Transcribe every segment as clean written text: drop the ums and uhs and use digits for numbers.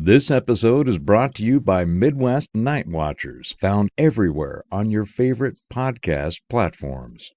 This episode is brought to you by Midwest Night Watchers, found everywhere on your favorite podcast platforms.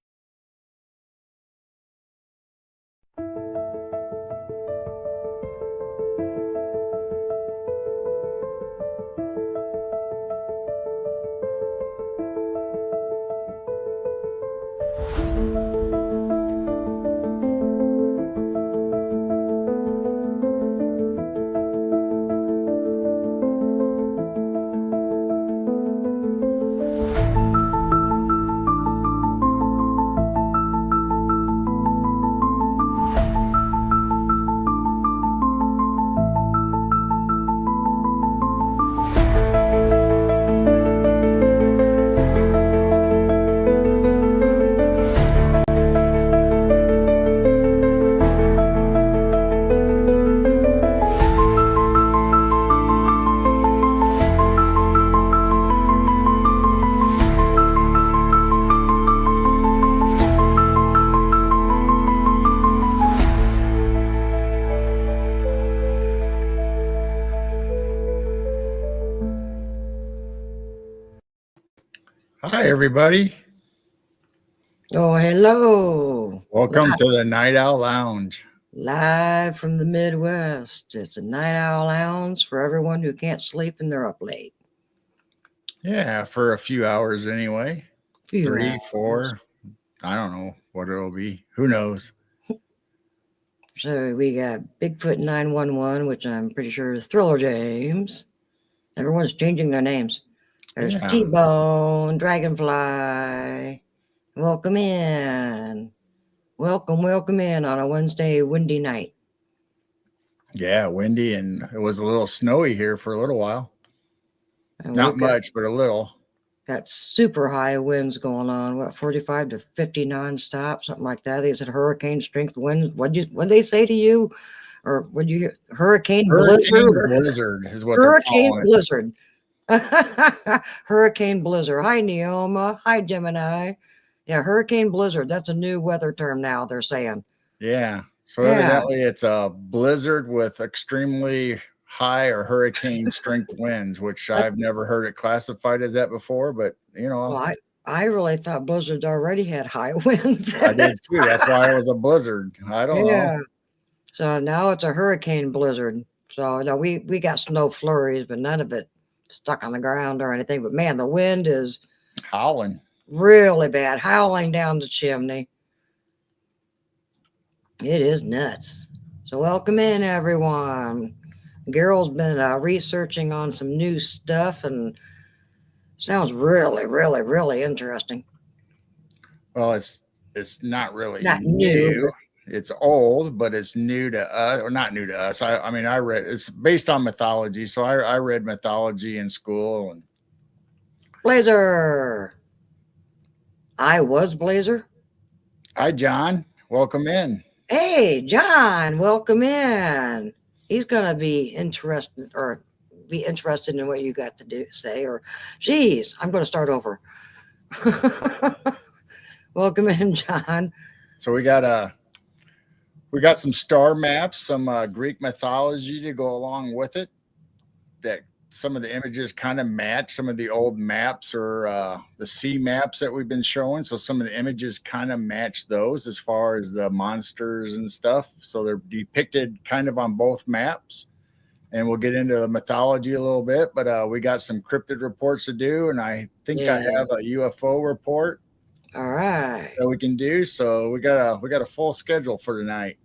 Hi, everybody. Oh, hello. Welcome to the Night Owl Lounge. Live from the Midwest. It's a Night Owl Lounge for everyone who can't sleep and they're up late. Yeah, for a few hours anyway. Few 3, hours. 4. I don't know what it'll be. Who knows? So we got Bigfoot 911, which I'm pretty sure is Thriller James. Everyone's changing their names. There's Yeah. T-Bone, Dragonfly. Welcome in. Welcome in on a Wednesday windy night. Yeah, windy, and it was a little snowy here for a little while. And Not we've much, but a little. got super high winds going on. 45 to 50 nonstop, something like that. They said hurricane strength winds. What'd they say to you? Or would you hear hurricane blizzard? Blizzard is what Hurricane they're calling blizzard. Hurricane blizzard. Hi, Neoma. Hi, Gemini. Yeah, hurricane blizzard. That's a new weather term now, they're saying. it. Yeah. So Yeah. evidently it's a blizzard with extremely high or hurricane strength winds, which I've never heard it classified as that before, but you know. Well, I really thought blizzards already had high winds. I did too. That's why it was a blizzard. I don't know. So now it's a hurricane blizzard. So no, we got snow flurries, but none of it stuck on the ground or anything. But man, the wind is Howling. really bad, howling down the chimney. It is nuts. So welcome in, everyone. Gerald's been researching on some new stuff and sounds really, really, really interesting. Well, it's not really Not new. It's old, but it's new to us, or not new to us. I mean, I read it's based on mythology, so I read mythology in school. And Blazer. I was Blazer. hi, John. Welcome in. Hey, John, welcome in. He's gonna be interested in what you got to say. Or, geez, I'm gonna start over. Welcome in, John. So we got some star maps, some Greek mythology to go along with it. That some of the images kind of match some of the old maps or the sea maps that we've been showing. So some of the images kind of match those as far as the monsters and stuff. So they're depicted kind of on both maps. And we'll get into the mythology a little bit, but we got some cryptid reports to do. And I think I have a UFO report. All right. That we can do. So we got a full schedule for tonight.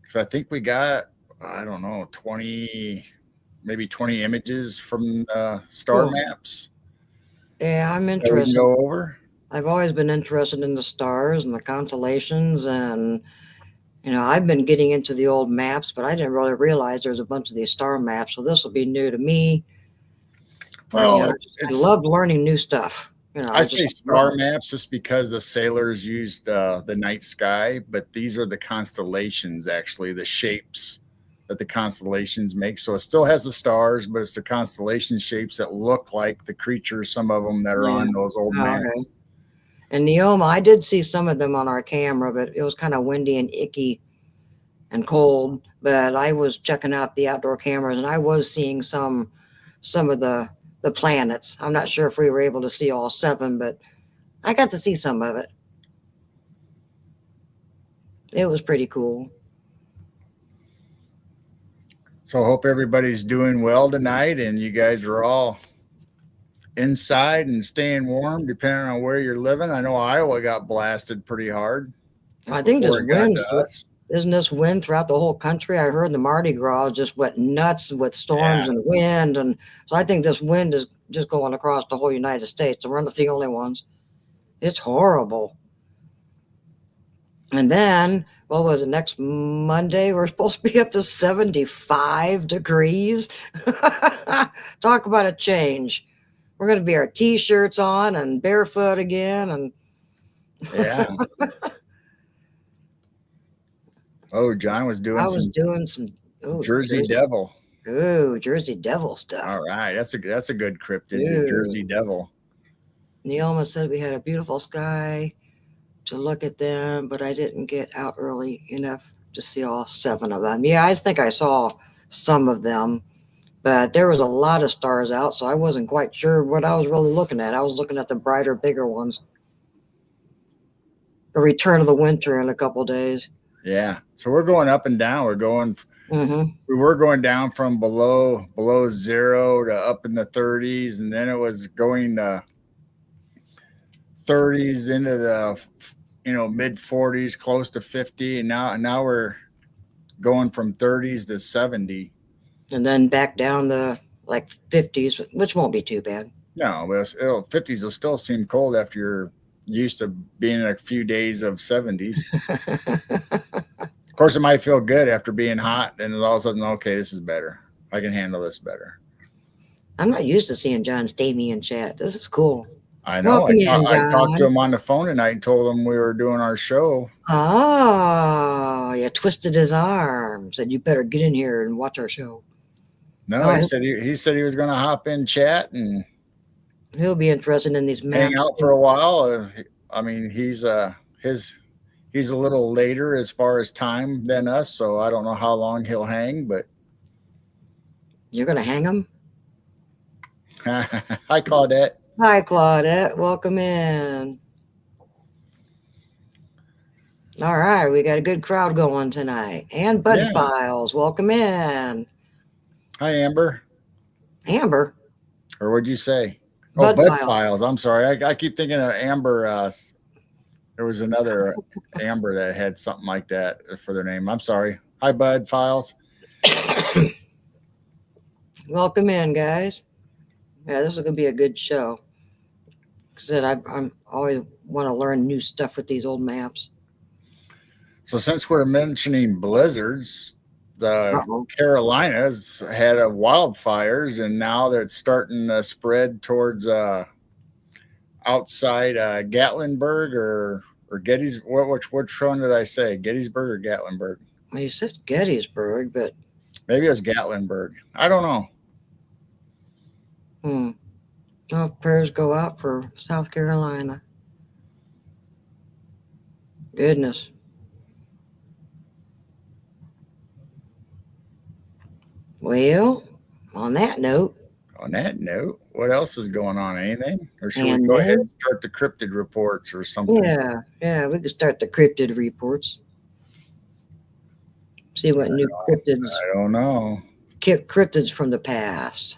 So I think we got, I don't know, 20 images from star maps. Yeah, I'm That we interested. can go over. I've always been interested in the stars and the constellations, and I've been getting into the old maps, but I didn't really realize there's a bunch of these star maps. So this will be new to me. Well, I love learning new stuff. I say star maps just because the sailors used the night sky, but these are the constellations, actually, the shapes that the constellations make. So it still has the stars, but it's the constellation shapes that look like the creatures, some of them that are on those old maps. Okay. And Neoma, I did see some of them on our camera, but it was kind of windy and icky. and cold. But I was checking out the outdoor cameras, and I was seeing some of the planets. I'm not sure if we were able to see all 7, but I got to see some of it. It was pretty cool. So hope everybody's doing well tonight, and you guys are all inside and staying warm, depending on where you're living. I know Iowa got blasted pretty hard. I think this before it got winds. to us. Isn't this wind throughout the whole country? I heard the Mardi Gras just went nuts with storms Yeah. and wind, and so I think this wind is just going across the whole United States. And we're not the only ones. It's horrible. And then, what was it? Next Monday, we're supposed to be up to 75 degrees. Talk about a change. We're going to be our t-shirts on and barefoot again, and Yeah. Oh, John was doing I was some doing some Jersey Devil. Ooh, Jersey Devil stuff. All right, that's a good cryptid, the Ooh. Jersey Devil. Neoma said we had a beautiful sky to look at them, but I didn't get out early enough to see all 7 of them. Yeah, I think I saw some of them, but there was a lot of stars out, so I wasn't quite sure what I was really looking at. I was looking at the brighter, bigger ones. The return of the winter in a couple days. Yeah, so we're going up and down. We're going. Mm-hmm. We were going down from below 0 to up in the 30s, and then it was going to 30s into the mid 40s, close to 50, and now we're going from 30s to 70. And then back down the like 50s, which won't be too bad. No, but 50s will still seem cold after you're used to being in a few days of 70s. Of course, it might feel good after being hot, and then all of a sudden, okay, this is better. I can handle this better. I'm not used to seeing John Stamey in chat. This is cool. I know. Welcome in, I talked to John. him on the phone tonight and told him we were doing our show. Oh, you twisted his arm. Said you better get in here and watch our show. No, Oh, he said he was going to hop in chat and he'll be interested in these maps. hang out for a while. I mean, he's a little later as far as time than us, so I don't know how long he'll hang, but You're going to hang him? Hi, Claudette. Hi, Claudette. Welcome in. All right, we got a good crowd going tonight. And Bud Yeah. Files, welcome in. Hi, Amber. Amber? Or what'd you say? Bud Bud Files. Files. I'm sorry. I keep thinking of Amber. There was another Amber that had something like that for their name. I'm sorry. Hi, Bud Files. Welcome in, guys. Yeah, this is going to be a good show. Said I'm always want to learn new stuff with these old maps. So since we're mentioning blizzards, the Uh-oh. Carolinas had wildfires, and now they're starting to spread towards outside Gatlinburg or Gettysburg. Which one did I say? Gettysburg or Gatlinburg? Well, you said Gettysburg, but Maybe it was Gatlinburg. I don't know. Oh, prayers go out for South Carolina. Goodness. Well, on that note, On that note, what else is going on? Anything? Or should we And go ahead then- and start the cryptid reports or something? yeah, we could start the cryptid reports. See what new cryptids, I don't know. cryptids from the past.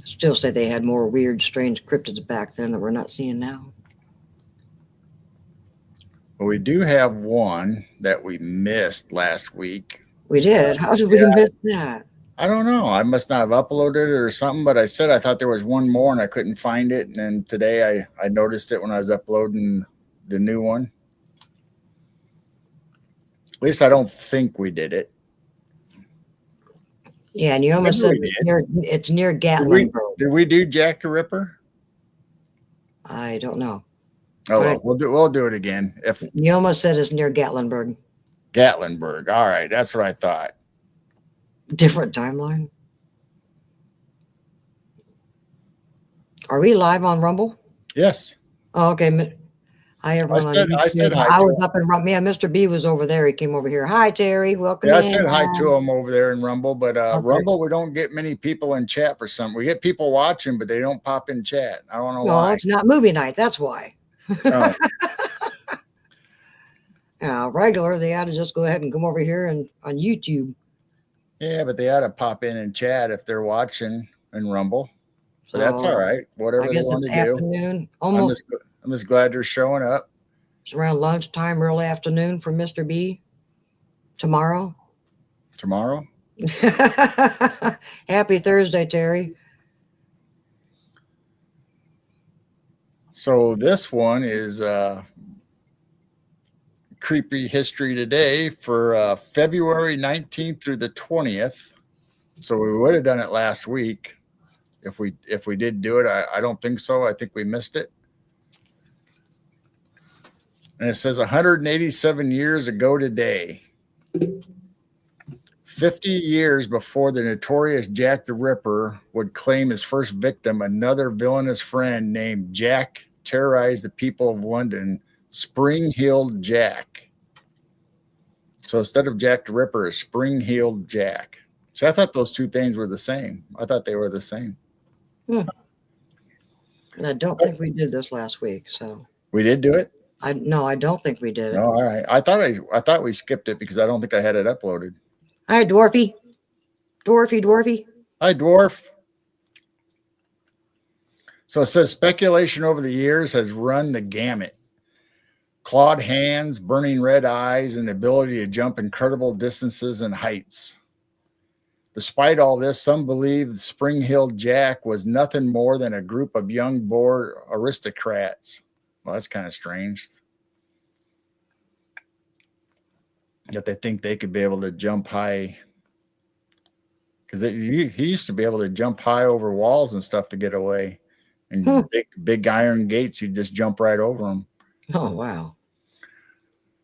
Still say they had more weird, strange cryptids back then that we're not seeing now. Well, we do have one that we missed last week. We did. How did we Yeah. miss that? I don't know. I must not have uploaded it or something, but I said I thought there was one more and I couldn't find it. And then today I noticed it when I was uploading the new one. At least I don't think we did it. Yeah, and you almost Maybe said we it's near Gatlinburg. Did we do Jack the Ripper? I don't know. Oh, Right. well, we'll do it again. If You almost said it's near Gatlinburg. Gatlinburg. All right. That's what I thought. Different timeline. Are we live on Rumble? Yes. Oh, okay. Hi, everyone on I said YouTube. hi I to was him. up in Rumble. Yeah, Mr. B was over there. He came over here. Hi, Terry. Welcome Yeah, I in. said hi to him over there in Rumble, but Okay. Rumble, we don't get many people in chat for some. We get people watching, but they don't pop in chat. I don't know No, why. it's not movie night. That's why. Oh, Regular, they ought to just go ahead and come over here and on YouTube. yeah, but they ought to pop in and chat if they're watching in Rumble. But that's So all right. I Whatever they guess want it's to do. afternoon. I'm Almost just glad they're showing up it's around lunchtime, early afternoon for Mr. B tomorrow. tomorrow. Happy Thursday, Terry. So this one is creepy history today for February 19th through the 20th. So we would have done it last week if we did do it. I don't think so. I think we missed it. And it says 187 years ago today, 50 years before the notorious Jack the Ripper would claim his first victim, another villainous friend named Jack terrorized the people of London, Spring-Heeled Jack. So instead of Jack the Ripper, it's Spring-Heeled Jack. So I thought those two things were the same. I thought they were the same. I don't think we did this last week, so We did do it? no, I don't think we did it. No, all right. I thought we skipped it because I don't think I had it uploaded. Hi, Dwarfy. Dwarfy. Hi, Dwarf. So it says speculation over the years has run the gamut. Clawed hands, burning red eyes, and the ability to jump incredible distances and heights. Despite all this, some believe Spring-Heeled Jack was nothing more than a group of young bored aristocrats. Well, that's kind of strange that they think they could be able to jump high, because he used to be able to jump high over walls and stuff to get away, and big iron gates, he'd just jump right over them. Oh, wow.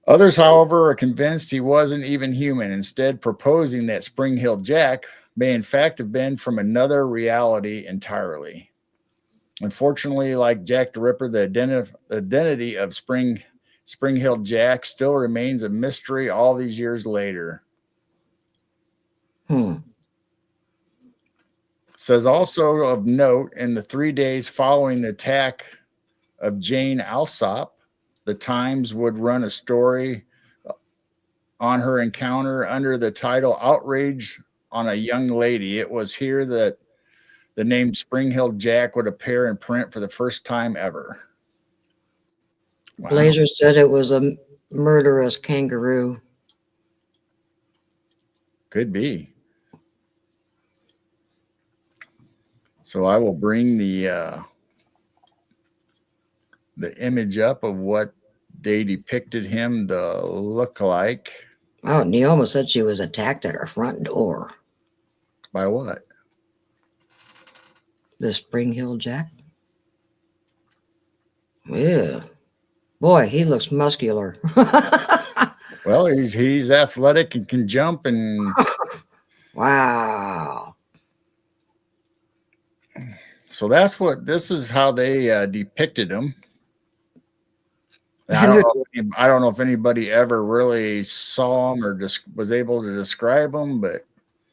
Others, however, are convinced he wasn't even human, instead proposing that Spring-Heeled Jack may in fact have been from another reality entirely. Unfortunately, like Jack the Ripper, the identity of Spring-Heeled Jack still remains a mystery all these years later. Says also of note, in the 3 days following the attack of Jane Alsop, the Times would run a story on her encounter under the title Outrage on a Young Lady. It was here that the name Spring-Heeled Jack would appear in print for the first time ever. Wow. Blazer said it was a murderous kangaroo. Could be. So I will bring the image up of what they depicted him to look like. Oh, Neoma said she was attacked at her front door. By what? The Spring-Heeled Jack? Yeah. Boy, he looks muscular. Well, he's athletic and can jump and wow. So this is how they depicted him. I don't know if anybody ever really saw him or just was able to describe him, but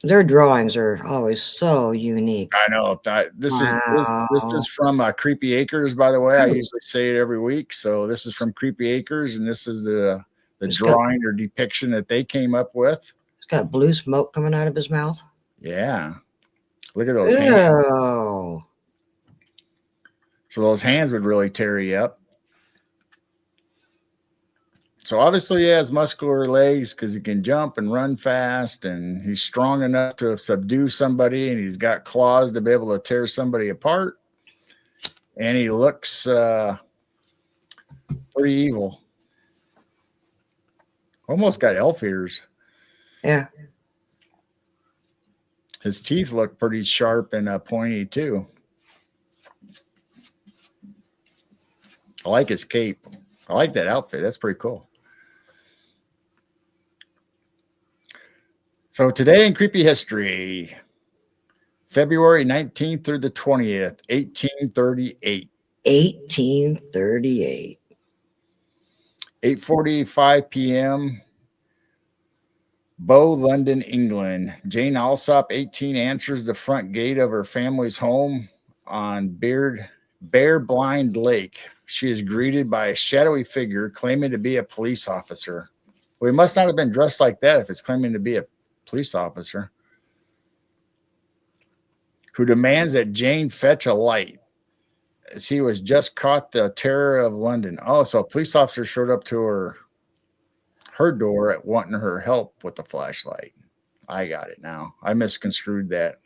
their drawings are always so unique. I know that this is from Creepy Acres, by the way. I usually say it every week. So this is from Creepy Acres, and this is the drawing or depiction that they came up with. It's got blue smoke coming out of his mouth. Yeah. Look at those hands. So those hands would really tear you up. So obviously he has muscular legs because he can jump and run fast, and he's strong enough to subdue somebody, and he's got claws to be able to tear somebody apart. And he looks pretty evil. Almost got elf ears. Yeah. His teeth look pretty sharp and pointy too. I like his cape. I like that outfit. That's pretty cool. So today in Creepy History, February 19th through the 20th, 1838. 1838. 8:45 p.m. Bow, London, England. Jane Alsop, 18, answers the front gate of her family's home on Bear Blind Lake. She is greeted by a shadowy figure claiming to be a police officer. Well, he must not have been dressed like that if it's claiming to be a police officer, who demands that Jane fetch a light, as he was just caught the terror of London. Oh, so a police officer showed up to her door at wanting her help with the flashlight. I got it now. I misconstrued that.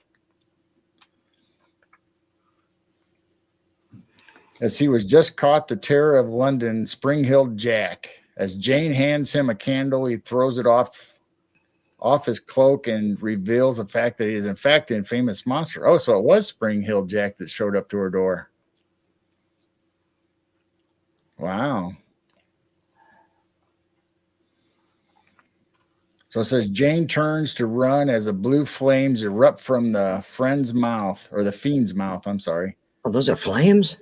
As he was just caught the terror of London, Spring-Heeled Jack. As Jane hands him a candle, he throws it off his cloak and reveals the fact that he is in fact an famous monster. Oh, so it was Spring-Heeled Jack that showed up to her door. Wow. So it says Jane turns to run as the blue flames erupt from the fiend's mouth. I'm sorry. Oh, those are flames?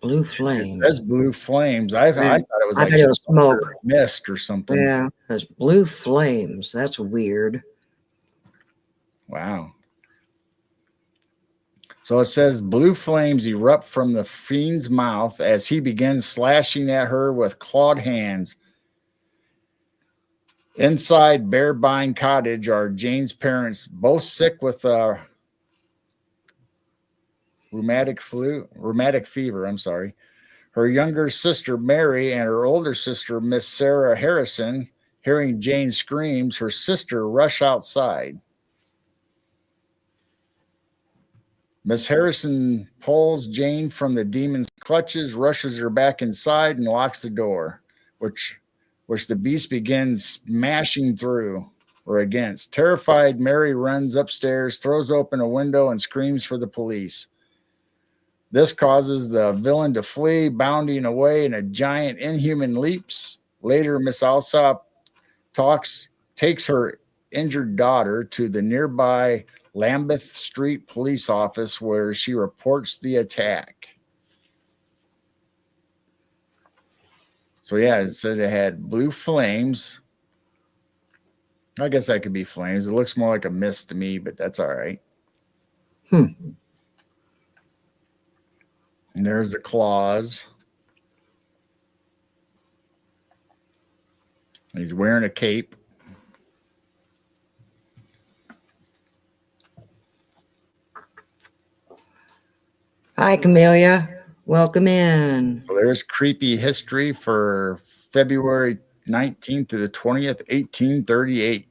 Blue flames. It says blue flames. I thought it was I like thought it was smoke. or mist or something. Yeah, there's blue flames. That's weird. Wow. So it says blue flames erupt from the fiend's mouth as he begins slashing at her with clawed hands. Inside Bearbine Cottage are Jane's parents, both sick with rheumatic fever. I'm sorry. Her younger sister Mary and her older sister Miss Sarah Harrison. Hearing Jane screams, her sister rush outside. Miss Harrison pulls Jane from the demon's clutches, rushes her back inside, and locks the door, which the beast begins smashing through or against. Terrified, Mary runs upstairs, throws open a window, and screams for the police. This causes the villain to flee, bounding away in a giant inhuman leaps. Later, Miss Alsop takes her injured daughter to the nearby Lambeth Street police office, where she reports the attack. So yeah, it said it had blue flames. I guess that could be flames. It looks more like a mist to me, but that's all right. And there's the claws. He's wearing a cape. Hi, Camellia. Welcome in. So there's creepy history for February 19th to the 20th, 1838.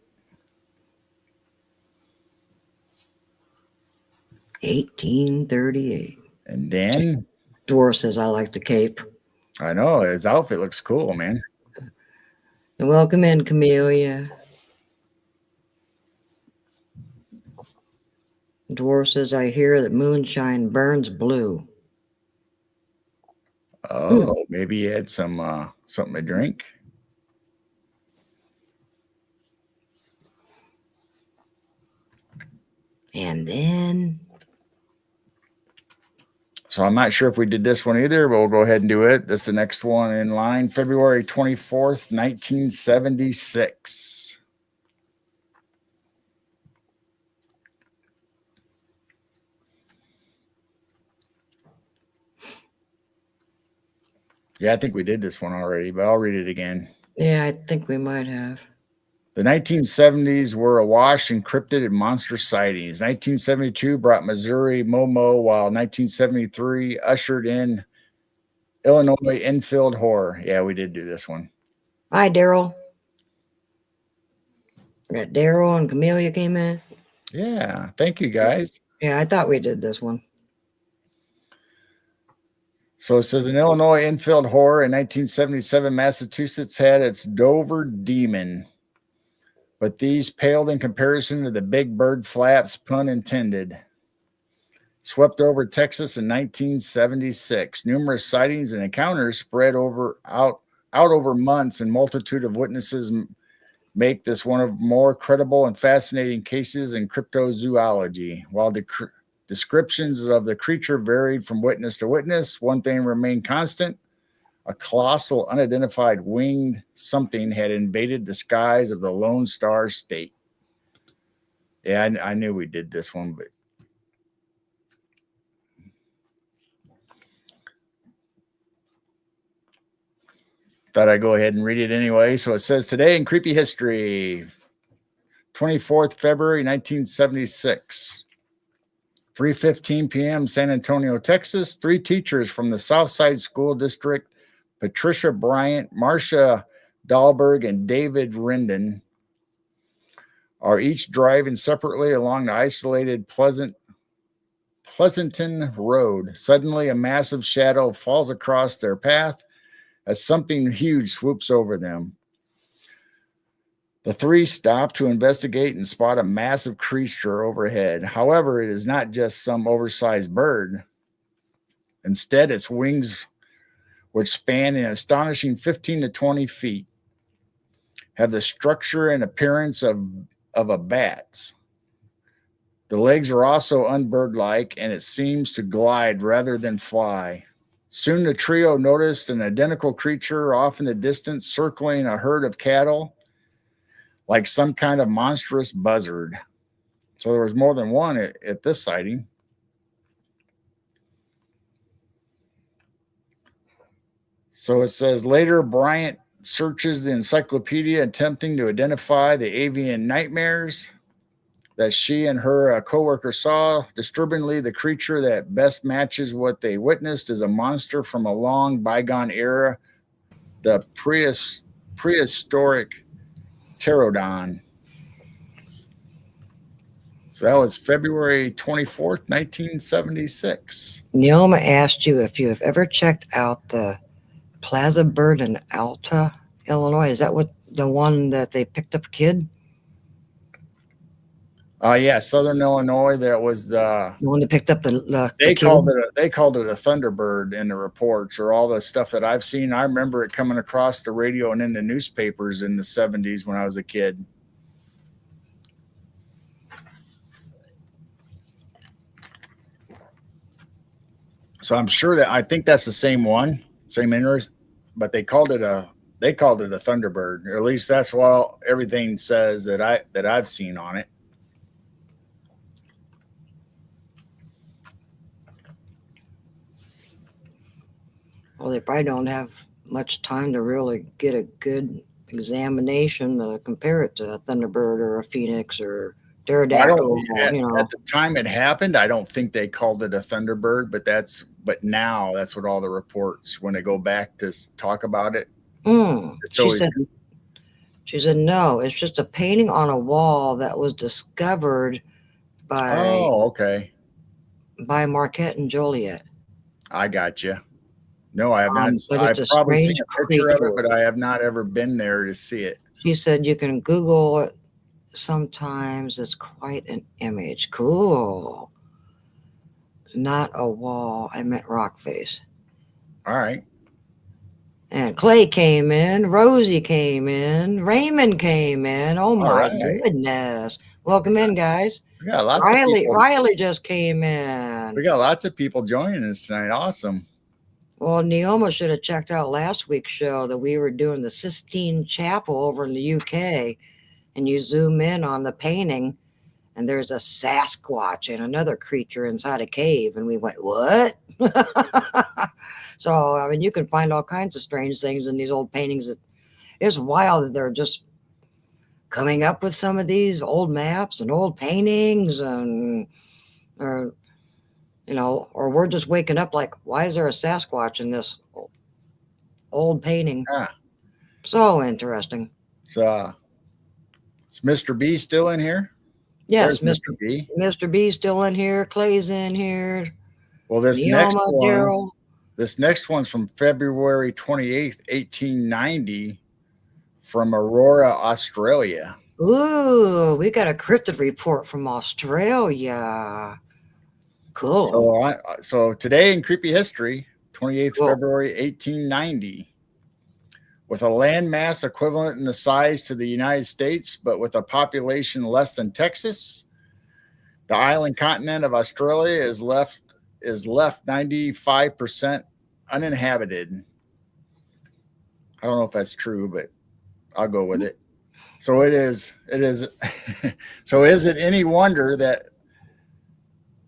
1838. And then Dora says, I like the cape. I know his outfit looks cool, man. And welcome in, Camellia. Dwarf says, I hear that moonshine burns blue. Oh, maybe he had some something to drink. And then, so I'm not sure if we did this one either, but we'll go ahead and do it. This is the next one in line, February 24th, 1976. Yeah, I think we did this one already, but I'll read it again. yeah, I think we might have. The 1970s were awash in cryptid and monster sightings. 1972 brought Missouri Momo, while 1973 ushered in Illinois infield horror. Yeah, we did do this one. Hi, Daryl. We got Daryl and Camellia came in. Yeah, thank you guys. Yeah, I thought we did this one. So it says in Illinois infield horror in 1977, Massachusetts had its Dover Demon. But these paled in comparison to the big bird flaps, pun intended. Swept over Texas in 1976. Numerous sightings and encounters spread out over months, and multitude of witnesses make this one of more credible and fascinating cases in cryptozoology. While Descriptions of the creature varied from witness to witness. One thing remained constant. A colossal, unidentified winged something had invaded the skies of the Lone Star State. Yeah, I knew we did this one, but thought I'd go ahead and read it anyway. So it says, today in creepy history, 24th February 1976, 3:15 p.m. San Antonio, Texas. 3 teachers from the Southside School District, Patricia Bryant, Marcia Dahlberg, and David Rendon, are each driving separately along the isolated Pleasanton Road. Suddenly, a massive shadow falls across their path as something huge swoops over them. The 3 stop to investigate and spot a massive creature overhead. However, it is not just some oversized bird. Instead, its wings, which span an astonishing 15 to 20 feet, have the structure and appearance of a bat's. The legs are also unbird-like, and it seems to glide rather than fly. Soon the trio noticed an identical creature off in the distance, circling a herd of cattle like some kind of monstrous buzzard. So there was more than one at this sighting. So it says, later Bryant searches the encyclopedia attempting to identify the avian nightmares that she and her co-worker saw. Disturbingly, the creature that best matches what they witnessed is a monster from a long bygone era, the prehistoric pterodon. So that was February 24th, 1976. Neoma asked you if you have ever checked out the Plaza Bird in Alta, Illinois. Is that what the one that they picked up a kid? Yeah, Southern Illinois. That was the one that picked up the they kid? called it a Thunderbird in the reports, or all the stuff that I've seen. I remember it coming across the radio and in the newspapers in the 70s when I was a kid. So I'm sure I think that's the same one, same interest, but they called it a Thunderbird, or at least that's what everything says that I've seen on it. Well, they probably don't have much time to really get a good examination to compare it to a Thunderbird or a Phoenix or Pterodactyl. At the time it happened, I don't think they called it a Thunderbird, but now that's what all the reports, when they go back to talk about it. She said no, it's just a painting on a wall that was discovered by by Marquette and Joliet. I got you. No, I have not. I've probably seen a picture of it, but I have not ever been there to see it. She said you can Google it sometimes. It's quite an image. Cool. Not a wall. I meant rock face. All right. And Clay came in. Rosie came in. Raymond came in. Oh, my goodness. Welcome in, guys. We got lots of people. Riley just came in. We got lots of people joining us tonight. Awesome. Well, Neoma should have checked out last week's show that we were doing the Sistine Chapel over in the UK. And you zoom in on the painting, and there's a Sasquatch and another creature inside a cave. And we went, what? So, I mean, you can find all kinds of strange things in these old paintings. It's wild that they're just coming up with some of these old maps and old paintings, or we're just waking up like, why is there a Sasquatch in this old painting? So interesting. So, is Mr. B still in here? Yes, Mr. B. Mr. B's still in here. Clay's in here. Well, this next one's from February 28th, 1890, from Aurora, Australia. Ooh, we got a cryptid report from Australia. Cool. So today in creepy history, 28th February 1890, with a landmass equivalent in the size to the United States, but with a population less than Texas, The island continent of Australia is left 95% uninhabited. I don't know if that's true, but I'll go with it. So it is. So is it any wonder that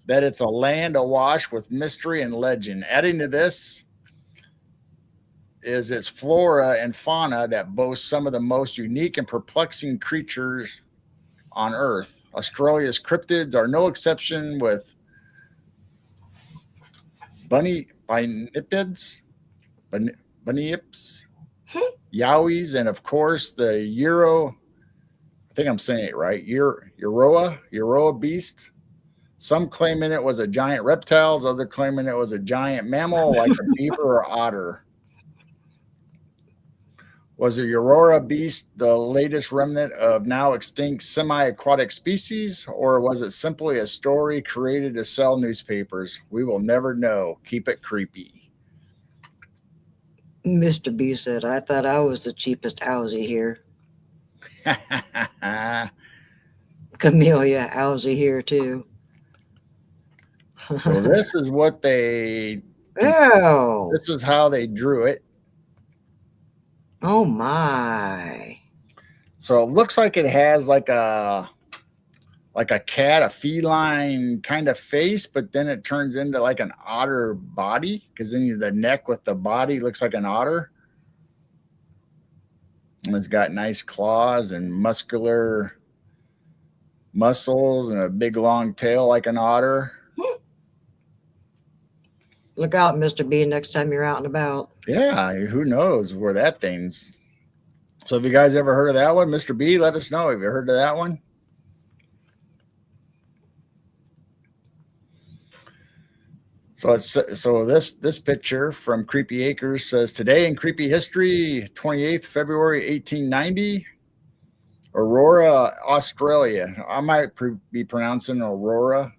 it's a land awash with mystery and legend? Adding to this is its flora and fauna that boasts some of the most unique and perplexing creatures on Earth. Australia's cryptids are no exception, with bunipids, bunyips, yowies, and of course the I think I'm saying it right, Euroa beast. Some claiming it was a giant reptile, others claiming it was a giant mammal like a beaver or otter. Was the Aurora beast the latest remnant of now extinct semi-aquatic species, or was it simply a story created to sell newspapers? We will never know. Keep it creepy. Mr. B said, I thought I was the cheapest Aussie here. Camellia Aussie here too. So this is what they. Oh. This is how they drew it. Oh my. So it looks like it has like a cat, a feline kind of face, but then it turns into like an otter body, because then the neck with the body looks like an otter. And it's got nice claws and muscular muscles and a big long tail like an otter. Look out, Mr. B, next time you're out and about. Yeah, who knows where that thing's. So have you guys ever heard of that one? Mr. B, let us know. Have you heard of that one? So this picture from Creepy Acres says, today in creepy history, 28th February 1890, Aurora, Australia. I might be pronouncing Aurora.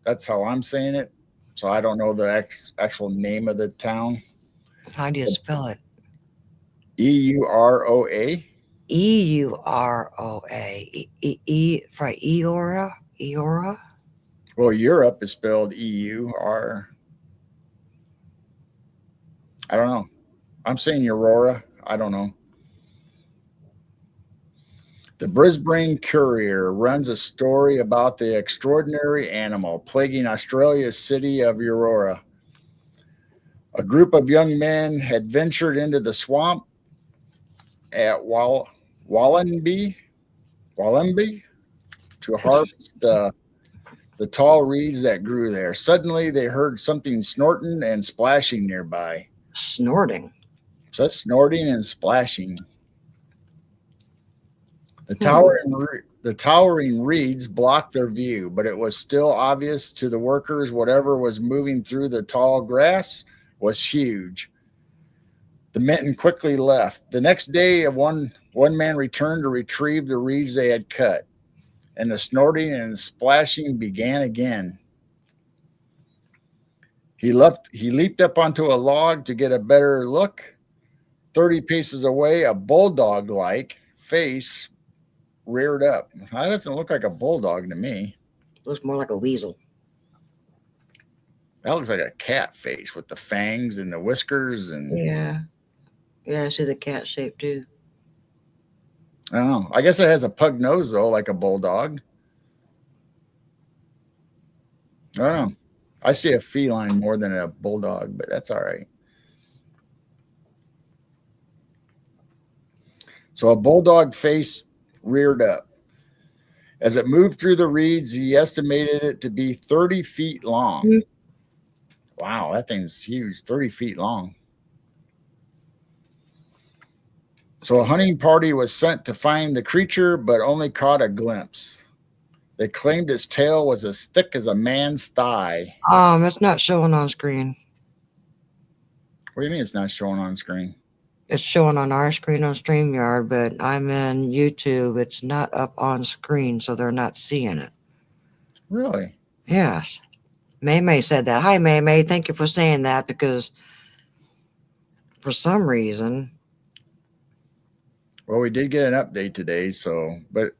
That's how I'm saying it. So I don't know the actual name of the town. How do you spell it? Euroa. Euroa. For Eora? Eora? Well, Europe is spelled EUR. I don't know. I'm saying Aurora. I don't know. The Brisbane Courier runs a story about the extraordinary animal plaguing Australia's city of Aurora. A group of young men had ventured into the swamp at Wallenby to harvest the tall reeds that grew there. Suddenly, they heard something snorting and splashing nearby. Snorting. So that's snorting and splashing. The towering reeds blocked their view, but it was still obvious to the workers whatever was moving through the tall grass was huge. The men quickly left. The next day, one man returned to retrieve the reeds they had cut, and the snorting and splashing began again. He leaped up onto a log to get a better look. 30 paces away, a bulldog-like face reared up. That doesn't look like a bulldog to me. Looks more like a weasel. That looks like a cat face with the fangs and the whiskers. And Yeah, I see the cat shape too. I don't know. I guess it has a pug nose though, like a bulldog. I don't know. I see a feline more than a bulldog, but that's all right. So a bulldog face reared up. As it moved through the reeds, he estimated it to be 30 feet long. Mm-hmm. Wow, that thing's huge, 30 feet long. So a hunting party was sent to find the creature, but only caught a glimpse. They claimed its tail was as thick as a man's thigh. It's not showing on screen. What do you mean it's not showing on screen? It's showing on our screen on StreamYard, but I'm in YouTube. It's not up on screen, so they're not seeing it. Really? Yes. May said that. Hi, May. Thank you for saying that, because for some reason. Well, we did get an update today, so, but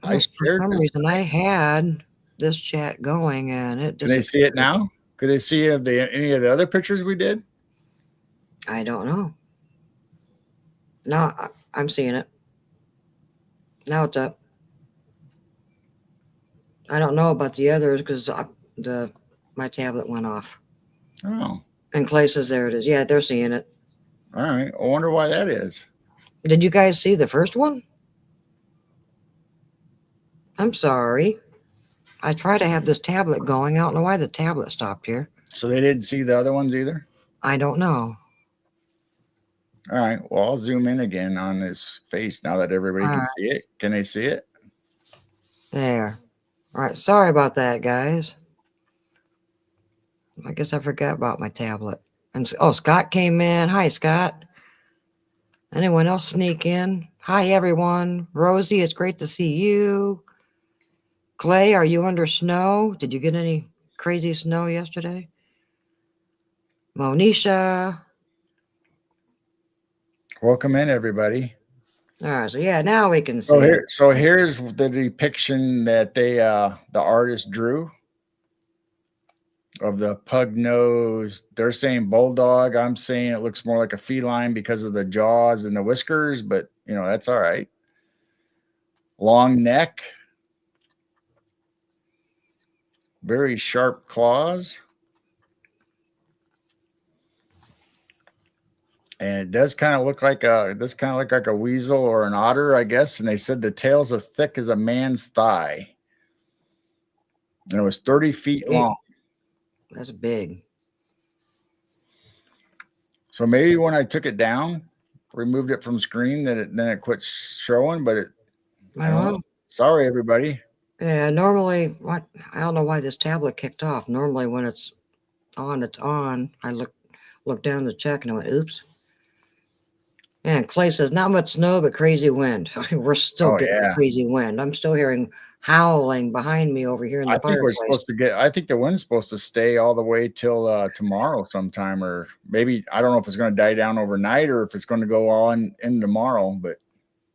for some reason I had this chat going, and it Can they see it disappeared. now? Could they see any of the other pictures we did? I don't know. No, I'm seeing it. Now it's up. I don't know about the others because my tablet went off. Oh, And Clay says there it is. Yeah, they're seeing it. all right. I wonder why that is. Did you guys see the first one? I'm sorry. I try to have this tablet going. I don't know why the tablet stopped here. So they didn't see the other ones either? I don't know. All right. Well, I'll zoom in again on his face now that everybody All can right. see it. Can they see it? There. All right. Sorry about that, guys. I guess I forgot about my tablet. And oh, Scott came in. Hi, Scott. Anyone else sneak in? Hi, everyone. Rosie, it's great to see you. Clay, are you under snow? Did you get any crazy snow yesterday? Monisha. Welcome in, everybody. All right, so yeah, now we can see. So here's the depiction that the artist drew of the pug nose. They're saying bulldog. I'm saying it looks more like a feline because of the jaws and the whiskers, but that's all right. Long neck, very sharp claws. And it does kind of look like a weasel or an otter, I guess. And they said the tail's as thick as a man's thigh. And it was 30 feet long. That's big. So maybe when I took it down, removed it from screen, then it quit showing. But I don't know. Sorry, everybody. Yeah, normally, I don't know why this tablet kicked off. Normally, when it's on, it's on. I look down to check, and I went, "Oops." And Clay says, "Not much snow, but crazy wind." We're still getting crazy wind. I'm still hearing howling behind me over here in the fireplace. I think we're supposed to I think the wind's supposed to stay all the way till tomorrow sometime, or maybe I don't know if it's going to die down overnight or if it's going to go on in tomorrow.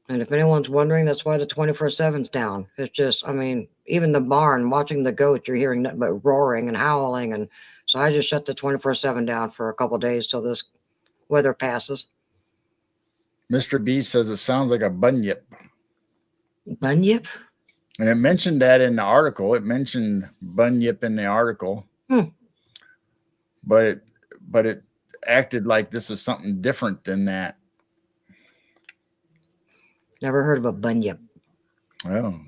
And if anyone's wondering, that's why the 24/7's down. It's just, I mean, even the barn, watching the goats, you're hearing nothing but roaring and howling. And so I just shut the 24/7 down for a couple of days till this weather passes. Mr. B says it sounds like a bunyip. Bunyip? And it mentioned that in the article. It mentioned bunyip in the article. But it acted like this is something different than that. Never heard of a bunyip. Oh.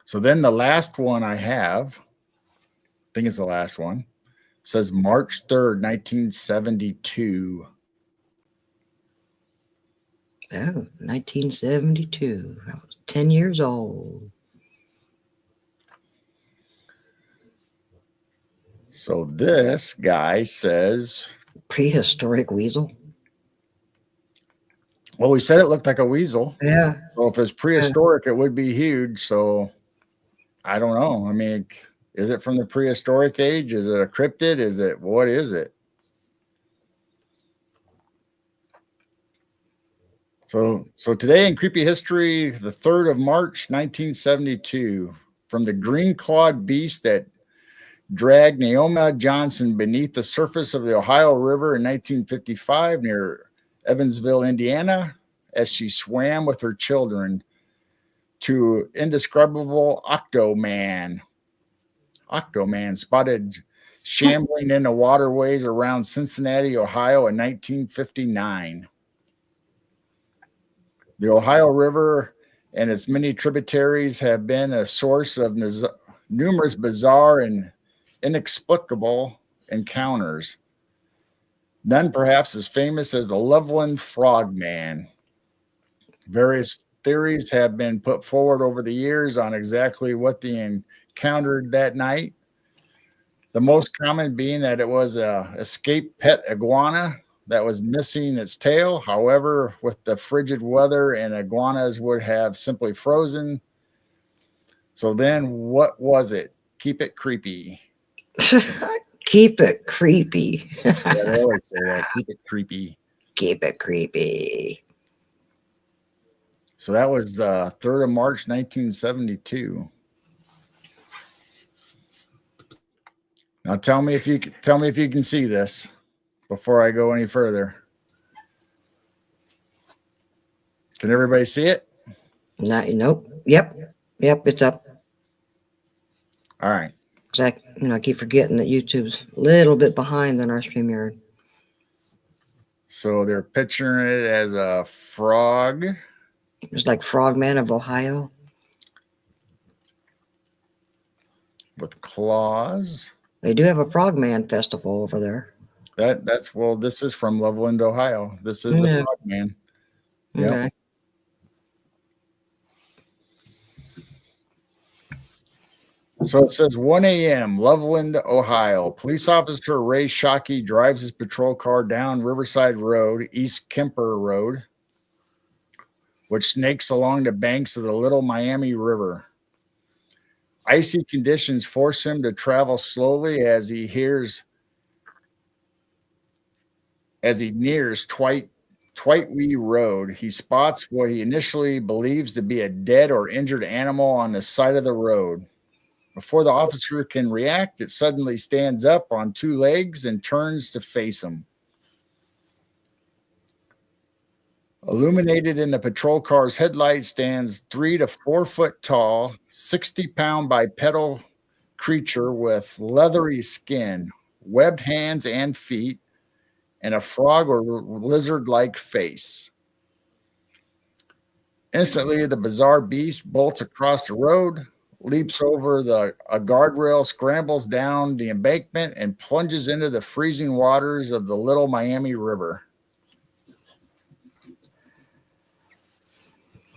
So then the last one I have, I think it's the last one, says March 3rd, 1972. Oh, 1972. I was 10 years old. So this guy says... Prehistoric weasel? Well, we said it looked like a weasel. Yeah. So if it's prehistoric, it would be huge. So I don't know. I mean, is it from the prehistoric age? Is it a cryptid? What is it? So today in Creepy History, the 3rd of March, 1972, from the green-clawed beast that dragged Naoma Johnson beneath the surface of the Ohio River in 1955 near Evansville, Indiana, as she swam with her children, to indescribable Octoman spotted shambling in the waterways around Cincinnati, Ohio in 1959. The Ohio River and its many tributaries have been a source of numerous bizarre and inexplicable encounters. None perhaps as famous as the Loveland Frogman. Various theories have been put forward over the years on exactly what they encountered that night. The most common being that it was a escaped pet iguana that was missing its tail. However, with the frigid weather, and iguanas would have simply frozen. So then what was it? Keep it creepy. Keep it creepy. Yeah, they always say that. Keep it creepy. Keep it creepy. So that was the 3rd of March, 1972. Now tell me if you can see this before I go any further. Can everybody see it? Nope. Yep. It's up. All right. Exactly. I keep forgetting that YouTube's a little bit behind than our StreamYard. So they're picturing it as a frog. It's like Frogman of Ohio. With claws. They do have a Frogman festival over there. That's well, this is from Loveland, Ohio. This is the Frogman. Yep. Okay. So it says 1 a.m., Loveland, Ohio. Police officer Ray Shockey drives his patrol car down Riverside Road, East Kemper Road, which snakes along the banks of the Little Miami River. Icy conditions force him to travel slowly as he nears Twitewee Road. He spots what he initially believes to be a dead or injured animal on the side of the road. Before the officer can react, it suddenly stands up on two legs and turns to face him. Illuminated in the patrol car's headlight stands 3 to 4 foot tall, 60-pound bipedal creature with leathery skin, webbed hands and feet, and a frog or lizard-like face. Instantly, the bizarre beast bolts across the road, leaps over a guardrail, scrambles down the embankment, and plunges into the freezing waters of the Little Miami River.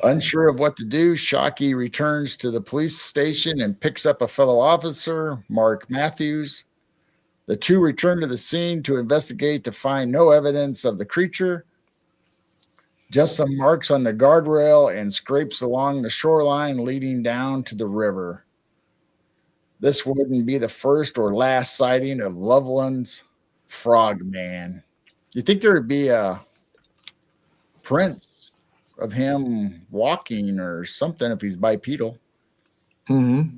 Unsure of what to do, Shockey returns to the police station and picks up a fellow officer, Mark Matthews. The two return to the scene to investigate to find no evidence of the creature, just some marks on the guardrail and scrapes along the shoreline leading down to the river. This wouldn't be the first or last sighting of Loveland's Frogman. You think there would be a prints of him walking or something if he's bipedal? Mm-hmm.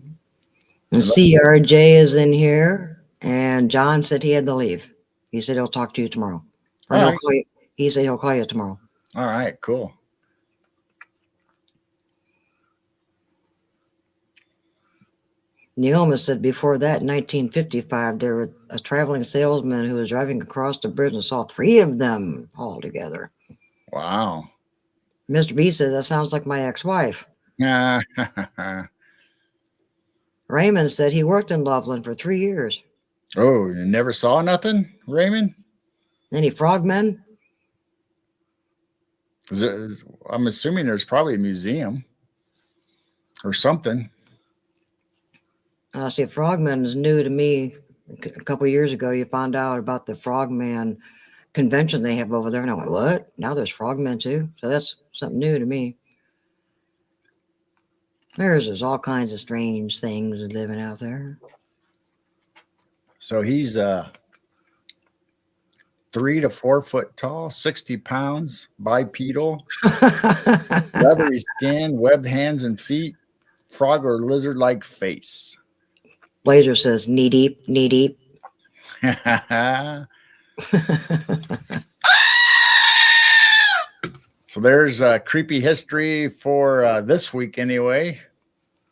And CRJ is in here, and John said he had to leave. He said he'll talk to you tomorrow. Or All right. He said he'll call you tomorrow. All right, cool. Neoma said before that, in 1955, there was a traveling salesman who was driving across the bridge and saw 3 of them all together. Wow. Mr. B said, that sounds like my ex-wife. Raymond said he worked in Loveland for 3 years. Oh, you never saw nothing, Raymond? Any frogmen? I'm assuming there's probably a museum or something. See, frogman is new to me. A couple years ago, you found out about the frogman convention they have over there, and I went, what? Now there's frogmen too? So that's something new to me. There's all kinds of strange things living out there. So he's 3 to 4 foot tall, 60 pounds, bipedal, leathery skin, webbed hands and feet, frog or lizard-like face. Blazer says, knee deep, knee deep. So there's creepy history for this week anyway,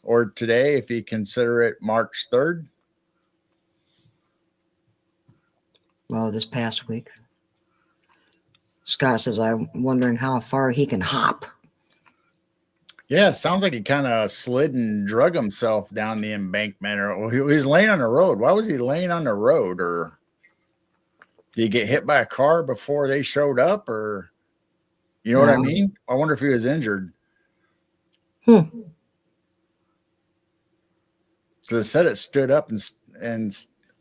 or today if you consider it March 3rd. Well, this past week. Scott says, I'm wondering how far he can hop. Yeah, it sounds like he kind of slid and drug himself down the embankment, or he was laying on the road. Why was he laying on the road? Or did he get hit by a car before they showed up? Or, you know what I mean? I wonder if he was injured. Because it said it stood up and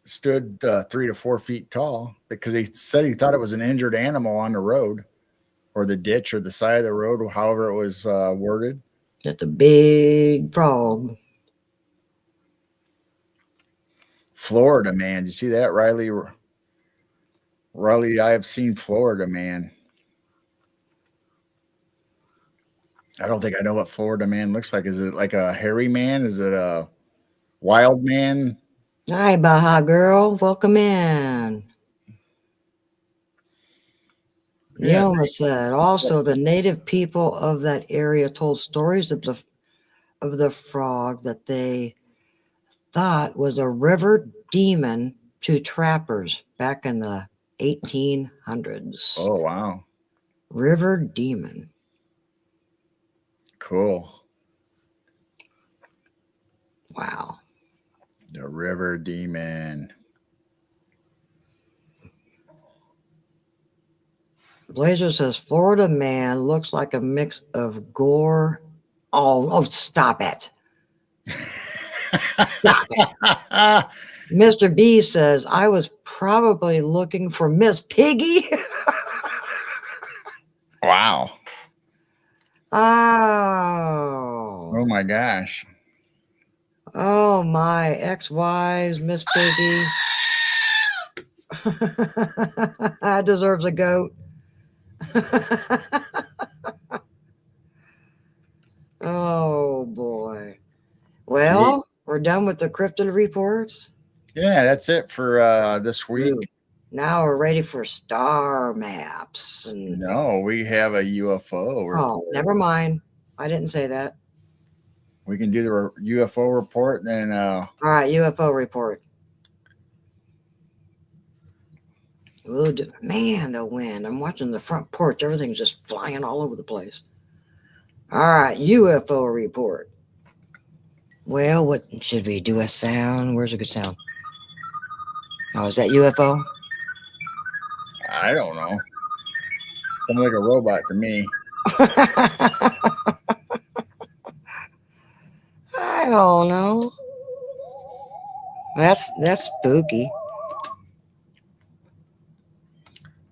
stood 3 to 4 feet tall, because he said he thought it was an injured animal on the road or the ditch or the side of the road, however it was worded. Just a big frog. Florida man. You see that, Riley? Riley, I have seen Florida man. I don't think I know what Florida man looks like. Is it like a hairy man? Is it a wild man? Hi, Baja girl. Welcome in. Yeah. Yoma said, also, the native people of that area told stories of the frog that they thought was a river demon to trappers back in the 1800s. Oh, wow. River demon. Cool. Wow. The river demon. Blazer says, Florida man looks like a mix of gore. Oh, stop it. Stop it. Mr. B says, I was probably looking for Miss Piggy. Wow. Oh. Oh my gosh. Oh, my ex-wives, Miss Piggy. That deserves a goat. Oh, boy. Well, we're done with the cryptid reports. Yeah, that's it for this week. Ooh. Now we're ready for star maps. And No, we have a UFO report. oh, never mind. I didn't say that. We can do the UFO report, then All right, UFO report. Ooh, man, the wind. I'm watching the front porch. Everything's just flying all over the place. All right, UFO report. Well, what should we do? A sound? Where's a good sound? Oh, is that UFO? I don't know. Sounds like a robot to me. I don't know. That's spooky.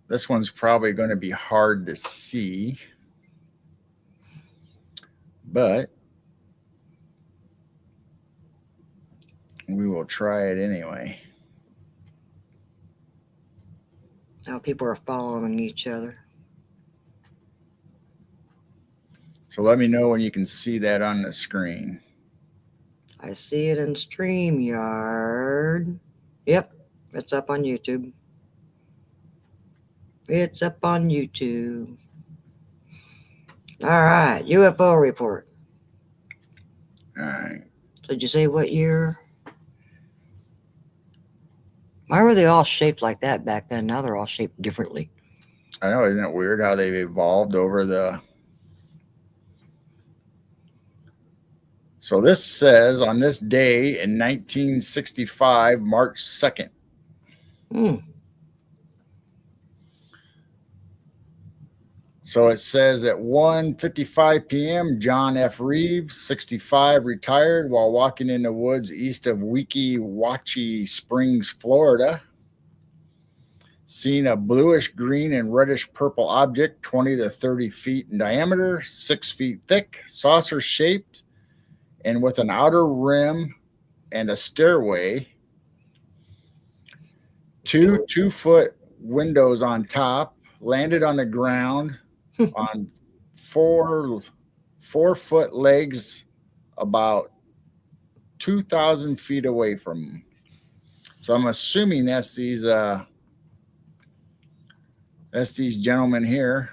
This one's probably going to be hard to see, but we will try it anyway. Now people are following each other. So let me know when you can see that on the screen. I see it in StreamYard. Yep, it's up on YouTube. It's up on YouTube. All right, UFO report. All right. Did you say what year? Why were they all shaped like that back then? Now they're all shaped differently. I know, isn't it weird how they've evolved over the... So this says on this day in 1965, March 2nd. So it says at 1:55 p.m., John F. Reeves, 65, retired while walking in the woods east of Weeki Wachee Springs, Florida. Seen a bluish green and reddish purple object 20 to 30 feet in diameter, 6 feet thick, saucer shaped, and with an outer rim and a stairway. Two 2-foot windows on top, landed on the ground on 4-foot legs about 2,000 feet away from them. So I'm assuming that's these gentlemen here.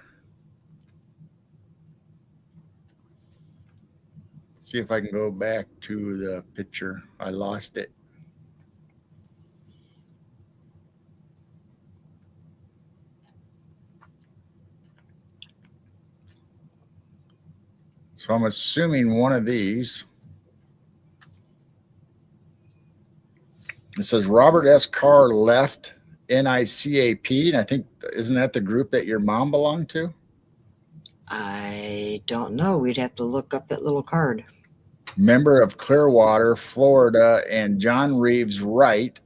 See if I can go back to the picture. I lost it. So I'm assuming one of these. It says Robert S. Carr left NICAP, and I think, isn't that the group that your mom belonged to? I don't know. We'd have to look up that little card. Member of Clearwater, Florida, and John Reeves Wright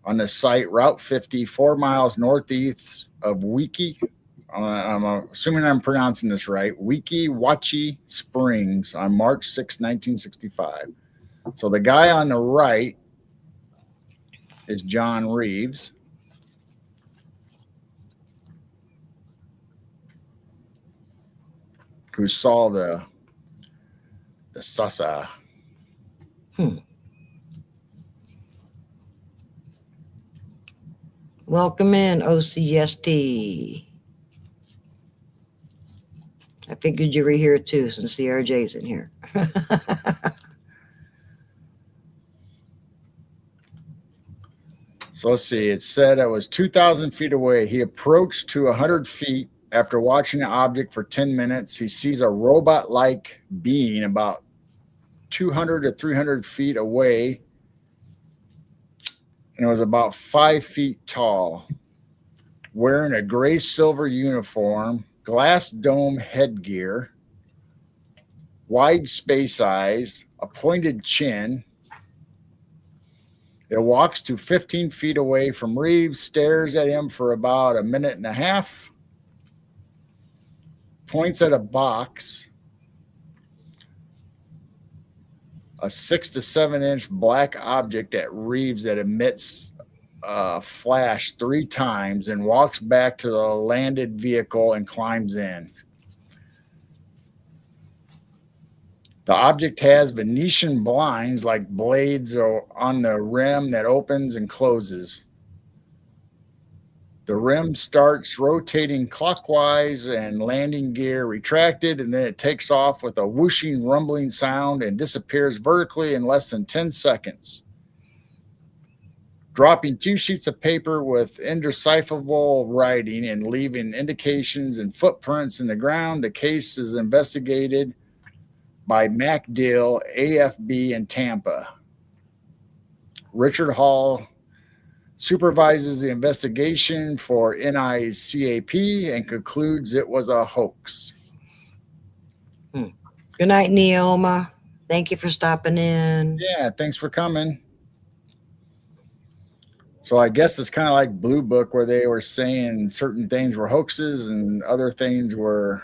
on the site Route 50, 4 miles northeast of Weeki. I'm assuming I'm pronouncing this right. Weeki Wachee Springs on March 6, 1965. So the guy on the right is John Reeves. Who saw the Sasa. Welcome in, OCST. I figured you were here too, since the RJ's in here. So let's see. It said it was 2,000 feet away. He approached to 100 feet. After watching the object for 10 minutes, he sees a robot-like being about 200 to 300 feet away, and it was about 5 feet tall, wearing a gray silver uniform, glass dome headgear, wide space eyes, a pointed chin. It walks to 15 feet away from Reeves, stares at him for about a minute and a half, points at a box, a 6 to 7 inch black object at Reeves that emits a flash 3 times, and walks back to the landed vehicle and climbs in. The object has Venetian blinds like blades on the rim that opens and closes. The rim starts rotating clockwise and landing gear retracted, and then it takes off with a whooshing, rumbling sound and disappears vertically in less than 10 seconds. Dropping 2 sheets of paper with indecipherable writing and leaving indications and footprints in the ground, the case is investigated by MacDill, AFB in Tampa. Richard Hall supervises the investigation for NICAP and concludes it was a hoax. Good night, Neoma. Thank you for stopping in. Yeah, thanks for coming. So I guess it's kind of like Blue Book, where they were saying certain things were hoaxes and other things were...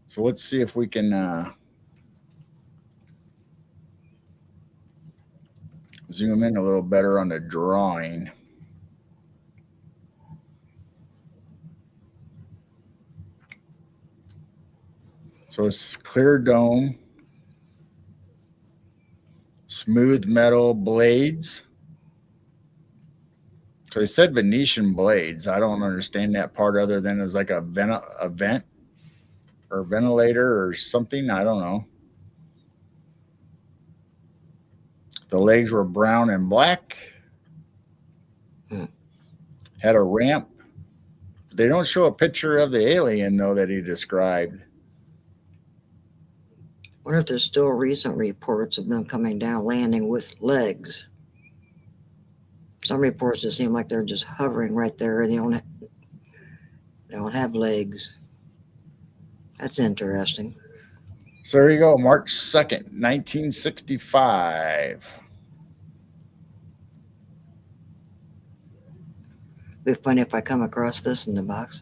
So let's see if we can zoom in a little better on the drawing. So it's clear dome, smooth metal blades. So they said Venetian blades. I don't understand that part, other than it's like a vent or ventilator or something. I don't know. The legs were brown and black. Had a ramp. They don't show a picture of the alien, though, that he described. I wonder if there's still recent reports of them coming down, landing with legs. Some reports just seem like they're just hovering right there. They don't have legs. That's interesting. So there you go, March 2nd, 1965. It'd be funny if I come across this in the box.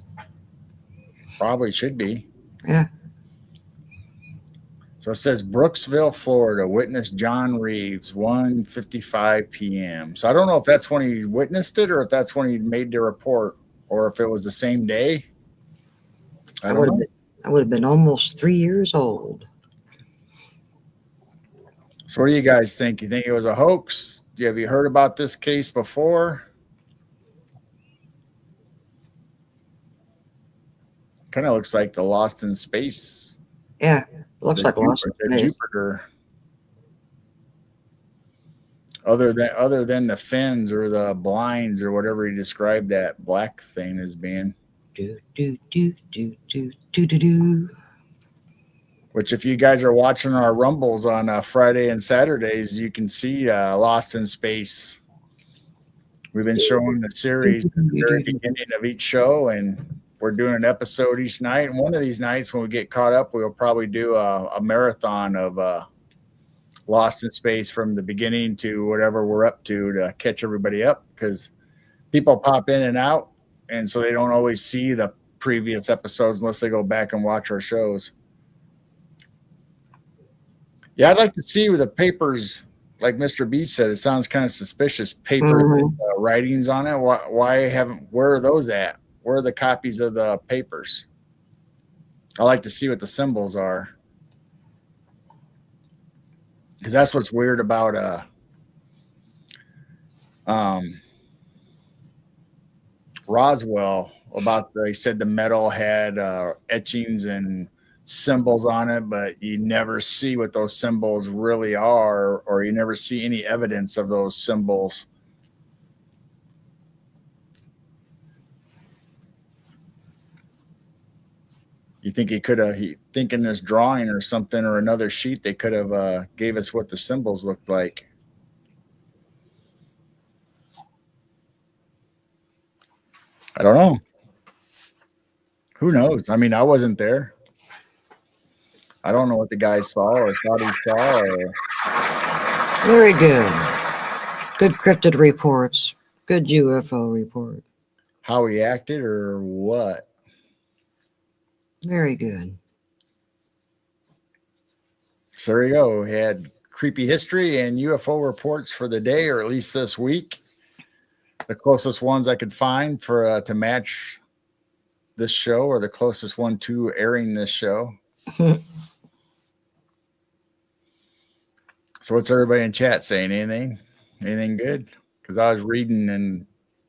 Probably should be. Yeah. So it says Brooksville, Florida, witness John Reeves, 1:55 p.m. So I don't know if that's when he witnessed it or if that's when he made the report, or if it was the same day. I don't know. I would have been almost 3 years old. So what do you guys think? You think it was a hoax? Have you heard about this case before? Kind of looks like the Lost in Space. Yeah, looks like Lost in Space. Jupiter. Other than the fins or the blinds or whatever he described that black thing as being. Which, if you guys are watching our Rumbles on Friday and Saturdays, you can see Lost in Space. We've been showing the series at the very beginning of each show, and we're doing an episode each night. And one of these nights, when we get caught up, we'll probably do a marathon of Lost in Space from the beginning to whatever we're up to catch everybody up, because people pop in and out, and so they don't always see the previous episodes unless they go back and watch our shows. Yeah, I'd like to see with the papers, like Mr. B said, it sounds kind of suspicious. Paper writings on it. Where are those at? Where are the copies of the papers? I like to see what the symbols are, because that's what's weird about um, Roswell about they said the metal had etchings and symbols on it, but you never see what those symbols really are, or you never see any evidence of those symbols. You think he think in this drawing or something or another sheet they could have gave us what the symbols looked like. I don't know. Who knows? I mean, I wasn't there. I don't know what the guy saw or thought he saw or Very good. Good cryptid reports. Good UFO report. how he acted or what. Very good. So there you go. We had creepy history and UFO reports for the day, or at least this week. The closest ones I could find for to match this show, or the closest one to airing this show. So what's everybody in chat saying? Anything? Anything good? Because I was reading and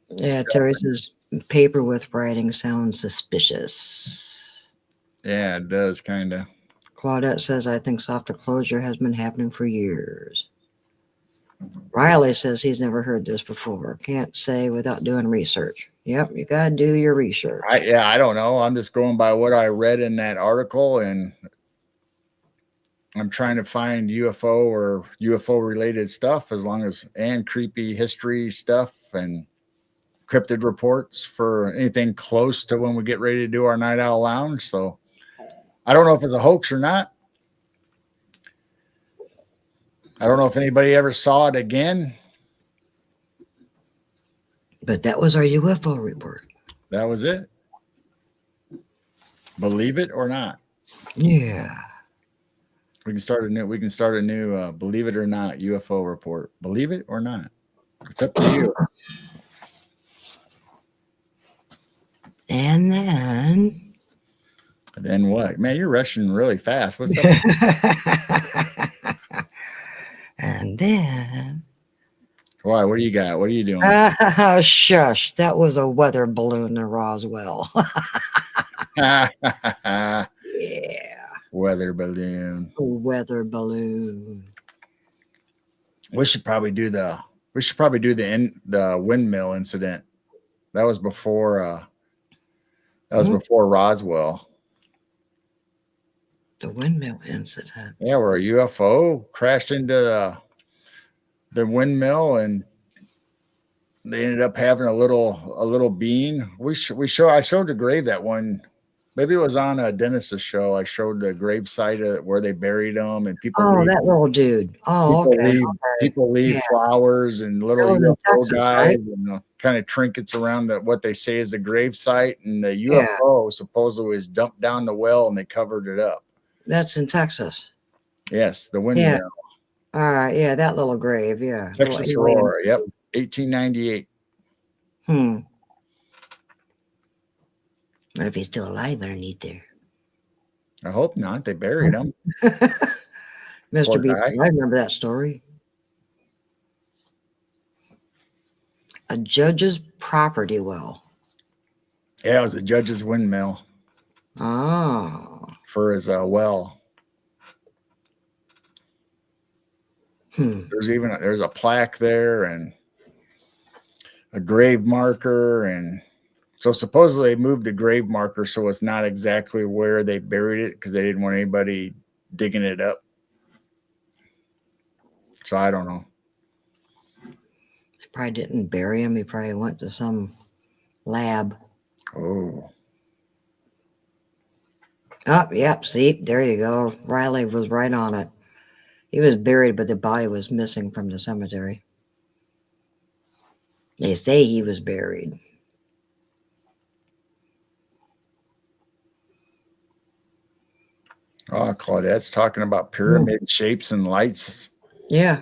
Yeah, Terry says paper with writing sounds suspicious. yeah, it does kind of. Claudette says, I think soft closure has been happening for years. Riley says he's never heard this before. Can't say without doing research. Yep, you got to do your research. I don't know. I'm just going by what I read in that article, and I'm trying to find UFO or UFO related stuff and creepy history stuff and cryptid reports for anything close to when we get ready to do our Night Owl Lounge. So I don't know if it's a hoax or not. I don't know if anybody ever saw it again. But that was our UFO report. That was it. Believe it or not. Yeah. We can start a new believe it or not UFO report. Believe it or not. It's up to you. And then what? Man, you're rushing really fast. What's up? And then Why? What do you got? What are you doing? Shush. That was a weather balloon in Roswell. Yeah. Weather balloon. Weather balloon. We should probably do the windmill incident. That was before before Roswell. The windmill incident. Yeah, where a UFO crashed into the windmill and they ended up having a little bean. I showed the grave that one. Maybe it was on a Dennis's show. I showed the grave site where they buried him, and people. Oh, that little dude. Oh, people leave flowers and little in UFO Texas, guys right? and kind of trinkets around what they say is the grave site, and the UFO supposedly was dumped down the well and they covered it up. That's in Texas. Yes, the windmill. Yeah. All right. Yeah, that little grave. Yeah. Texas Aurora. Yep. 1898. What if he's still alive underneath there? I hope not. They buried him. Mr. B, I remember that story. A judge's property well. Yeah, it was a judge's windmill. Oh. For his well. There's a plaque there and a grave marker, and so supposedly they moved the grave marker so it's not exactly where they buried it because they didn't want anybody digging it up. So I don't know. They probably didn't bury him. He probably went to some lab. Oh. Oh, yep. See, there you go. Riley was right on it. He was buried, but the body was missing from the cemetery. They say he was buried. Oh, Claudette's talking about pyramid shapes and lights. Yeah.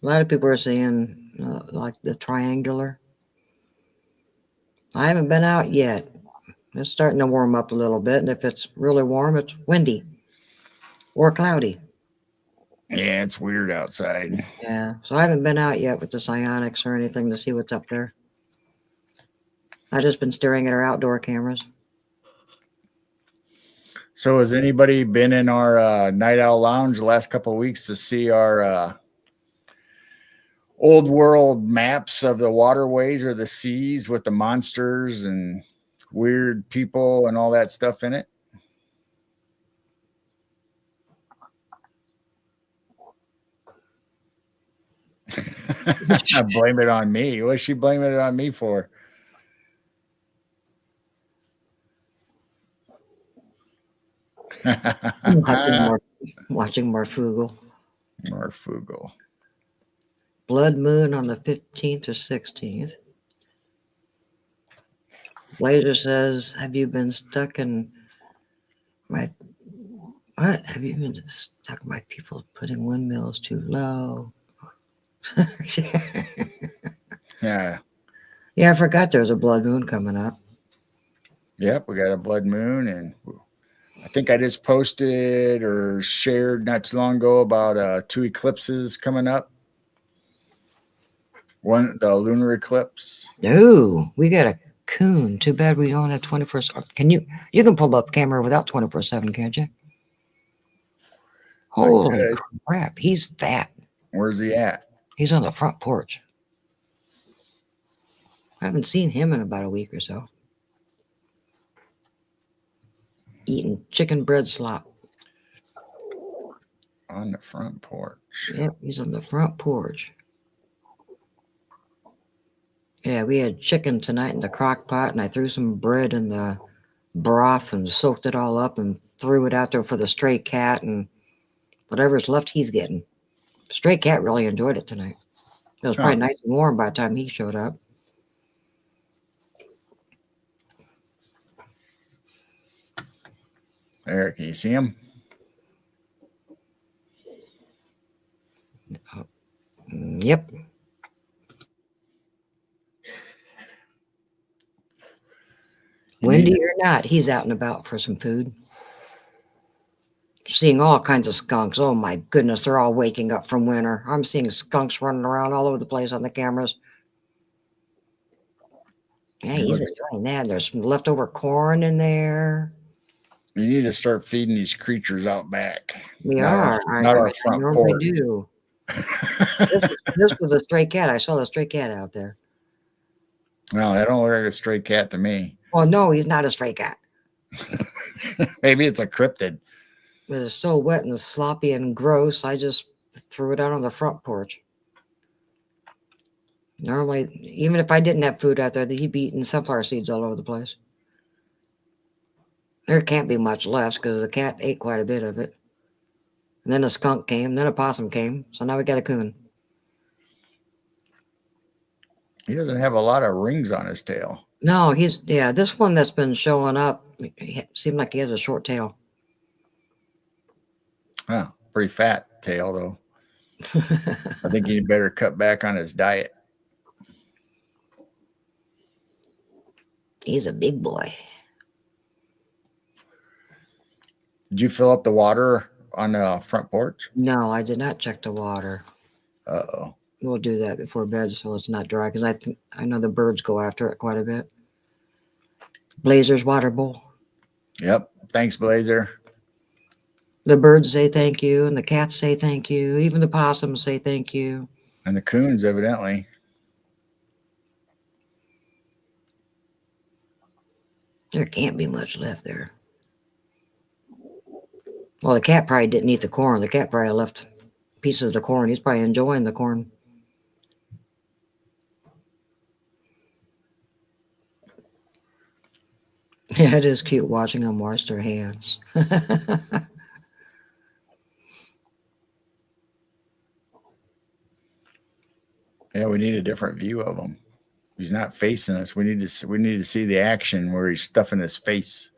A lot of people are saying like the triangular. I haven't been out yet. It's starting to warm up a little bit. And if it's really warm, it's windy or cloudy. Yeah, it's weird outside. Yeah, so I haven't been out yet with the psionics or anything to see what's up there. I've just been staring at our outdoor cameras. So has anybody been in our Night Owl Lounge the last couple of weeks to see our old world maps of the waterways or the seas with the monsters and weird people and all that stuff in it? Blame it on me. What's she blaming it on me for? Watching more Fugal. More Fugal. Blood Moon on the 15th or 16th. Blazer says, have you been stuck in my... What? Have you been stuck by people putting windmills too low? Yeah. Yeah, I forgot there was a blood moon coming up. Yep, we got a blood moon, and I think I just posted or shared not too long ago about 2 eclipses coming up. One, the lunar eclipse. Ooh, we got a coon. Too bad we don't have 24/7. Can you can pull up camera without 24/7, can't you? Holy crap, he's fat. Where's he at? He's on the front porch. I haven't seen him in about a week or so. Eating chicken bread slop. On the front porch. Yep, he's on the front porch. Yeah, we had chicken tonight in the crock pot, and I threw some bread in the broth and soaked it all up and threw it out there for the stray cat, and whatever's left he's getting. The stray cat really enjoyed it tonight. It was probably nice and warm by the time he showed up. There, can you see him? Yep. Windy or not, he's out and about for some food. Seeing all kinds of skunks. Oh my goodness, they're all waking up from winter. I'm seeing skunks running around all over the place on the cameras. Yeah, he's enjoying that. There's some leftover corn in there. You need to start feeding these creatures out back. We are. Not our front porch. We do. This was a stray cat. I saw the stray cat out there. No, that don't look like a stray cat to me. Well, no, he's not a stray cat. Maybe it's a cryptid. But it's so wet and sloppy and gross, I just threw it out on the front porch. Normally, even if I didn't have food out there, he'd be eating sunflower seeds all over the place. There can't be much left because the cat ate quite a bit of it. And then a skunk came, then a possum came. So now we got a coon. He doesn't have a lot of rings on his tail. No, this one that's been showing up, it seemed like he has a short tail. Huh, pretty fat tail, though. I think he better cut back on his diet. He's a big boy. Did you fill up the water on the front porch? No, I did not check the water. Uh-oh. We'll do that before bed so it's not dry, because I know the birds go after it quite a bit. Blazer's water bowl. Yep. Thanks, Blazer. The birds say thank you, and the cats say thank you. Even the possums say thank you. And the coons, evidently. There can't be much left there. Well, the cat probably didn't eat the corn. The cat probably left pieces of the corn. He's probably enjoying the corn. Yeah, it is cute watching them wash their hands. Yeah, we need a different view of him. He's not facing us. We need to see the action where he's stuffing his face.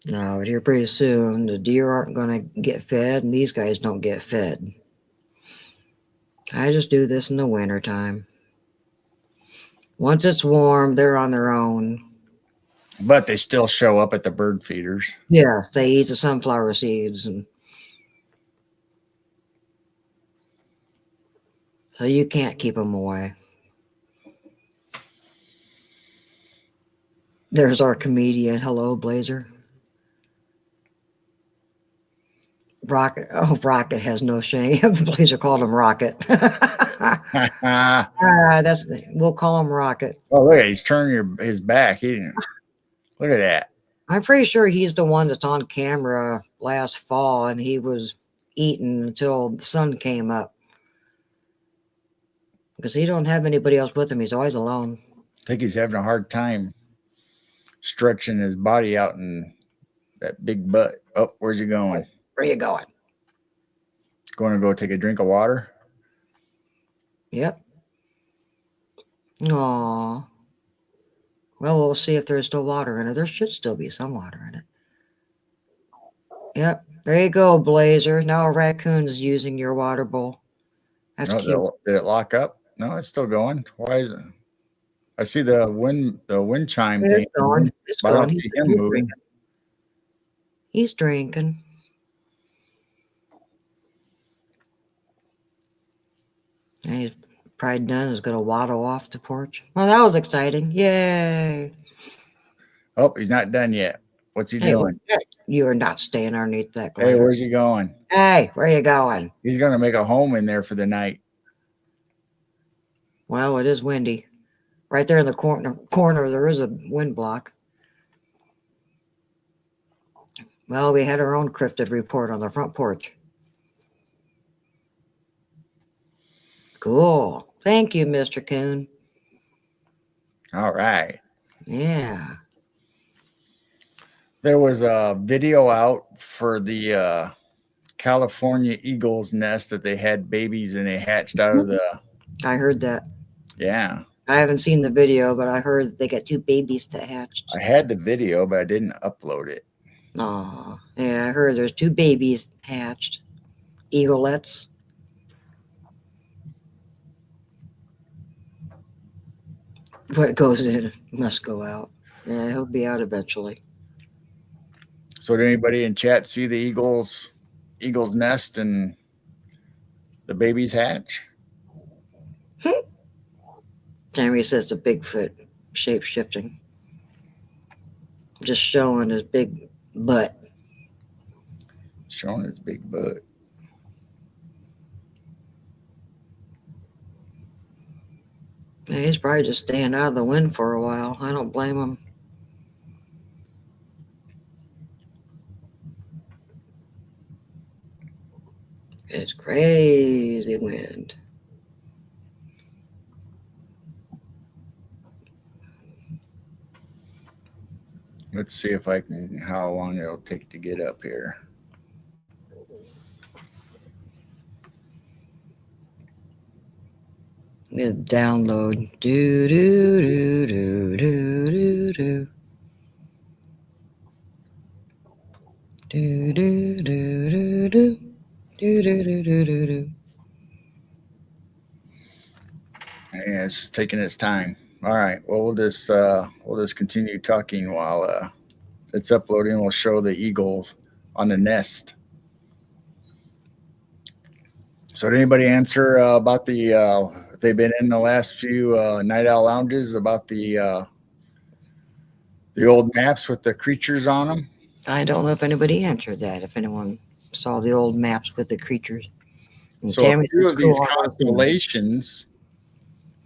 No, but here pretty soon, the deer aren't going to get fed, and these guys don't get fed. I just do this in the winter time. Once it's warm, they're on their own. But they still show up at the bird feeders. Yeah, they eat the sunflower seeds, and so you can't keep them away. There's our comedian. Hello, Blazer. Rocket. Oh, Rocket has no shame. Blazer called him Rocket. That's we'll call him Rocket. Oh, look, he's turning his back. Look at that. I'm pretty sure he's the one that's on camera last fall, and he was eating until the sun came up because he don't have anybody else with him. He's always alone. I think he's having a hard time stretching his body out in that big butt. Oh, where's he going? Where you going? Going to go take a drink of water? Yep. Aw. Well, we'll see if there's still water in it. There should still be some water in it. Yep. There you go, Blazer. Now a raccoon's using your water bowl. That's cute. Did it lock up? No, it's still going. Why is it? I see the wind chime thing. It's going. It's But I don't going. see him moving. He's drinking. And he's probably done. Is going to waddle off the porch. Well, that was exciting. Yay. Oh, he's not done yet. What's he doing? You are not staying underneath that Hey, glider. where's he going? Hey, where you going? He's going to make a home in there for the night. Well, it is windy. Right there in the corner, there is a wind block. Well, we had our own cryptid report on the front porch. Cool. Thank you, Mr. Coon. All right. Yeah. There was a video out for the California eagle's nest that they had babies and they hatched out of the. I heard that. Yeah. I haven't seen the video, but I heard they got 2 babies that hatched. I had the video, but I didn't upload it. Oh, yeah, I heard there's 2 babies hatched. Eaglets. What goes in must go out. Yeah, he'll be out eventually. So did anybody in chat see the eagle's nest and the babies hatch? Tammy says the Bigfoot shape shifting. Just showing his big butt. Showing his big butt. Yeah, he's probably just staying out of the wind for a while. I don't blame him. It's crazy wind. Let's see if I can, how long it'll take to get up here. Download. Do do do do do do do. Do do do do do. Do do do do do do. Yeah, it's taking its time. All right. Well, we'll just continue talking while it's uploading. We'll show the eagles on the nest. So did anybody answer about the they've been in the last few night owl lounges about the old maps with the creatures on them? I don't know if anybody answered that. If anyone saw the old maps with the creatures. And So a Tammy few says of these cool. constellations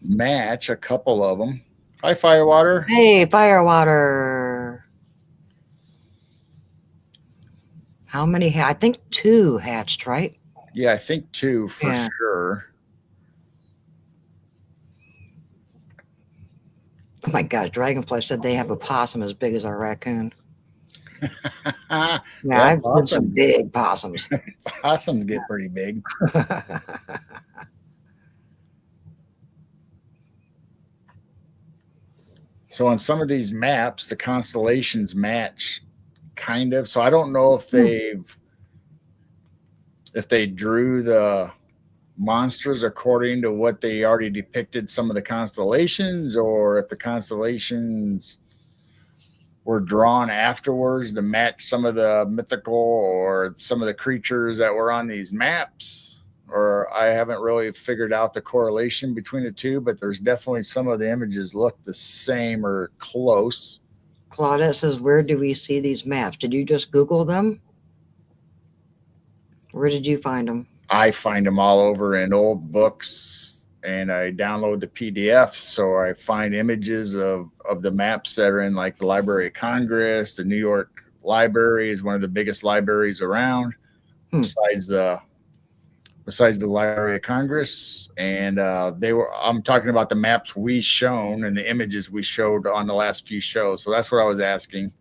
match a couple of them. Hi, Firewater. Hey, Firewater. How many? I think 2 hatched, right? Yeah, I think 2 for Yeah. sure. Oh my gosh, Dragonfly said they have a possum as big as our raccoon. Yeah, I've seen some big possums. Possums get pretty big. So on some of these maps, the constellations match kind of. So I don't know if they drew the monsters according to what they already depicted some of the constellations, or if the constellations were drawn afterwards to match some of the mythical or some of the creatures that were on these maps. Or I haven't really figured out the correlation between the two, but there's definitely some of the images look the same or close. Claudette says, where do we see these maps? Did you just Google them? Where did you find them? I find them all over in old books, and I download the PDFs. So I find images of the maps that are in like the Library of Congress. The New York Library is one of the biggest libraries around, besides the Library of Congress. And I'm talking about the maps we shown and the images we showed on the last few shows. So that's what I was asking.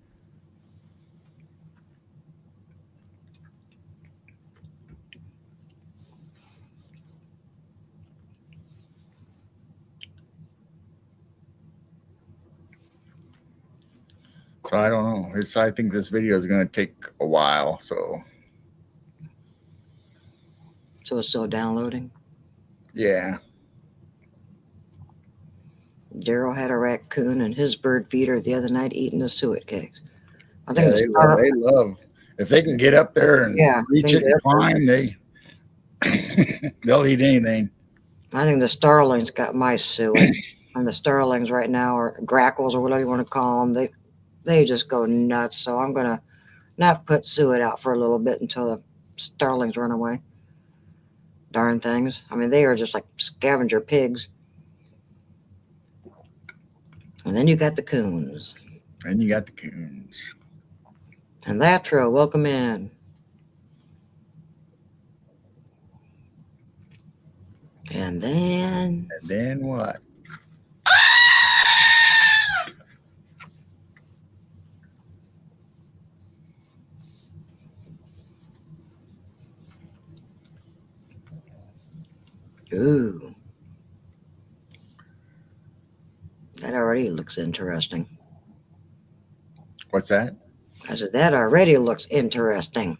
So I don't know. I think this video is going to take a while. So it's still downloading? Yeah. Daryl had a raccoon and his bird feeder the other night eating the suet cakes. I think they love if they can get up there and reach it and climb, they'll eat anything. I think the starlings got my suet. And the starlings right now, or grackles or whatever you want to call them, they just go nuts. So I'm going to not put suet out for a little bit until the starlings run away. Darn things. I mean, they are just like scavenger pigs. And then you got the coons. And Latro, welcome in. And then what? Ooh. That already looks interesting. What's that? I said, that already looks interesting.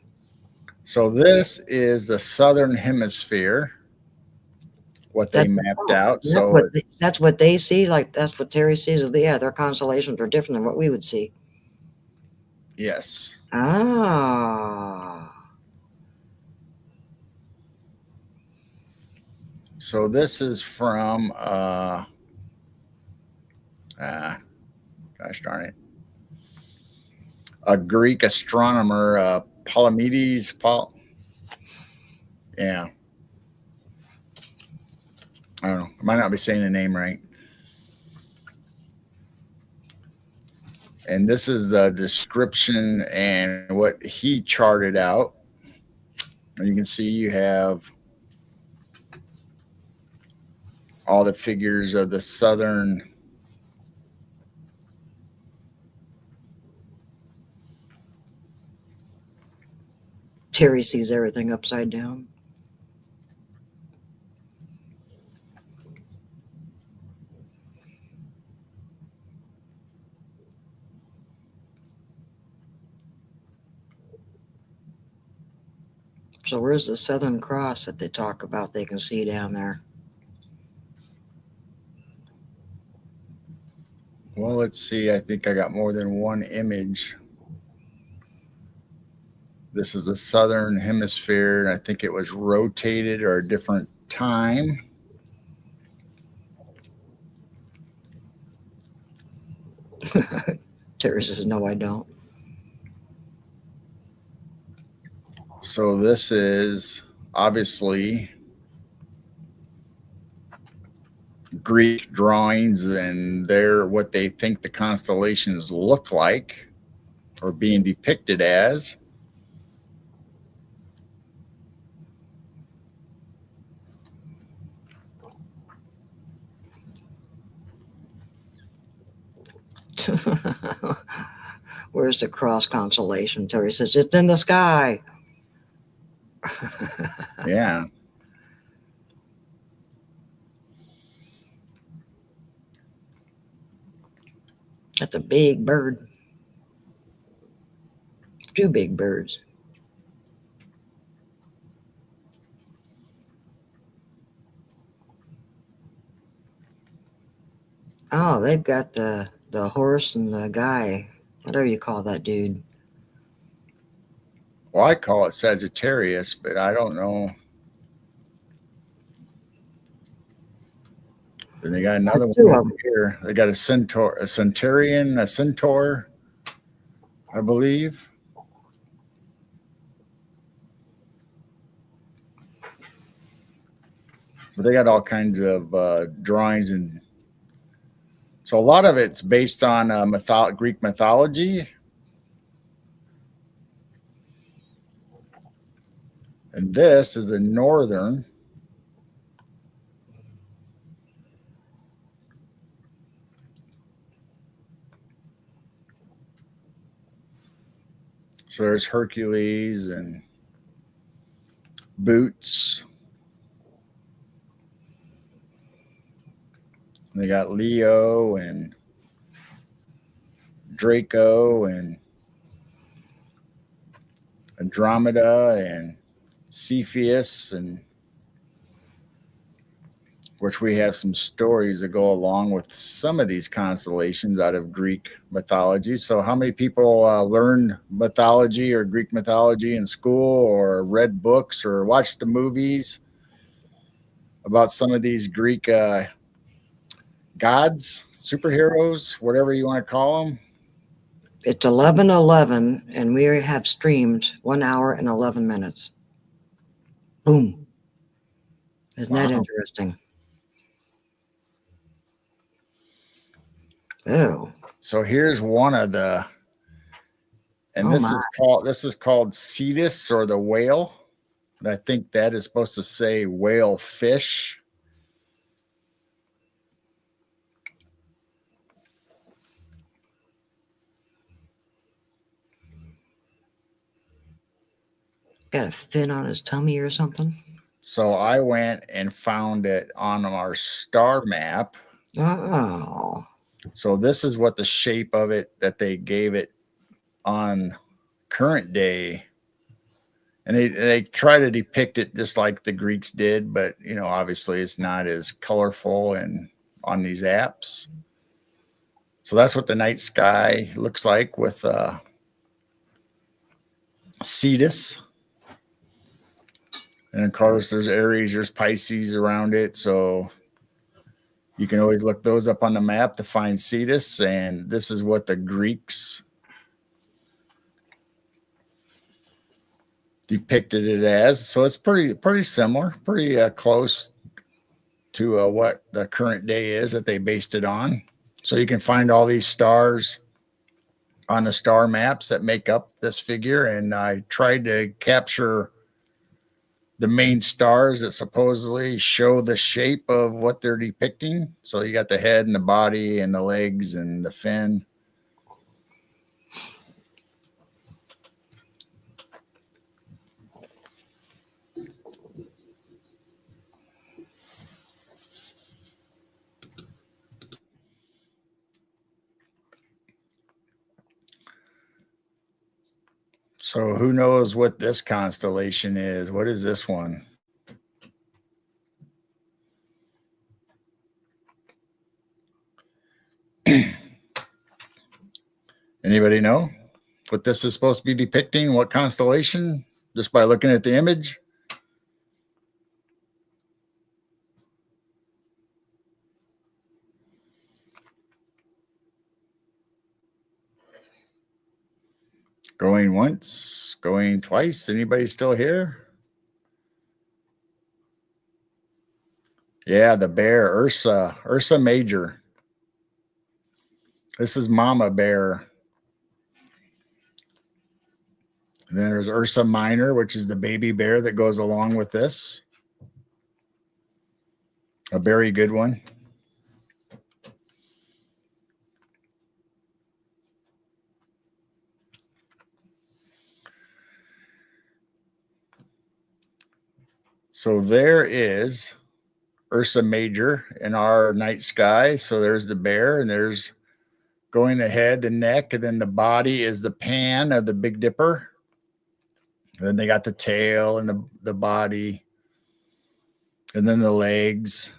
So this is the southern hemisphere, what they mapped out. So that's what they see. Like that's what Terry sees. Yeah, their constellations are different than what we would see. Yes. Ah. So this is from gosh darn it, a Greek astronomer, Palamedes. Yeah. I don't know. I might not be saying the name right. And this is the description and what he charted out. And you can see you have all the figures of the southern. Terry sees everything upside down. So where's the Southern Cross that they talk about they can see down there? Well, let's see. I think I got more than one image. This is the southern hemisphere. I think it was rotated or a different time. Terry says, no, I don't. So this is obviously Greek drawings, and they're what they think the constellations look like or being depicted as. Where's the cross constellation? Terry says, it's in the sky. Yeah. That's a big bird. Two big birds. Oh, they've got the horse and the guy whatever you call that dude. Well, I call it Sagittarius, but I don't know. Then they got another Two one of over them. here. They got a centaur, a centurion, a centaur, I believe. But they got all kinds of drawings, and so a lot of it's based on Greek mythology. And this is the northern. So there's Hercules and Boots. And they got Leo and Draco and Andromeda and Cepheus, and which we have some stories that go along with some of these constellations out of Greek mythology. So, how many people learned mythology or Greek mythology in school, or read books, or watched the movies about some of these Greek gods, superheroes, whatever you want to call them? It's 11:11, and we have streamed 1 hour and 11 minutes. Boom! Isn't that Wow. interesting? Oh, So here's one of the, and Oh this my. is called Cetus, or the whale. And I think that is supposed to say whale fish. Got a fin on his tummy or something? So I went and found it on our star map. Oh, So this is what the shape of it that they gave it on current day. And they try to depict it just like the Greeks did, but you know, obviously it's not as colorful and on these apps. So that's what the night sky looks like with Cetus. And of course, there's Aries, there's Pisces around it. So you can always look those up on the map to find Cetus. And this is what the Greeks depicted it as. So it's pretty similar, pretty close to what the current day is that they based it on. So you can find all these stars on the star maps that make up this figure. And I tried to capture the main stars that supposedly show the shape of what they're depicting. So you got the head and the body and the legs and the fin. So who knows what this constellation is? What is this one? Anybody know what this is supposed to be depicting? What constellation? Just by looking at the image? Going once, going twice. Anybody still here? Yeah, the bear, Ursa Major. This is Mama Bear. And then there's Ursa Minor, which is the baby bear that goes along with this. A very good one. So there is Ursa Major in our night sky. So there's the bear, and there's going the head, the neck, and then the body is the pan of the Big Dipper. And then they got the tail and the body, and then the legs.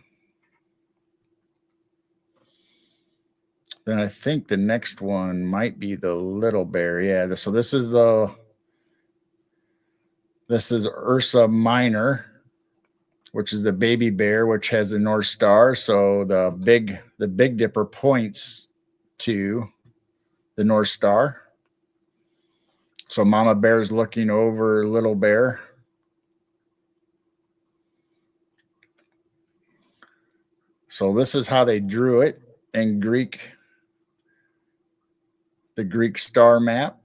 Then I think the next one might be the little bear. Yeah. So this is Ursa Minor, which is the baby bear, which has a North Star. So the Big Dipper points to the North Star. So Mama Bear's looking over Little Bear. So this is how they drew it in Greek, the Greek star map.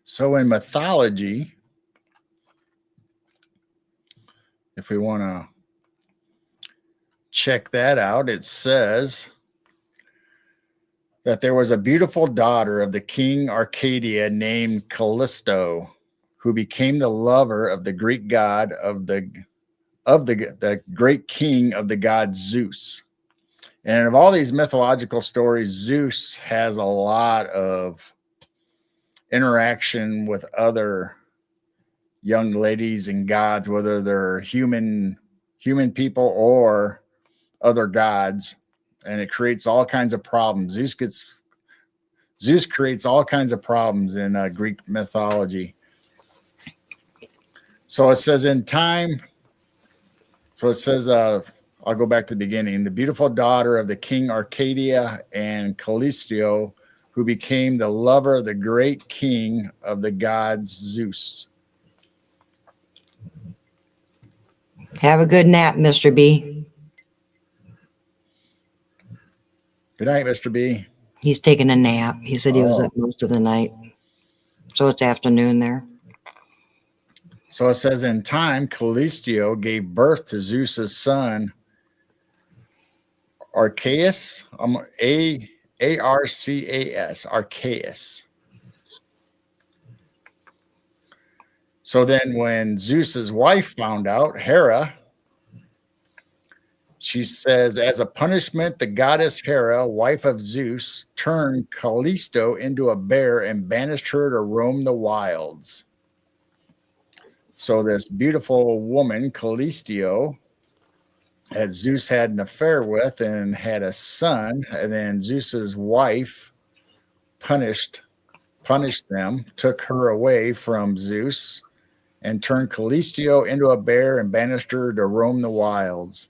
So in mythology, if we want to check that out, it says that there was a beautiful daughter of the king Arcadia named Callisto, who became the lover of the Greek god of the great king of the god Zeus. And of all these mythological stories, Zeus has a lot of interaction with other young ladies and gods, whether they're human people or other gods, and it creates all kinds of problems. Zeus creates all kinds of problems in Greek mythology. So it says in time. So it says, I'll go back to the beginning. The beautiful daughter of the king Arcadia and Callisto, who became the lover of the great king of the gods Zeus. Have a good nap, Mr. B. Good night, Mr. B. He's taking a nap. He said he was up most of the night. So it's afternoon there. So it says in time, Callisto gave birth to Zeus's son, Arceus, Arcas, Arceus. So then when Zeus's wife found out, Hera, she says, as a punishment, the goddess Hera, wife of Zeus, turned Callisto into a bear and banished her to roam the wilds. So this beautiful woman, Callisto, that Zeus had an affair with and had a son, and then Zeus's wife punished them, took her away from Zeus, and turned Callisto into a bear and banished her to roam the wilds.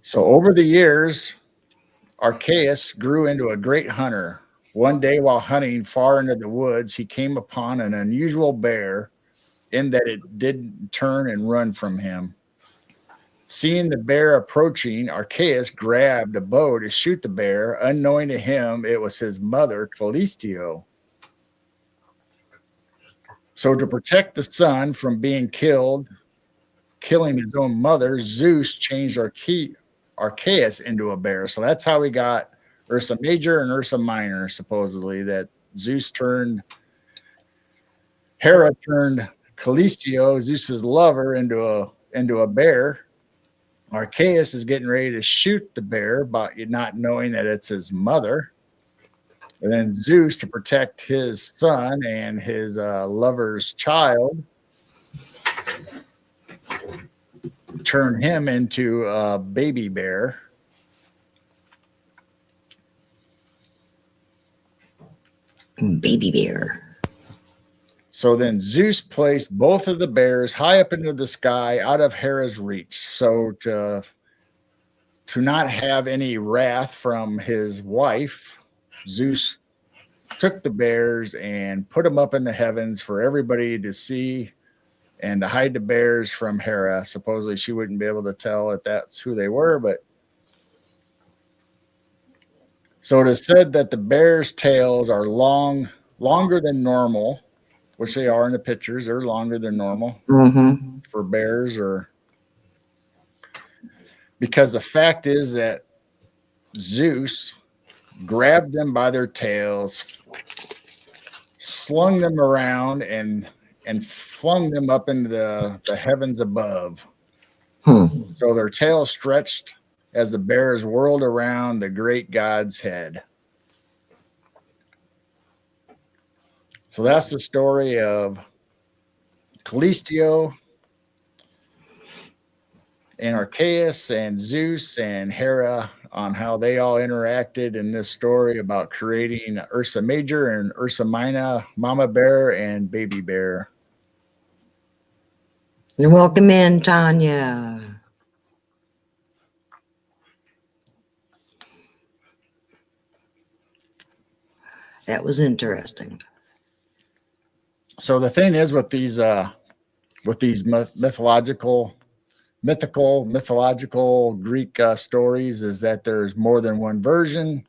So over the years, Arceus grew into a great hunter. One day while hunting far into the woods, he came upon an unusual bear in that it didn't turn and run from him. Seeing the bear approaching, Arceus grabbed a bow to shoot the bear. Unknowing to him, it was his mother, Callisto. So to protect the son from being killing his own mother, Zeus changed Arceus into a bear. So that's how we got Ursa Major and Ursa Minor, supposedly, that Hera turned Callisto, Zeus's lover, into a bear. Arceus is getting ready to shoot the bear, but not knowing that it's his mother. And then Zeus, to protect his son and his lover's child, turned him into a baby bear. Baby bear. So then Zeus placed both of the bears high up into the sky out of Hera's reach. So to not have any wrath from his wife, Zeus took the bears and put them up in the heavens for everybody to see and to hide the bears from Hera. Supposedly she wouldn't be able to tell that that's who they were, but so it is said that the bears' tails are longer than normal, which they are in the pictures. They're longer than normal for bears, or because the fact is that Zeus grabbed them by their tails, slung them around, and flung them up into the heavens above. So their tails stretched as the bears whirled around the great god's head. So that's the story of Callisto and Arceus and Zeus and Hera on how they all interacted in this story about creating Ursa Major and Ursa Minor, Mama Bear and Baby Bear. You're welcome in, Tanya. That was interesting. So the thing is with these mythological Greek stories is that there's more than one version.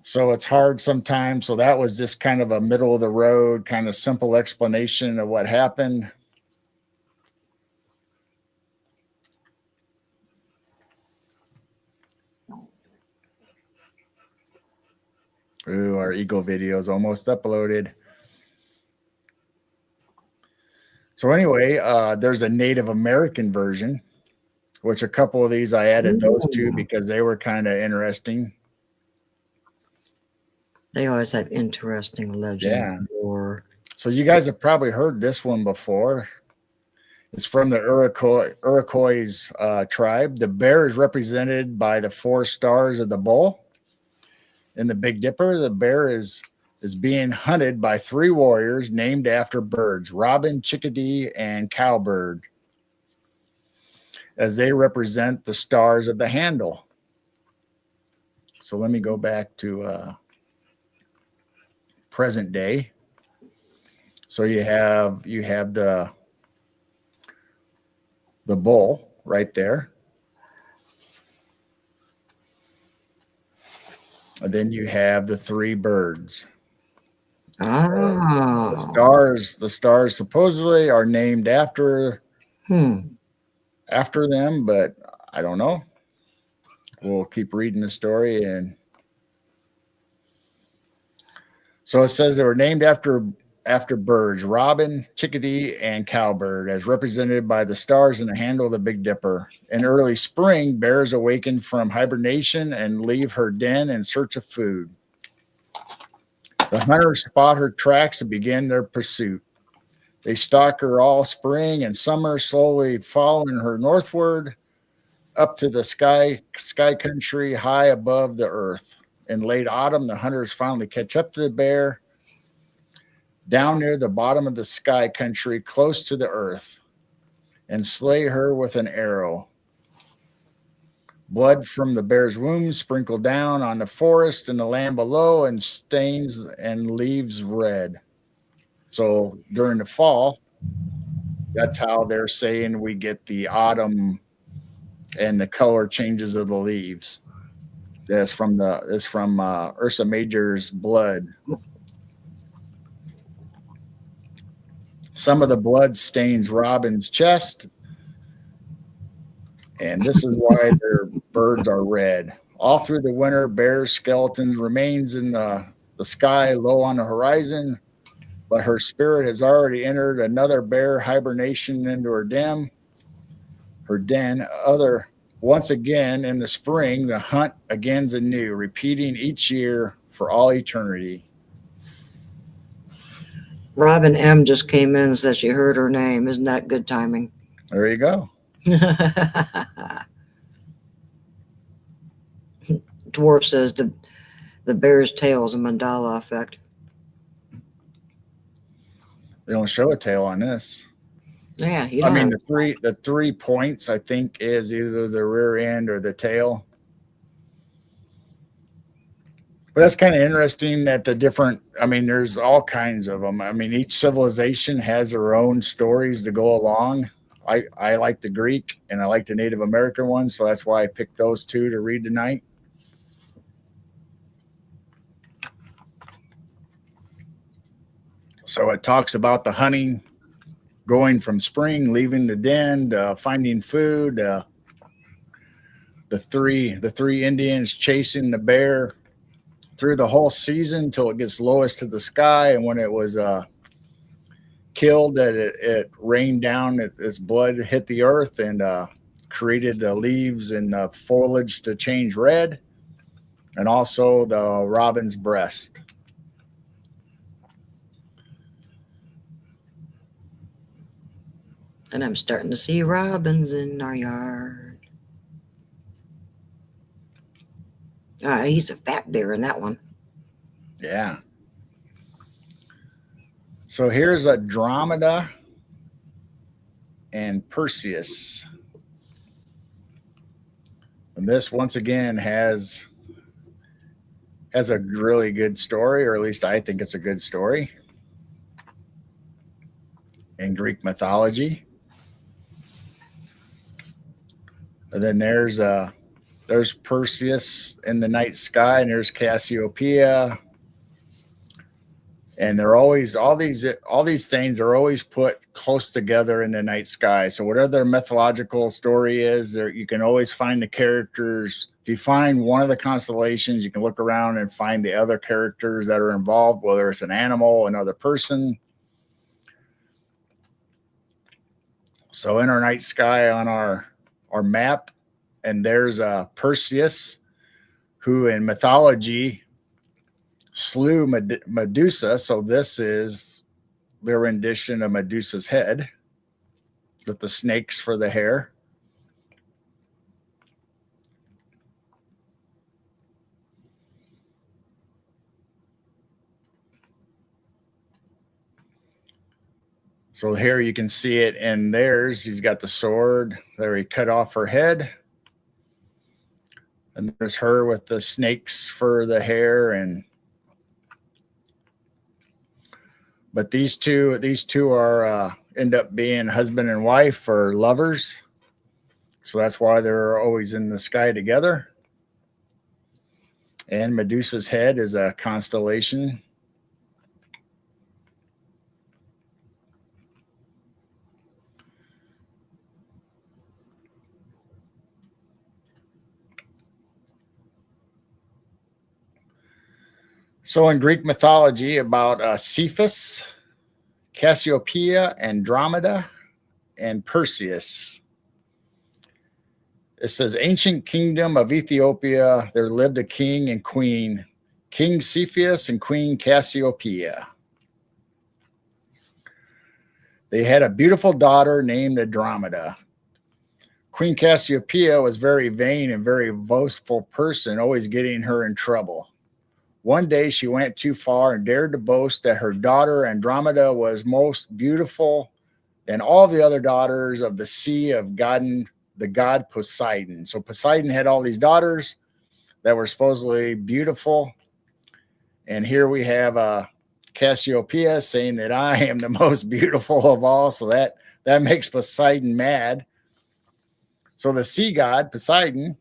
So it's hard sometimes. So that was just kind of a middle of the road, kind of simple explanation of what happened. Ooh, our eagle video is almost uploaded. So anyway, there's a Native American version, which a couple of these I added those two because they were kind of interesting. They always have interesting legends. Yeah. So you guys have probably heard this one before. It's from the Iroquois tribe. The bear is represented by the 4 stars of the bull. In the Big Dipper, the bear is being hunted by 3 warriors named after birds, robin, chickadee, and cowbird, as they represent the stars of the handle. So let me go back to present day. So you have the bull right there. And then you have the 3 birds. Oh. The stars supposedly are named after them, but I don't know. We'll keep reading the story. And so it says they were named after birds, robin, chickadee, and cowbird, as represented by the stars in the handle of the Big Dipper. In early spring, bears awaken from hibernation and leave her den in search of food. The hunters spot her tracks and begin their pursuit. They stalk her all spring and summer, slowly following her northward up to the sky country high above the earth. In late autumn, the hunters finally catch up to the bear down near the bottom of the sky country, close to the earth, and slay her with an arrow. Blood from the bear's wound sprinkled down on the forest and the land below and stains and leaves red. So during the fall, that's how they're saying we get the autumn and the color changes of the leaves. That's from Ursa Major's blood. Some of the blood stains Robin's chest, and this is why their birds are red. All through the winter, bear's skeleton remains in the sky low on the horizon, but her spirit has already entered another bear hibernation into her den. Once again in the spring, the hunt begins anew, repeating each year for all eternity. Robin M. just came in and said she heard her name. Isn't that good timing? There you go. Dwarf says the bear's tail is a mandala effect. They don't show a tail on this. Yeah, the 3 points, I think, is either the rear end or the tail. But that's kind of interesting that there's all kinds of them. I mean, each civilization has their own stories to go along. I like the Greek and I like the Native American one, so that's why I picked those 2 to read tonight. So it talks about the hunting, going from spring, leaving the den, finding food, the three Indians chasing the bear through the whole season till it gets lowest to the sky, and when it was killed, that it rained down, its blood hit the earth, and created the leaves and the foliage to change red, and also the robin's breast. And I'm starting to see robins in our yard. He's a fat bear in that one. Yeah. So here's Andromeda and Perseus. And this once again has a really good story, or at least I think it's a good story in Greek mythology. And then there's Perseus in the night sky, and there's Cassiopeia. And they're always all these things are always put close together in the night sky. So whatever their mythological story is, there you can always find the characters. If you find one of the constellations, you can look around and find the other characters that are involved, whether it's an animal, another person. So in our night sky on our map, and there's Perseus, who in mythology slew Medusa. So this is their rendition of Medusa's head with the snakes for the hair. So here you can see it in theirs. He's got the sword. There he cut off her head. And there's her with the snakes for the hair. But these two are end up being husband and wife or lovers. So that's why they're always in the sky together. And Medusa's head is a constellation. So in Greek mythology, about Cephas, Cassiopeia, Andromeda, and Perseus. It says, ancient kingdom of Ethiopia, there lived a king and queen, King Cepheus and Queen Cassiopeia. They had a beautiful daughter named Andromeda. Queen Cassiopeia was very vain and very boastful person, always getting her in trouble. One day she went too far and dared to boast that her daughter Andromeda was most beautiful than all the other daughters of the sea of the god Poseidon. So Poseidon had all these daughters that were supposedly beautiful. And here we have Cassiopeia saying that I am the most beautiful of all. So that makes Poseidon mad. So the sea god Poseidon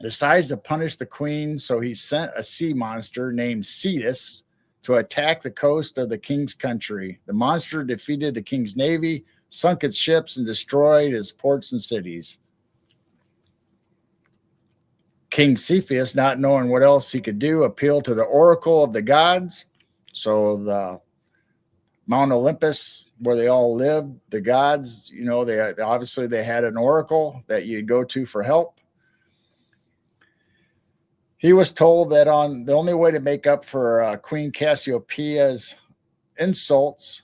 decides to punish the queen, so he sent a sea monster named Cetus to attack the coast of the king's country. The monster defeated the king's navy, sunk its ships, and destroyed his ports and cities. King Cepheus, not knowing what else he could do, appealed to the oracle of the gods. So the Mount Olympus, where they all lived, the gods, they had an oracle that you'd go to for help. He was told that the only way to make up for Queen Cassiopeia's insults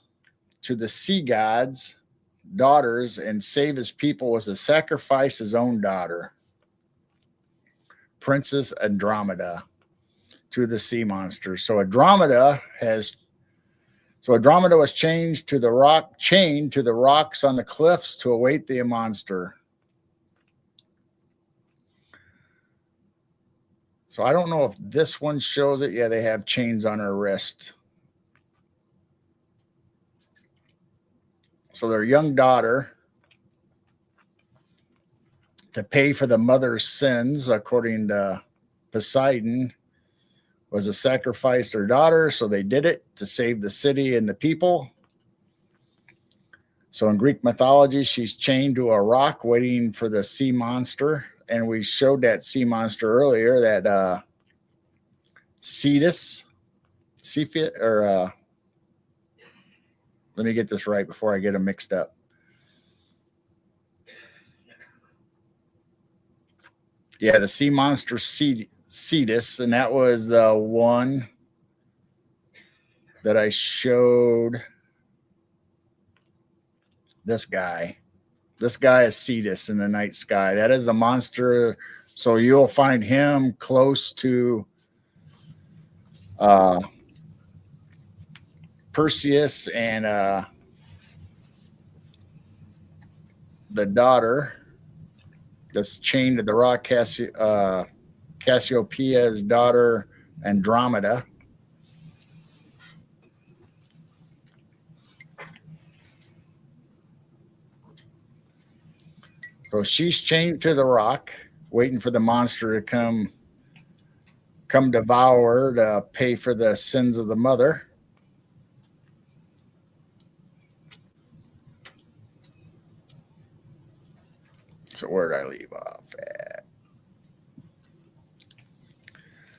to the sea gods' daughters and save his people was to sacrifice his own daughter, Princess Andromeda, to the sea monster. So Andromeda was chained to the rocks on the cliffs to await the monster. So I don't know if this one shows it. Yeah, they have chains on her wrist. So their young daughter, to pay for the mother's sins, according to Poseidon, was to sacrifice their daughter. So they did it to save the city and the people. So in Greek mythology, she's chained to a rock waiting for the sea monster. And we showed that sea monster earlier, that Cephas, or let me get this right before I get them mixed up. Yeah, the sea monster Cetus, and that was the one that I showed. This guy. This guy is Cetus in the night sky. That is a monster. So you'll find him close to uh, Perseus and the daughter that's chained to the rock, Cassiopeia's daughter, Andromeda. So she's chained to the rock, waiting for the monster to come devour her to pay for the sins of the mother. So where did I leave off at?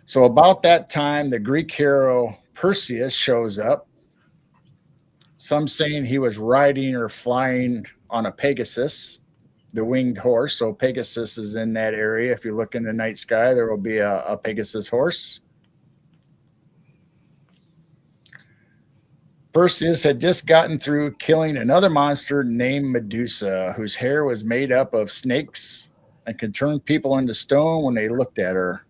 So about that time, the Greek hero Perseus shows up. Some saying he was riding or flying on a Pegasus, the winged horse. So Pegasus is in that area. If you look in the night sky, there will be a Pegasus horse. Perseus had just gotten through killing another monster named Medusa, whose hair was made up of snakes and could turn people into stone when they looked at her.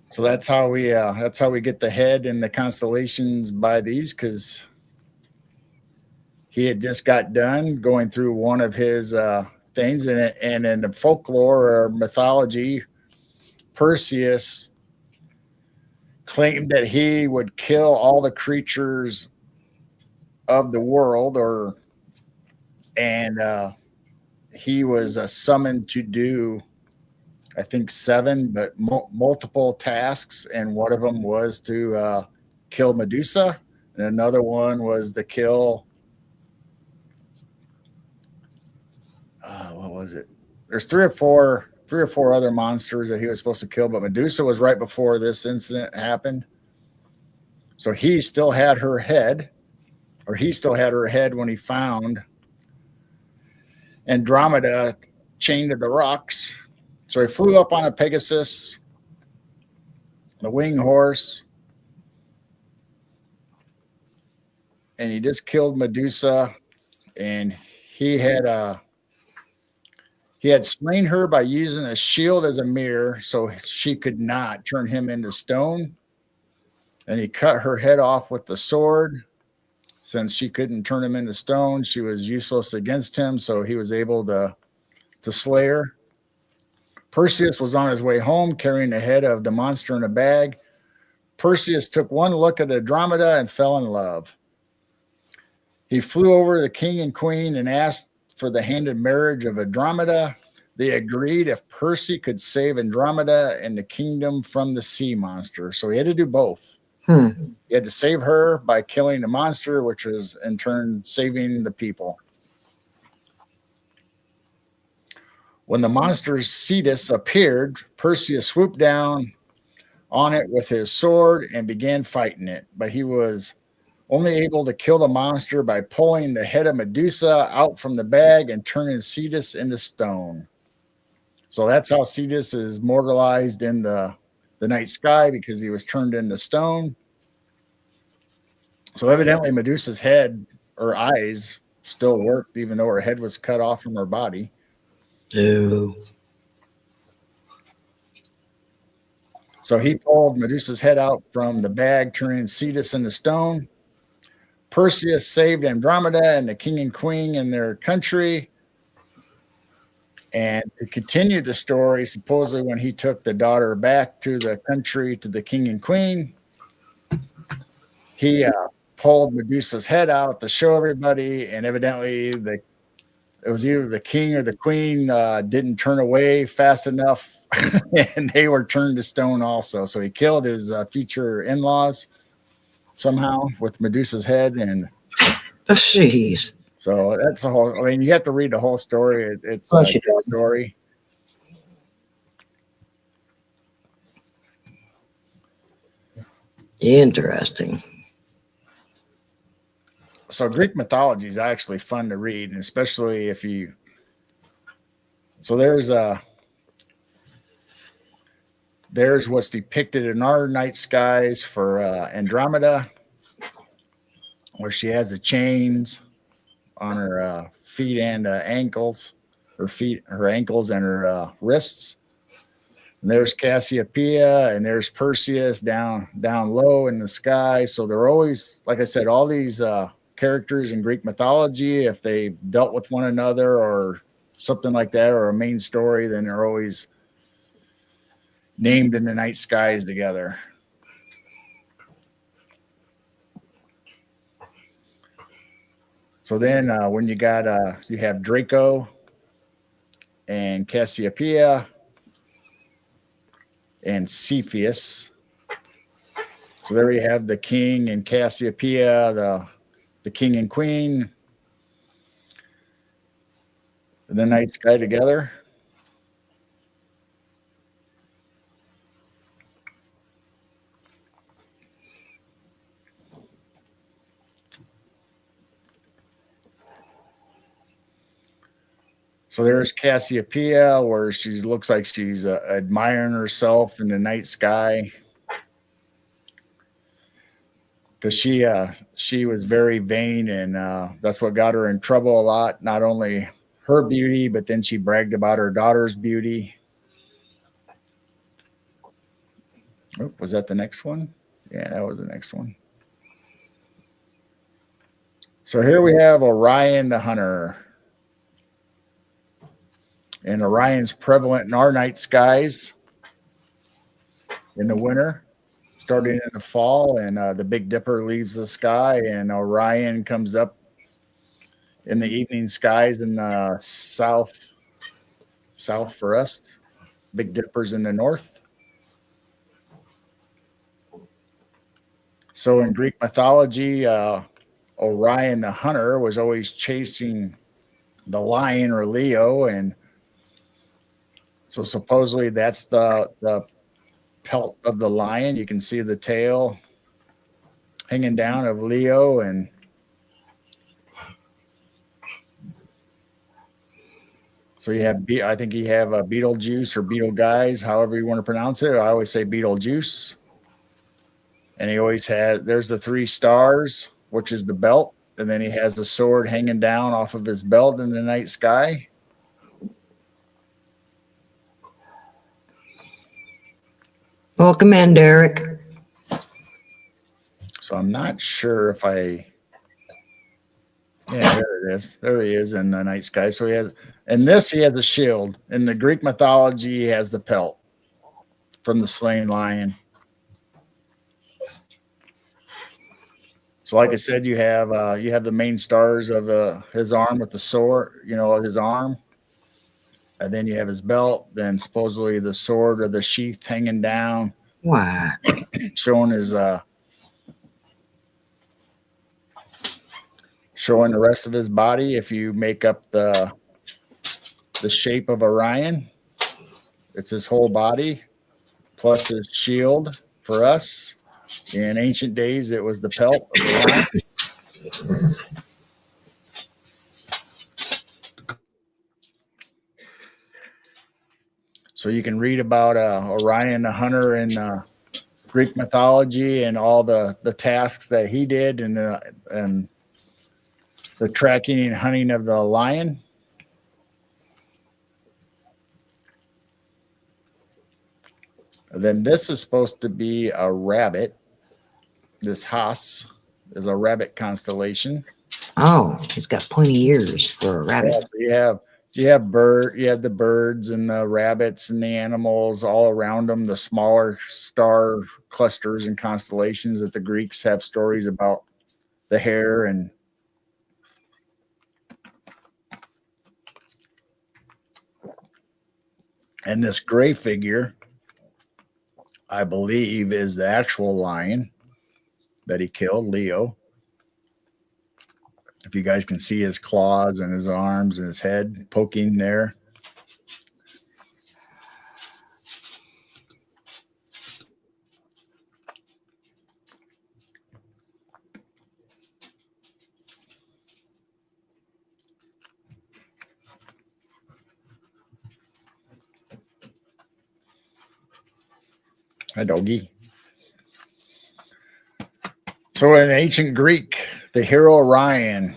So that's how we get the head and the constellations by these, because he had just got done going through one of his things, and in the folklore or mythology, Perseus claimed that he would kill all the creatures of the world, and he was summoned to do, I think, 7, but multiple tasks, and one of them was to kill Medusa, and another one was to kill. What was it? There's three or four other monsters that he was supposed to kill, but Medusa was right before this incident happened. So he still had her head when he found Andromeda chained to the rocks. So he flew up on a Pegasus, the winged horse, and he just killed Medusa, and he had slain her by using a shield as a mirror so she could not turn him into stone. And he cut her head off with the sword. Since she couldn't turn him into stone, she was useless against him, so he was able to slay her. Perseus was on his way home carrying the head of the monster in a bag. Perseus took one look at Andromeda and fell in love. He flew over to the king and queen and asked for the hand in marriage of Andromeda. They agreed if Percy could save Andromeda and the kingdom from the sea monster. So he had to do both. He had to save her by killing the monster, which was in turn saving the people. When the monster Cetus appeared, Perseus swooped down on it with his sword and began fighting it. But he was only able to kill the monster by pulling the head of Medusa out from the bag and turning Cetus into stone. So that's how Cetus is mortalized in the night sky, because he was turned into stone. So evidently Medusa's head or eyes still worked, even though her head was cut off from her body. Ew. So he pulled Medusa's head out from the bag, turning Cetus into stone. Perseus saved Andromeda and the king and queen in their country. And to continue the story, supposedly when he took the daughter back to the country, to the king and queen, he pulled Medusa's head out to show everybody, and evidently it was either the king or the queen didn't turn away fast enough, and they were turned to stone also. So he killed his future in-laws somehow with Medusa's head, and Jeez. so that's the whole. I mean, you have to read the whole story. It's a good story. Interesting. So Greek mythology is actually fun to read, and especially if you So there's what's depicted in our night skies for Andromeda, where she has the chains on her feet and ankles, her ankles and her wrists. And there's Cassiopeia, and there's Perseus down low in the sky. So they're always, like I said, all these characters in Greek mythology, if they've dealt with one another or something like that, or a main story, then they're always named in the night skies together. So then when you have Draco and Cassiopeia and Cepheus. So there you have the king and Cassiopeia, the king and queen, in the night sky together. So there's Cassiopeia, where she looks like she's admiring herself in the night sky, because she was very vain, and that's what got her in trouble a lot. Not only her beauty, but then she bragged about her daughter's beauty. Oh, was that the next one? Yeah, that was the next one. So here we have Orion the Hunter. And Orion's prevalent in our night skies in the winter, starting in the fall, and the Big Dipper leaves the sky, and Orion comes up in the evening skies in the south for us. Big Dipper's in the north. So in Greek mythology, Orion the Hunter was always chasing the lion or Leo, and so supposedly that's the pelt of the lion. You can see the tail hanging down of Leo, and so you have, I think you have a Beetlejuice or Beetle Guys, however you want to pronounce it. I always say Beetlejuice. And he always has, there's the 3 stars, which is the belt, and then he has the sword hanging down off of his belt in the night sky. Welcome in, Derek. So I'm not sure if yeah, there it is. There he is in the night sky. So he has a shield. In the Greek mythology, he has the pelt from the slain lion. So like I said, you have the main stars of his arm with the sword, his arm. And then you have his belt, then supposedly the sword or the sheath hanging down. Why? Showing the rest of his body. If you make up the shape of Orion, it's his whole body plus his shield. For us in ancient days, it was the pelt of Orion. So you can read about Orion the Hunter in Greek mythology, and all the tasks that he did, and the tracking and hunting of the lion. And then this is supposed to be a rabbit. This Haas is a rabbit constellation. Oh, he's got pointy ears for a rabbit. Yeah, so you have the birds and the rabbits and the animals all around them, the smaller star clusters and constellations that the Greeks have stories about the hare. And this gray figure, I believe, is the actual lion that he killed, Leo. If you guys can see his claws and his arms and his head poking there. Hi, doggy. So in ancient Greek, the hero Orion.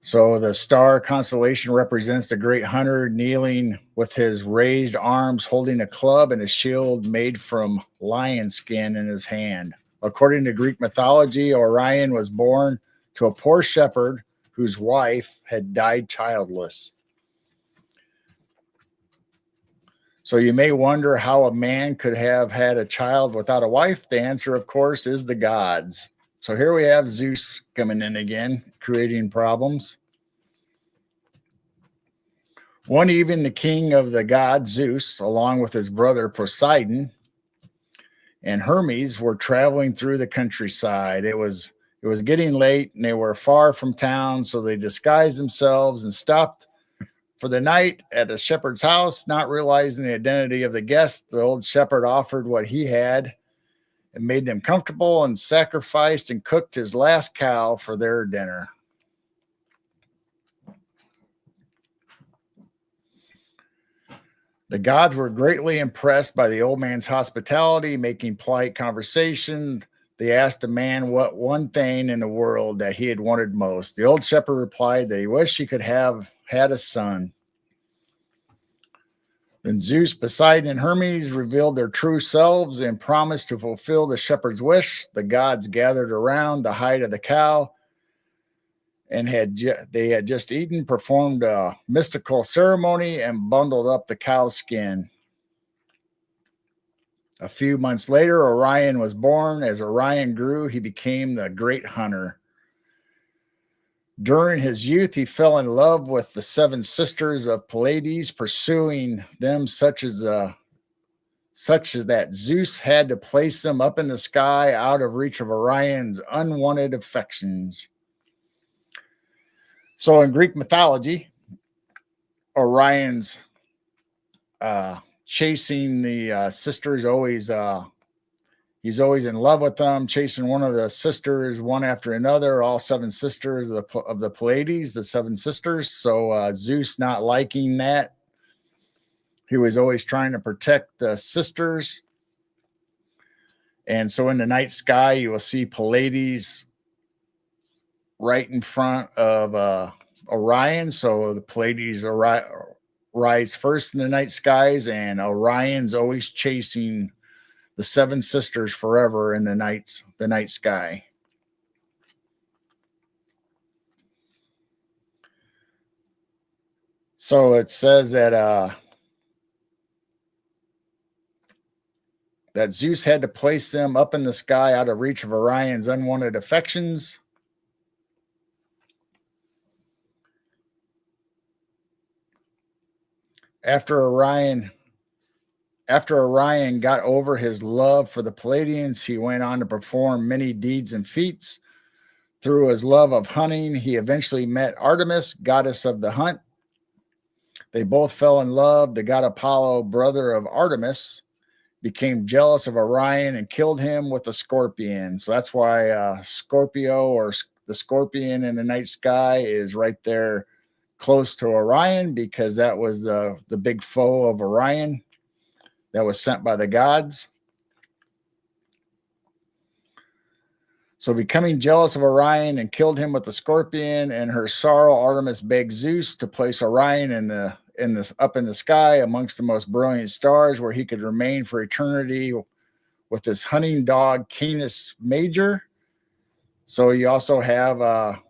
So the star constellation represents the great hunter kneeling with his raised arms, holding a club and a shield made from lion skin in his hand. According to Greek mythology, Orion was born to a poor shepherd whose wife had died childless. So you may wonder how a man could have had a child without a wife. The answer, of course, is the gods. So here we have Zeus coming in again, creating problems. One evening, the king of the gods, Zeus, along with his brother Poseidon and Hermes, were traveling through the countryside. It was getting late, and they were far from town, so they disguised themselves and stopped for the night at a shepherd's house. Not realizing the identity of the guest, the old shepherd offered what he had and made them comfortable, and sacrificed and cooked his last cow for their dinner. The gods were greatly impressed by the old man's hospitality, making polite conversation. They asked the man what one thing in the world that he had wanted most. The old shepherd replied that he wished he could have had a son. Then Zeus, Poseidon, and Hermes revealed their true selves and promised to fulfill the shepherd's wish. The gods gathered around the hide of the cow and they had just eaten, performed a mystical ceremony, and bundled up the cow's skin. A few months later, Orion was born. As Orion grew, he became the great hunter. During his youth, he fell in love with the 7 sisters of Pleiades, pursuing them such as that Zeus had to place them up in the sky out of reach of Orion's unwanted affections. So in Greek mythology, Orion's chasing the sisters, he's always in love with them, chasing one of the sisters one after another, all 7 sisters of the Pleiades, the 7 sisters. So Zeus, not liking that, he was always trying to protect the sisters. And so in the night sky, you will see Pleiades right in front of Orion. So the Pleiades rise first in the night skies, and Orion's always chasing the 7 sisters forever in the night sky. So it says that Zeus had to place them up in the sky out of reach of Orion's unwanted affections. After Orion got over his love for the Pleiadians, he went on to perform many deeds and feats. Through his love of hunting, he eventually met Artemis, goddess of the hunt. They both fell in love. The god Apollo, brother of Artemis, became jealous of Orion and killed him with a scorpion. So that's why Scorpio, or the scorpion in the night sky, is right there close to Orion, because that was the big foe of Orion that was sent by the gods. So becoming jealous of Orion and killed him with the scorpion. In her sorrow, Artemis begged Zeus to place Orion up in the sky amongst the most brilliant stars, where he could remain for eternity with his hunting dog Canis Major. So you also have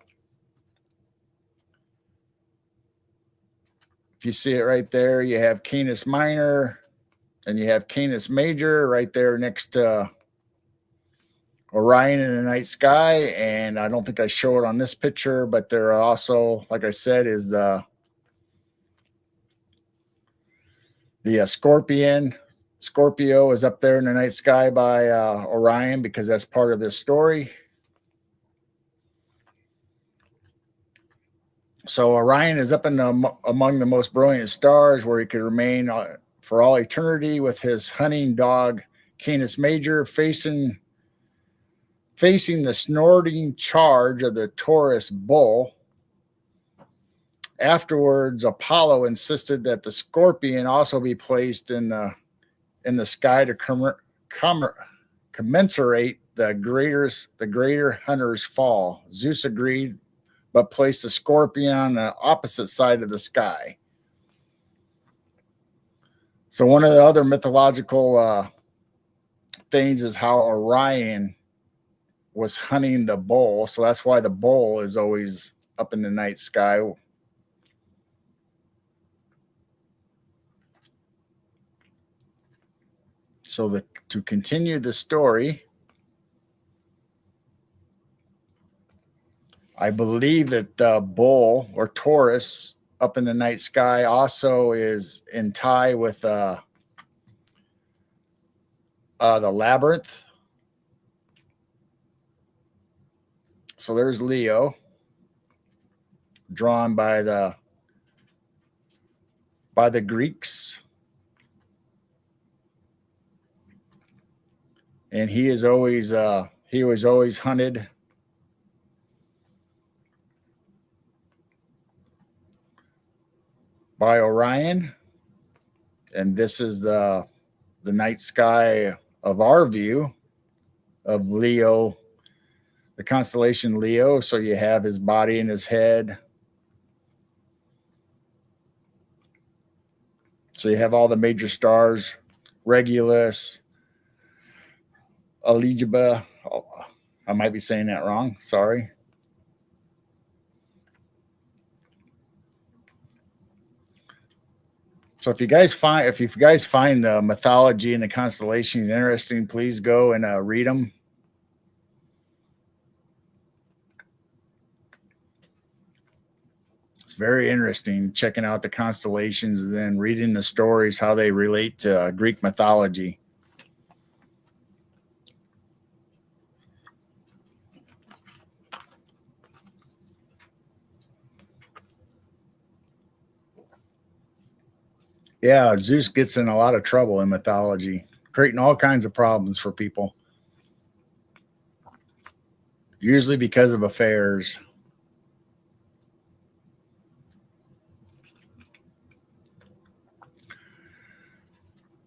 if you see it right there, you have Canis Minor, and you have Canis Major right there next to Orion in the night sky. And I don't think I show it on this picture, but there are also, like I said, is the scorpion. Scorpio is up there in the night sky by Orion, because that's part of this story. So Orion is up among the most brilliant stars, where he could remain for all eternity with his hunting dog Canis Major, facing the snorting charge of the Taurus bull. Afterwards, Apollo insisted that the scorpion also be placed in the in the sky to commensurate the greater hunter's fall. Zeus agreed, but placed a scorpion on the opposite side of the sky. So one of the other mythological things is how Orion was hunting the bull. So that's why the bull is always up in the night sky. So to continue the story, I believe that the bull or Taurus up in the night sky also is in tie with the labyrinth. So there's Leo, drawn by the Greeks, and he was always hunted by Orion, and this is the night sky of our view of Leo, the constellation Leo. So you have his body and his head. So you have all the major stars: Regulus, Algebra. Oh, I might be saying that wrong. Sorry. So if you guys find the mythology and the constellation interesting, please go and read them. It's very interesting checking out the constellations and then reading the stories, how they relate to Greek mythology. Yeah, Zeus gets in a lot of trouble in mythology, creating all kinds of problems for people, usually because of affairs.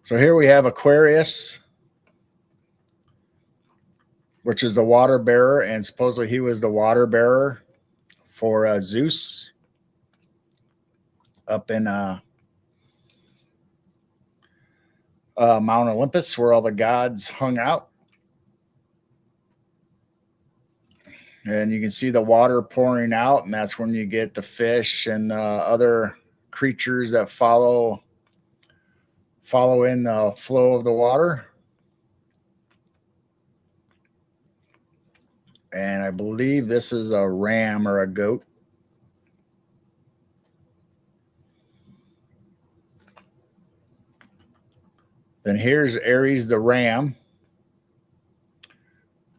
So here we have Aquarius, which is the water bearer, and supposedly he was the water bearer for Zeus up in Mount Olympus, where all the gods hung out. And you can see the water pouring out, and that's when you get the fish and other creatures that follow in the flow of the water. And I believe this is a ram or a goat. Then here's Aries the ram,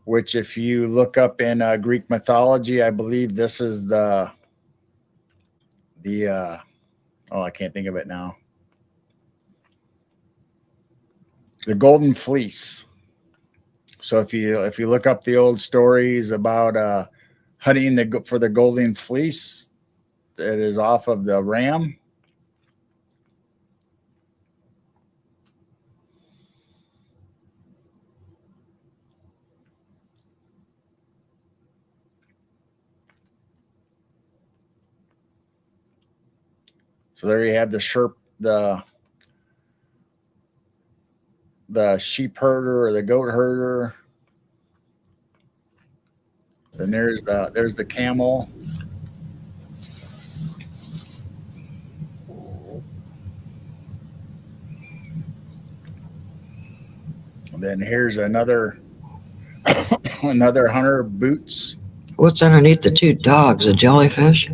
which if you look up in Greek mythology, I believe this is the I can't think of it now. The golden fleece. So if you look up the old stories about hunting for the golden fleece, it is off of the ram. So there you have the sheep herder or the goat herder. Then there's the camel. And then here's another hunter, Boots. What's underneath the two dogs? A jellyfish?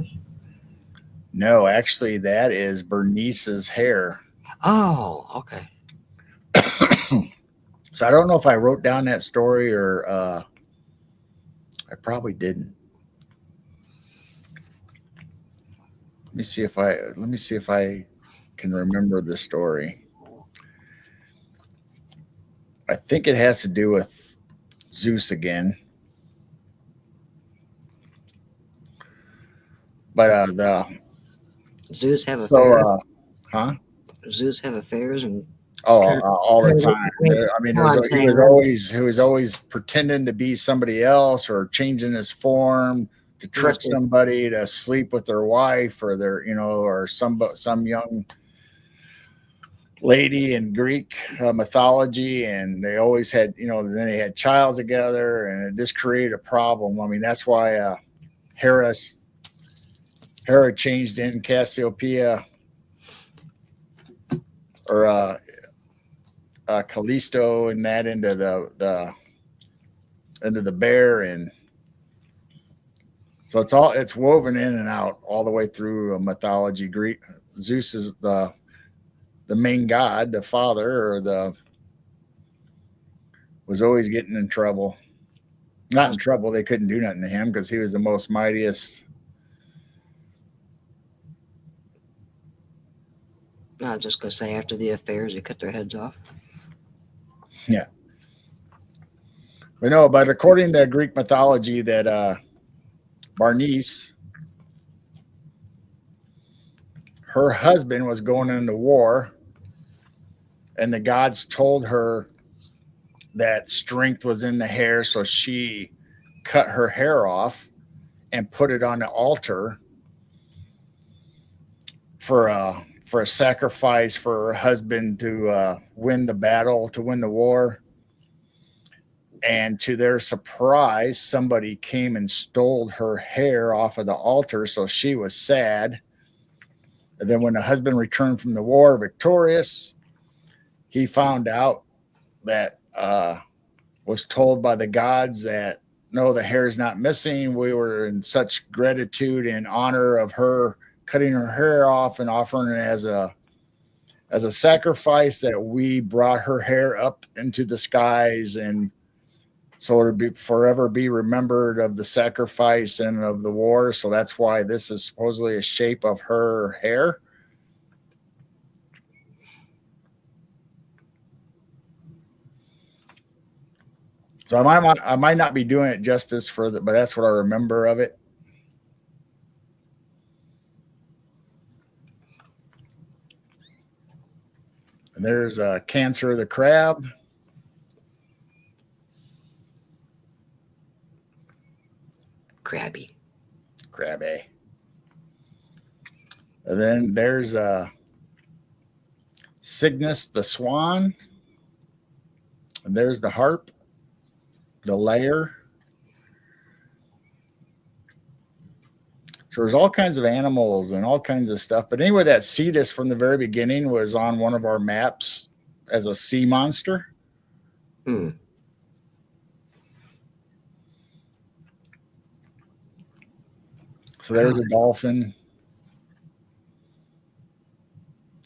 No, actually, that is Bernice's hair. Oh, okay. So I don't know if I wrote down that story or I probably didn't. Let me see if I can remember the story. I think it has to do with Zeus again. But Zeus have affairs. huh? Zeus have affairs and Oh, all the Kind of time. what I mean, I'm saying. he was always pretending to be somebody else or changing his form to He trick must be. somebody to sleep with their wife or or some young lady in Greek mythology, and they always had, then they had child together, and it just created a problem. I mean, that's why Hera changed in Cassiopeia or Callisto and that into the bear, and so it's woven in and out all the way through mythology. Greek Zeus is the main god, the father, or was always getting in trouble. Not in trouble. They couldn't do nothing to him because he was the most mightiest. Not just gonna say after the affairs, they cut their heads off. Yeah. But no, but according to Greek mythology, that Barnice, her husband was going into war, and the gods told her that strength was in the hair, so she cut her hair off and put it on the altar for a sacrifice for her husband to win the battle, to win the war. And to their surprise, somebody came and stole her hair off of the altar, so she was sad. And then when the husband returned from the war victorious, he found out that was told by the gods that no, the hair is not missing. We were in such gratitude and honor of her cutting her hair off and offering it as a sacrifice that we brought her hair up into the skies, and so it'll be forever be remembered of the sacrifice and of the war. So that's why this is supposedly a shape of her hair. So I might not be doing it justice but that's what I remember of it. And there's Cancer the crab. Crabby. Crabby. And then there's Cygnus the swan. And there's the harp, the layer. So there's all kinds of animals and all kinds of stuff. But anyway, that Cetus from the very beginning was on one of our maps as a sea monster. Hmm. So there's a dolphin.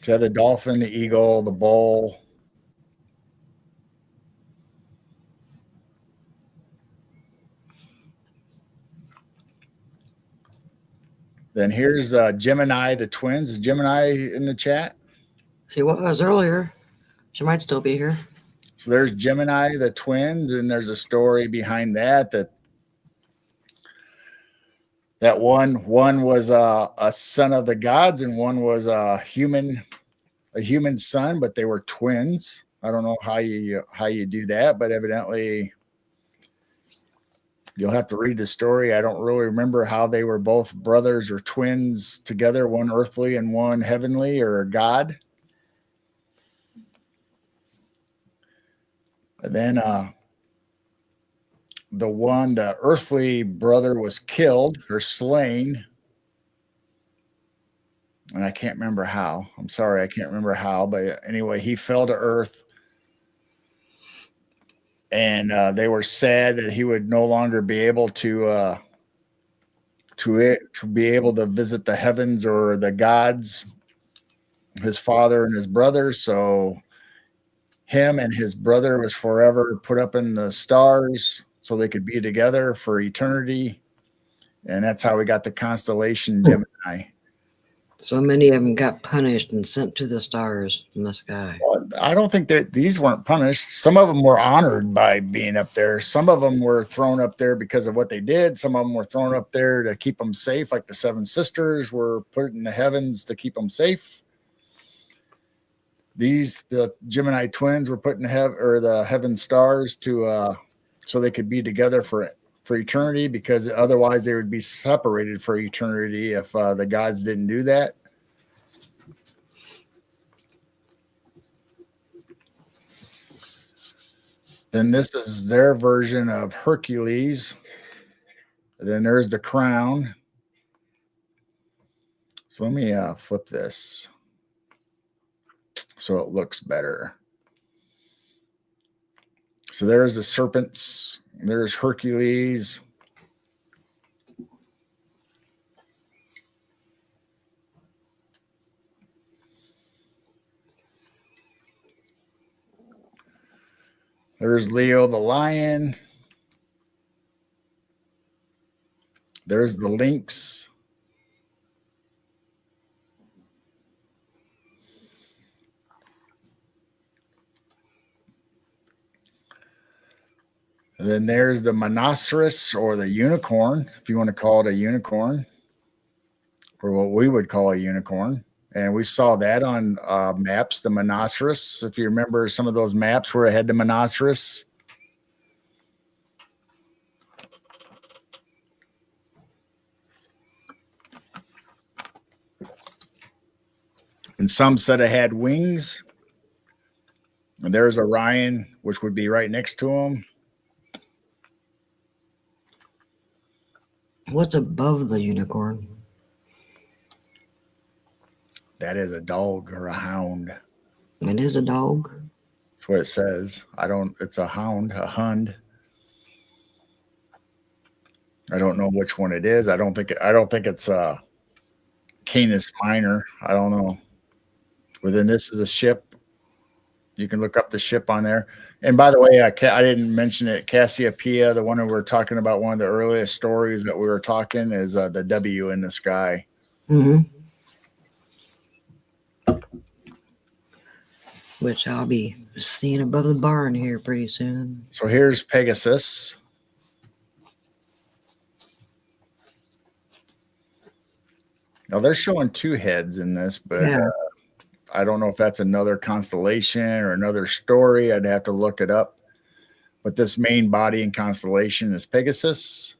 So the dolphin, the eagle, the bull. Then here's Gemini, the twins. Is Gemini in the chat? She was earlier. She might still be here. So there's Gemini, the twins, and there's a story behind that one was a son of the gods and one was a human son, but they were twins. I don't know how you do that, but evidently you'll have to read the story. I don't really remember how they were both brothers or twins together, one earthly and one heavenly or God. And then the earthly brother was killed or slain. And I can't remember how. I'm sorry, I can't remember how. But anyway, he fell to earth. And they were sad that he would no longer be able to be able to visit the heavens or the gods, his father and his brother. So him and his brother was forever put up in the stars so they could be together for eternity. And that's how we got the constellation Gemini. So many of them got punished and sent to the stars in the sky. Well, I don't think that these weren't punished. Some of them were honored by being up there. Some of them were thrown up there because of what they did. Some of them were thrown up there to keep them safe, like the seven sisters were put in the heavens to keep them safe. the Gemini twins were put in the heaven stars to so they could be together for eternity, because otherwise they would be separated for eternity if the gods didn't do that. Then this is their version of Hercules. And then there's the crown. So let me flip this so it looks better. So there's the serpents. There's Hercules. There's Leo the lion. There's the lynx. And then there's the monoceros, or the unicorn, if you want to call it a unicorn, or what we would call a unicorn. And we saw that on maps, the monoceros. If you remember some of those maps where it had the monoceros. And some said it had wings. And there's Orion, which would be right next to him. What's above the unicorn? That is a dog or a hound. It is a dog. That's what it says. It's a hound, a hund. I don't know which one it is. I don't think it's Canis Minor. I don't know. But then this is a ship. You can look up the ship on there. And by the way, I didn't mention it. Cassiopeia, the one that we're talking about, one of the earliest stories that we were talking, is the W in the sky. Mm-hmm. Which I'll be seeing above the barn here pretty soon. So here's Pegasus. Now they're showing two heads in this, but Yeah. I don't know if that's another constellation or another story. I'd have to look it up. But this main body in constellation is Pegasus.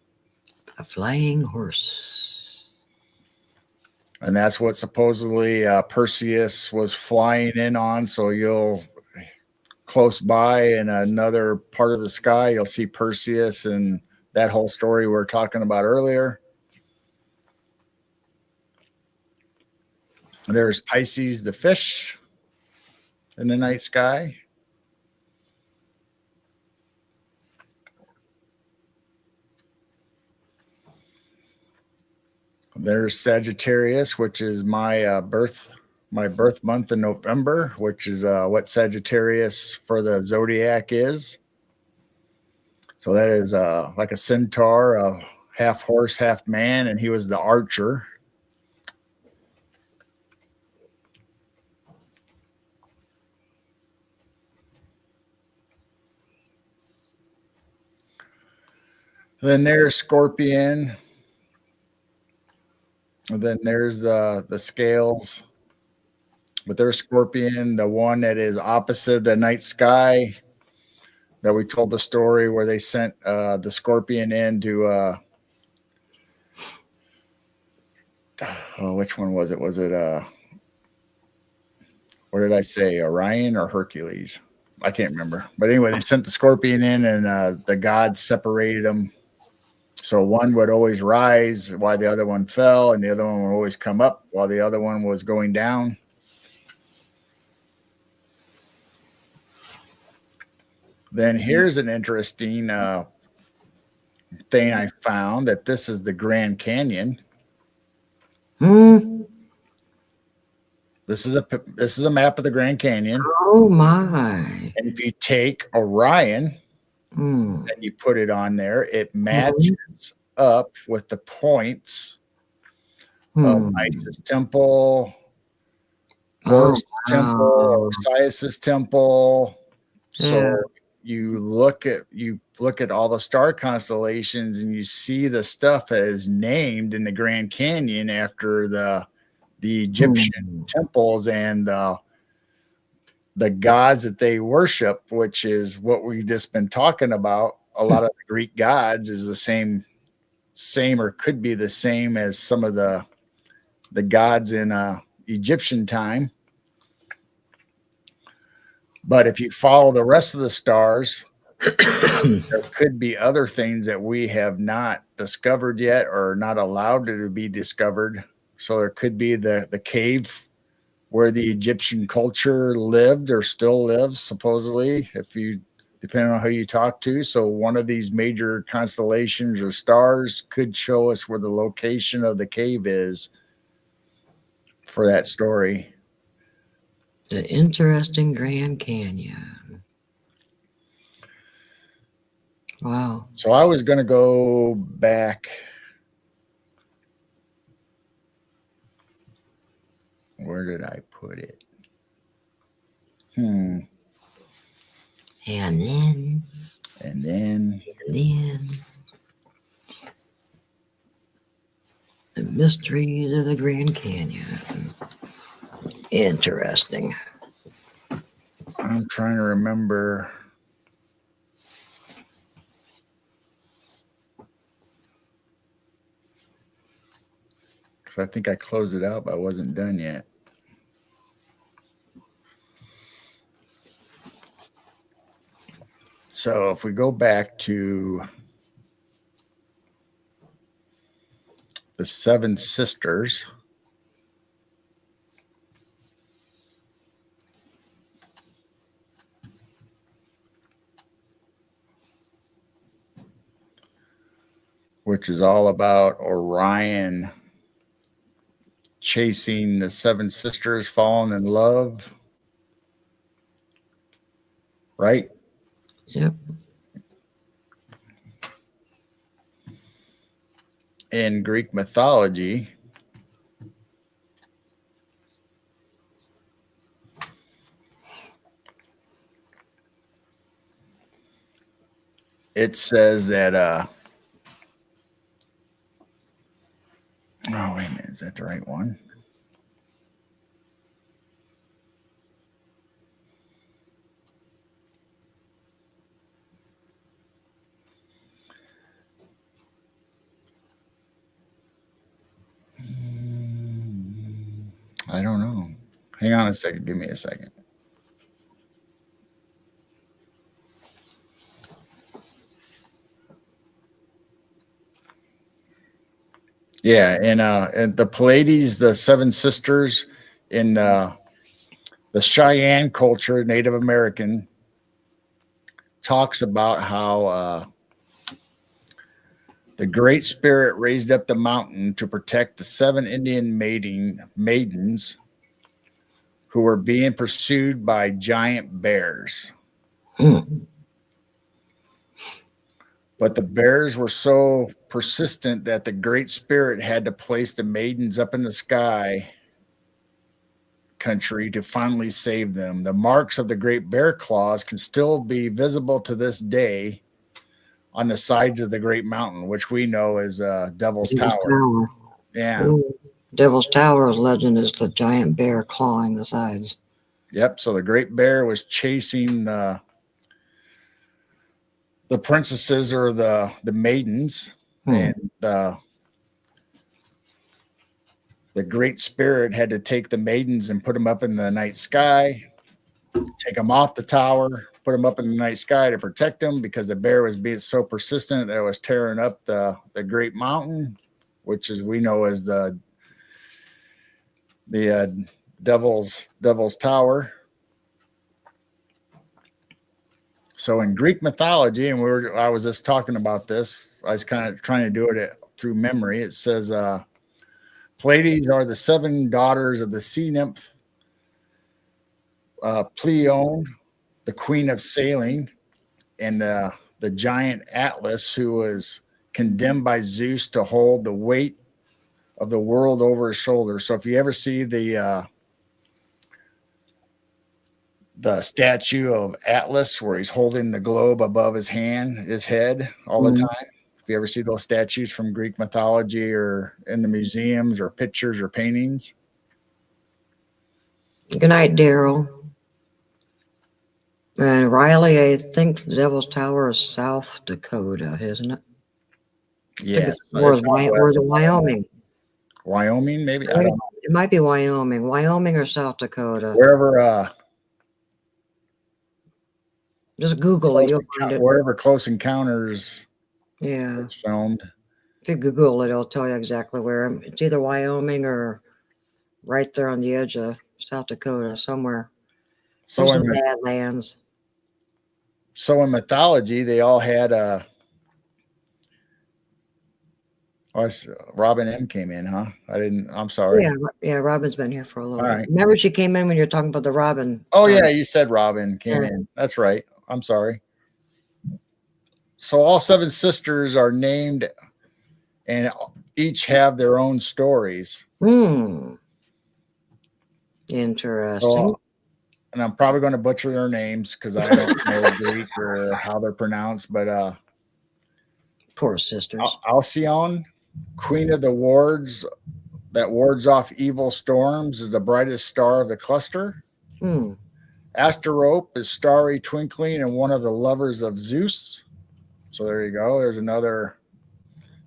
A flying horse. And that's what supposedly Perseus was flying in on. So you'll close by in another part of the sky, you'll see Perseus and that whole story we were talking about earlier. There's Pisces, the fish, in the night sky. There's Sagittarius, which is my birth month in November, which is what Sagittarius for the zodiac is. So that is like a centaur, a half horse, half man, and he was the archer. Then there's Scorpion. And then there's the scales. But there's Scorpion, the one that is opposite the night sky that we told the story where they sent the Scorpion in to which one was it? Was it what did I say? Orion or Hercules? I can't remember. But anyway, they sent the Scorpion in, and the gods separated them. So one would always rise while the other one fell, and the other one would always come up while the other one was going down. Then here's an interesting thing I found, that this is the Grand Canyon. This is a map of the Grand Canyon. Oh my. And if you take Orion and you put it on there, it matches up with the points of Isis Temple, Horus Temple, Osiris Temple. So you look at all the star constellations, and you see the stuff that is named in the Grand Canyon after the Egyptian temples and the gods that they worship, which is what we've just been talking about. A lot of the Greek gods is the same or could be the same as some of the gods in Egyptian time. But if you follow the rest of the stars, there could be other things that we have not discovered yet or not allowed to be discovered. So there could be the cave where the Egyptian culture lived or still lives, supposedly, if you depending on who you talk to. So one of these major constellations or stars could show us where the location of the cave is for that story. The interesting Grand Canyon. Wow. So I was going to go back. Where did I put it? And then the mysteries of the Grand Canyon. Interesting. I'm trying to remember. Because I think I closed it out, but I wasn't done yet. So if we go back to the Seven Sisters, which is all about Orion chasing the seven sisters, falling in love, right? Yep. In Greek mythology, it says that oh, wait a minute, is that the right one? I don't know. Hang on a second. Give me a second. Yeah, and the Pleiades, the seven sisters in the Cheyenne culture, Native American, talks about how the Great Spirit raised up the mountain to protect the seven Indian maidens who were being pursued by giant bears. But the bears were so persistent that the Great Spirit had to place the maidens up in the sky country to finally save them. The marks of the great bear claws can still be visible to this day on the sides of the great mountain, which we know as Devil's Tower. Yeah. Ooh. Devil's Tower's legend is the giant bear clawing the sides. Yep. So the great bear was chasing the princesses or the maidens, and the Great Spirit had to take the maidens and put them up in the night sky, take them off the tower, put them up in the night sky to protect them because the bear was being so persistent that it was tearing up the great mountain, which is we know as the Devil's Tower. So in Greek mythology, and I was just talking about this, I was kind of trying to do it through memory. It says Pleiades are the seven daughters of the sea nymph Pleione, the queen of sailing, and the giant Atlas, who was condemned by Zeus to hold the weight of the world over his shoulders. So if you ever see the statue of Atlas where he's holding the globe above his head all the time, if you ever see those statues from Greek mythology or in the museums or pictures or paintings. Good night, Daryl. And Riley, I think the Devil's Tower is South Dakota, isn't it? Yes. Or It's out is west. it Wyoming? Wyoming, maybe? I I think don't know. it might be Wyoming or South Dakota. Wherever Just Google it, you'll find it. wherever Close Encounters Yeah, was filmed. if you Google it, it'll tell you exactly where. It's either Wyoming or right there on the edge of South Dakota, somewhere. So Some in Badlands. so in mythology, they all had Robin M came in, huh? I'm sorry. Yeah, Robin's been here for a little All bit. right. Remember she came in when you were talking about the Robin? Oh yeah, you said Robin came Yeah. in. That's right. I'm sorry. So all 7 sisters are named and each have their own stories. Interesting. So, and I'm probably going to butcher their names because I don't know Greek or how they're pronounced, but Poor sisters. Alcyone, Queen of the Wards that wards off evil storms, is the brightest star of the cluster. Asterope is starry twinkling and one of the lovers of Zeus. So there you go. There's another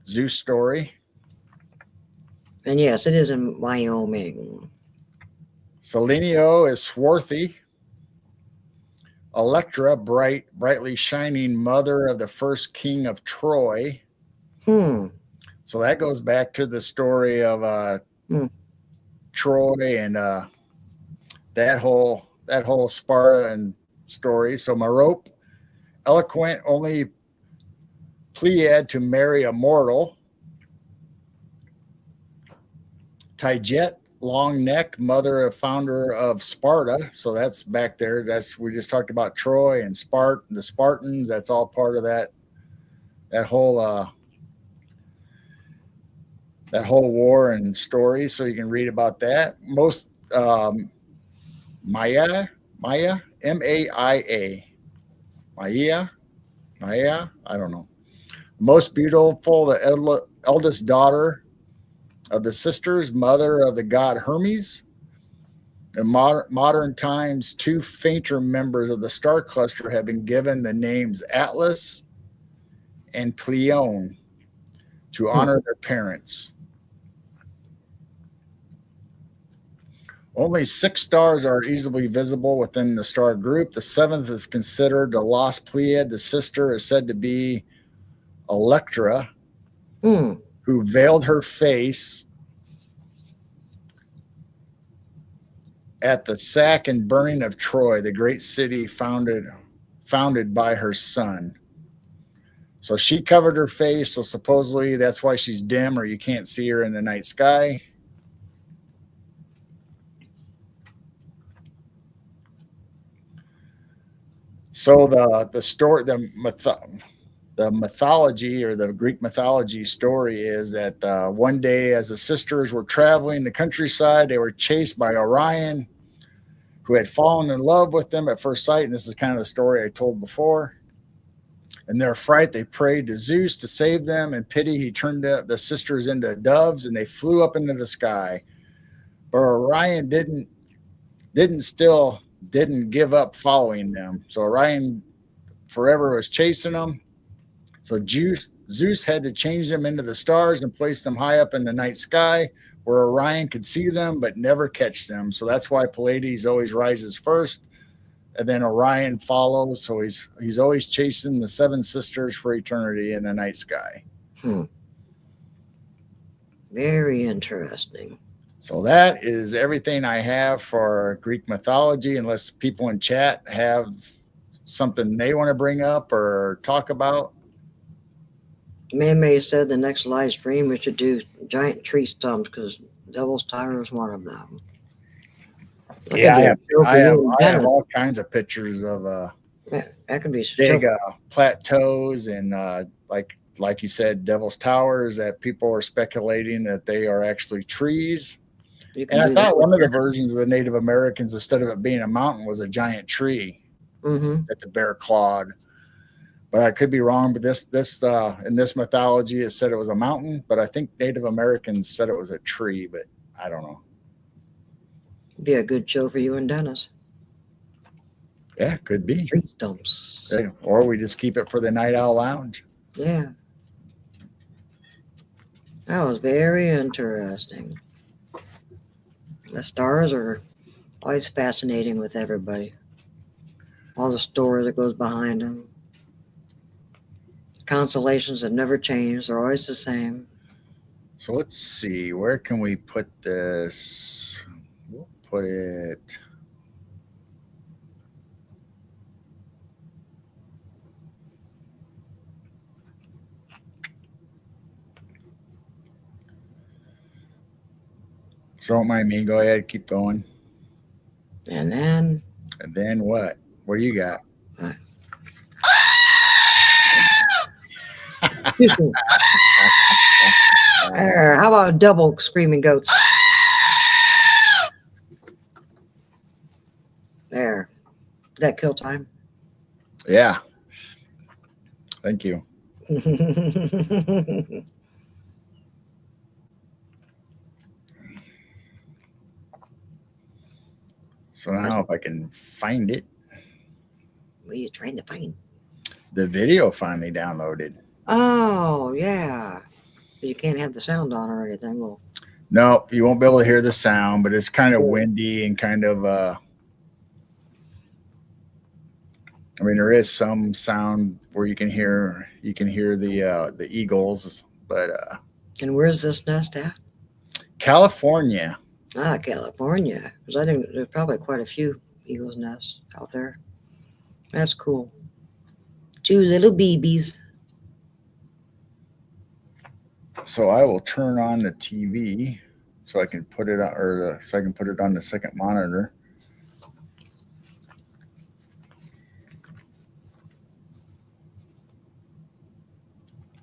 Zeus story. And yes, it is in Wyoming. Selenio is swarthy. Electra, brightly shining mother of the first king of Troy. So that goes back to the story of Troy and that whole Sparta and story. So Merope, eloquent, only Pleiad to marry a mortal. Tijet, long neck, mother of founder of Sparta. So that's back there. We just talked about Troy and the Spartans. That's all part of that whole war and story. So you can read about that. Most Maya, M-A-I-A. Maya, I don't know. Most beautiful, the eldest daughter of the sisters, mother of the god Hermes. In modern times, 2 fainter members of the star cluster have been given the names Atlas and Pleione to honor their parents. Only 6 stars are easily visible within the star group. The 7th is considered the lost Pleiad. The sister is said to be Electra, who veiled her face at the sack and burning of Troy, the great city founded by her son. So she covered her face, so supposedly that's why she's dim or you can't see her in the night sky. So the story, the mythology or the Greek mythology story is that one day as the sisters were traveling the countryside, they were chased by Orion, who had fallen in love with them at first sight. And this is kind of the story I told before. In their fright, they prayed to Zeus to save them. In pity, he turned the sisters into doves, and they flew up into the sky. But Orion didn't give up following them. So Orion forever was chasing them. So Zeus had to change them into the stars and place them high up in the night sky where Orion could see them but never catch them. So that's why Pleiades always rises first, and then Orion follows. So he's always chasing the 7 sisters for eternity in the night sky. Very interesting. So that is everything I have for Greek mythology, unless people in chat have something they want to bring up or talk about. May said the next live stream we should do giant tree stumps because Devil's Tower is one of them. I have all kinds of pictures of that could be big plateaus and like you said, Devil's Towers that people are speculating that they are actually trees. And I thought one of the versions of the Native Americans, instead of it being a mountain, was a giant tree that the bear clawed. But I could be wrong. But this in this mythology, it said it was a mountain. But I think Native Americans said it was a tree. But I don't know. Be a good show for you and Dennis. Yeah, could be. Tree stumps. Yeah, or we just keep it for the night owl lounge. Yeah. That was very interesting. The stars are always fascinating with everybody. All the story that goes behind them. Constellations have never changed. They're always the same. So let's see, where can we put this? We'll put it. So don't mind me. Go ahead, keep going. And then And then what? What do you got? excuse me. How about a double screaming goats? There. That kill time. Yeah. Thank you. So now if I can find it, What are you trying to find? the video finally downloaded. Oh, yeah. But you can't have the sound on or anything. Well, No, you won't be able to hear the sound, but it's kind of windy and kind of I mean there is some sound where you can hear the eagles, but and where's this nest at? California. Ah, California. Because I think there's probably quite a few eagles' nests out there. That's cool. 2 little babies. So I will turn on the TV so I can put it on, so I can put it on the second monitor.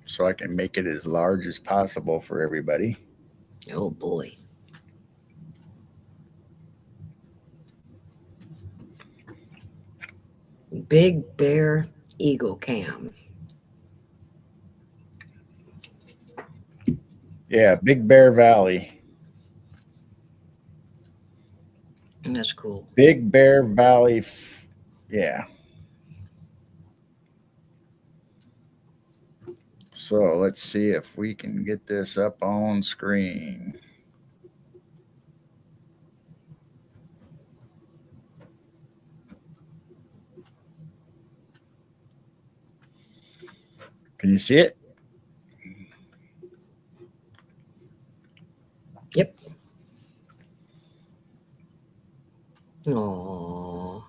So I can make it as large as possible for everybody. Oh boy. Big Bear Eagle Cam. Yeah, Big Bear Valley. That's cool. Big Bear Valley. Yeah. So let's see if we can get this up on screen. Can you see it? Yep. Oh.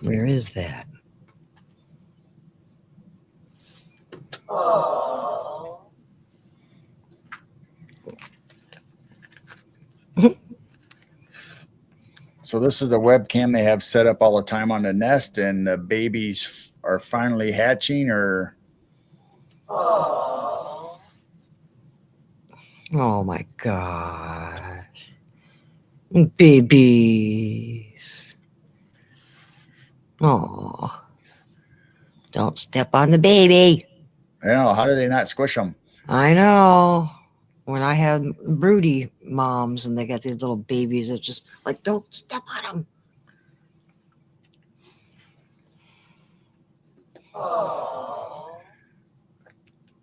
Where is that? So this is the webcam they have set up all the time on the nest, and the babies are finally hatching, or Oh my gosh. Babies. Oh. Don't step on the baby. I don't know, how do they not squish them? I know. When I had broody moms and they got these little babies, it's just like, don't step on them.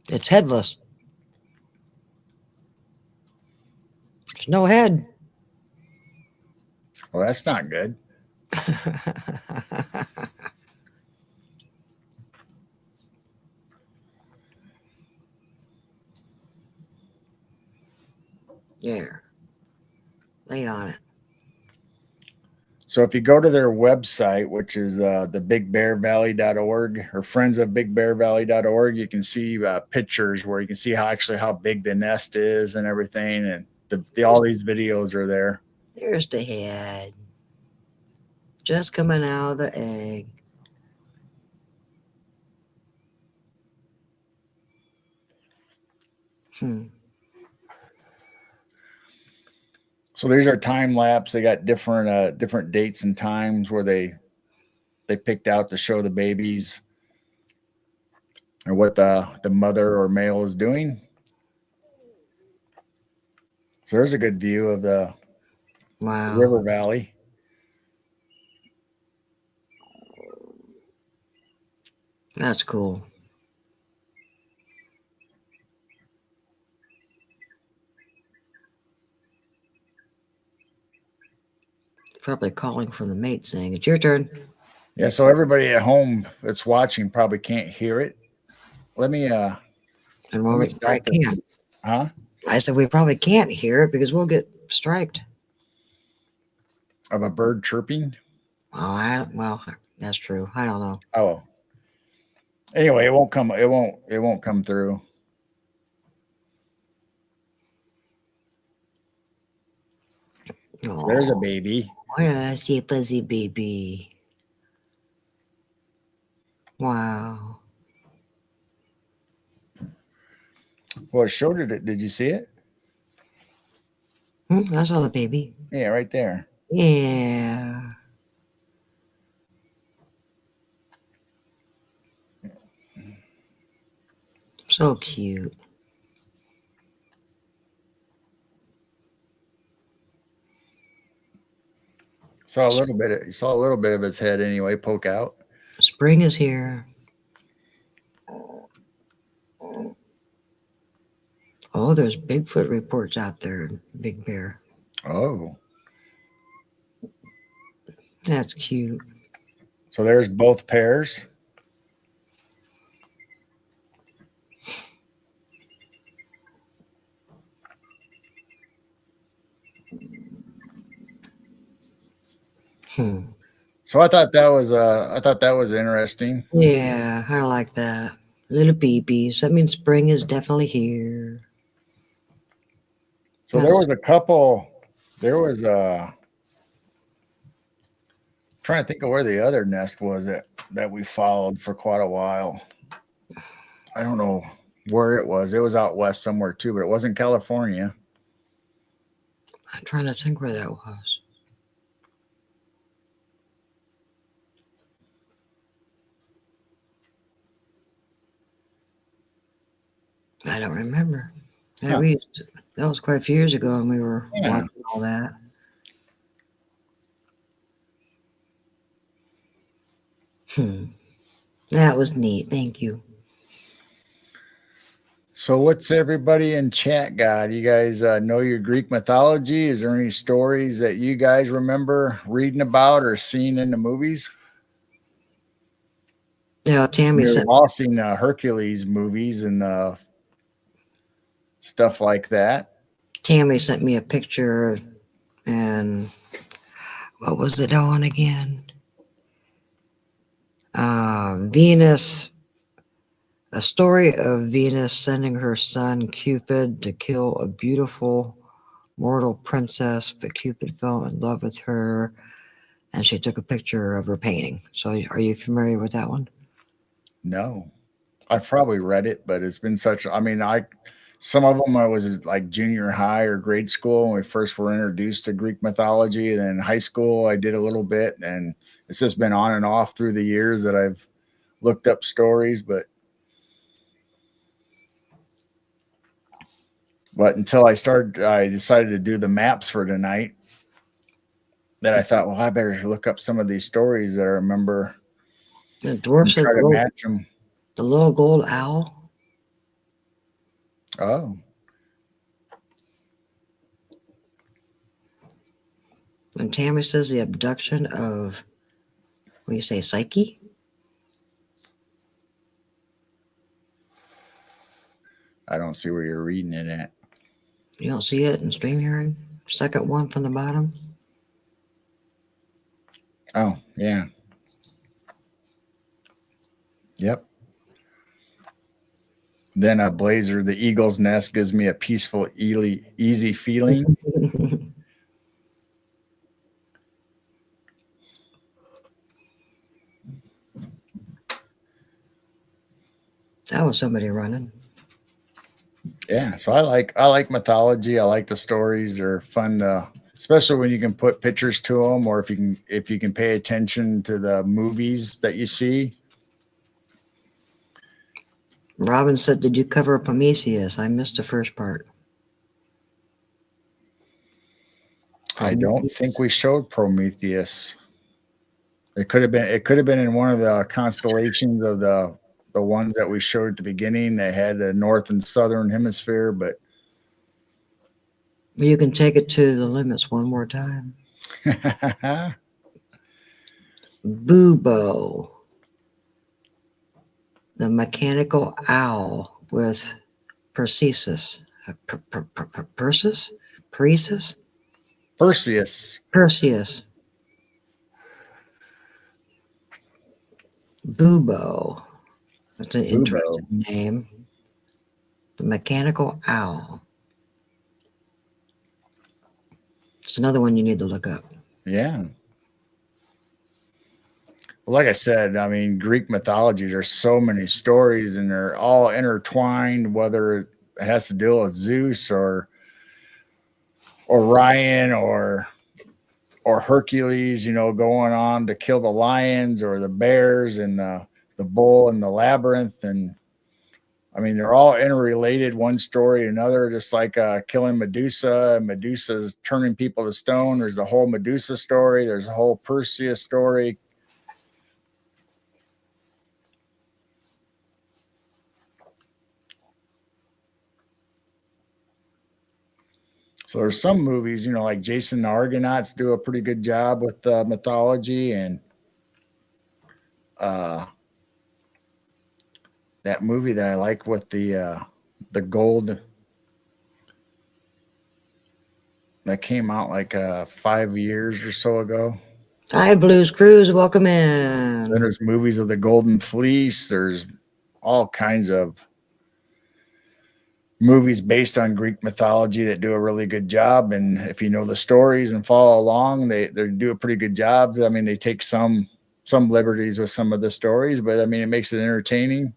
It's headless. There's no head. Well, that's not good. There. Lay on it. So if you go to their website, which is the bigbearvalley.org or friendsofbigbearvalley.org, you can see pictures where you can see how big the nest is and everything, and all these videos are there. There's the head. Just coming out of the egg. So these are time lapse. They got different dates and times where they picked out to show the babies or what the mother or male is doing. So there's a good view of the Wow. river valley. That's cool. Probably calling for the mate saying, "It's your turn." Yeah, so everybody at home that's watching probably can't hear it. Let me And let me we start probably the can't. huh I said we probably can't hear it because we'll get striked. of a bird chirping. Well, that's true. I don't know. Oh, anyway, it won't come. It won't come through. So there's a Oh, baby. yeah, I see a fuzzy baby. Wow. Well, it showed it. Did you see it? I saw the baby. Yeah, right there. Yeah. So cute. Saw a little bit. You saw a little bit of its head anyway, poke out. Spring is here. Oh, there's Bigfoot reports out there, Big Bear. Oh, That's cute. so there's both pairs. Hmm. So I thought that was interesting. Yeah, I like that. Little babies. That means spring is definitely here. So there Yes. was a couple. There was a trying to think of where the other nest was that we followed for quite a while. I don't know where it was. It was out west somewhere too, but it wasn't California. I'm trying to think where that was. I don't remember. Yeah, Huh. that was quite a few years ago, and we were Yeah. watching all that. Hmm. That was neat. Thank you. So what's everybody in chat got? You guys know your Greek mythology? Is there any stories that you guys remember reading about or seeing in the movies? Yeah, Tammy We've sent all seen the Hercules movies and stuff like that. Tammy sent me a picture, and what was it on again? Venus. A story of Venus sending her son Cupid to kill a beautiful mortal princess, but Cupid fell in love with her, and she took a picture of her painting. So, are you familiar with that one? No, I've probably read it, but it's been such. I mean, some of them I was like junior high or grade school when we first were introduced to Greek mythology. And then in high school, I did a little bit, and it's just been on and off through the years that I've looked up stories. But until I decided to do the maps for tonight. That I thought, well, I better look up some of these stories that I remember The dwarf and said try to match them. the little gold owl. Oh, And Tammy says the abduction of, what do you say, Psyche? I don't see where you're reading it at. You don't see it in StreamYard? Second one from the bottom. Oh, yeah. Yep. Then a blazer, the eagle's nest gives me a peaceful, easy feeling. That was somebody running. Yeah, so I like mythology. I like the stories. They're fun to, especially when you can put pictures to them, or if you can pay attention to the movies that you see. Robin said, "Did you cover Prometheus? I missed the first part." I don't think we showed Prometheus. It could have been in one of the constellations of the the ones that we showed at the beginning. They had the north and southern hemisphere, but You can take it to the limits one more time. Bubo, the mechanical owl with Perseus. Perseus? Perseus? Perseus. Perseus. Bubo. That's an interesting name. The mechanical owl. It's another one you need to look up. Yeah. Well, like I said, I mean, Greek mythology, there's so many stories and they're all intertwined, whether it has to deal with Zeus or Orion or Hercules, you know, going on to kill the lions or the bears and the bull and the labyrinth. And I mean, they're all interrelated, one story or another, just like killing Medusa. Medusa's turning people to stone. There's a whole Medusa story. There's a whole Perseus story. So there's some movies, you know, like Jason and the Argonauts do a pretty good job with mythology, and that movie that I like with the gold that came out like 5 years or so ago. Hi, Blues Cruise. Welcome Then in. there's movies of the Golden Fleece. There's all kinds of movies based on Greek mythology that do a really good job. And if you know the stories and follow along, they do a pretty good job. I mean, they take some liberties with some of the stories, but I mean, it makes it entertaining.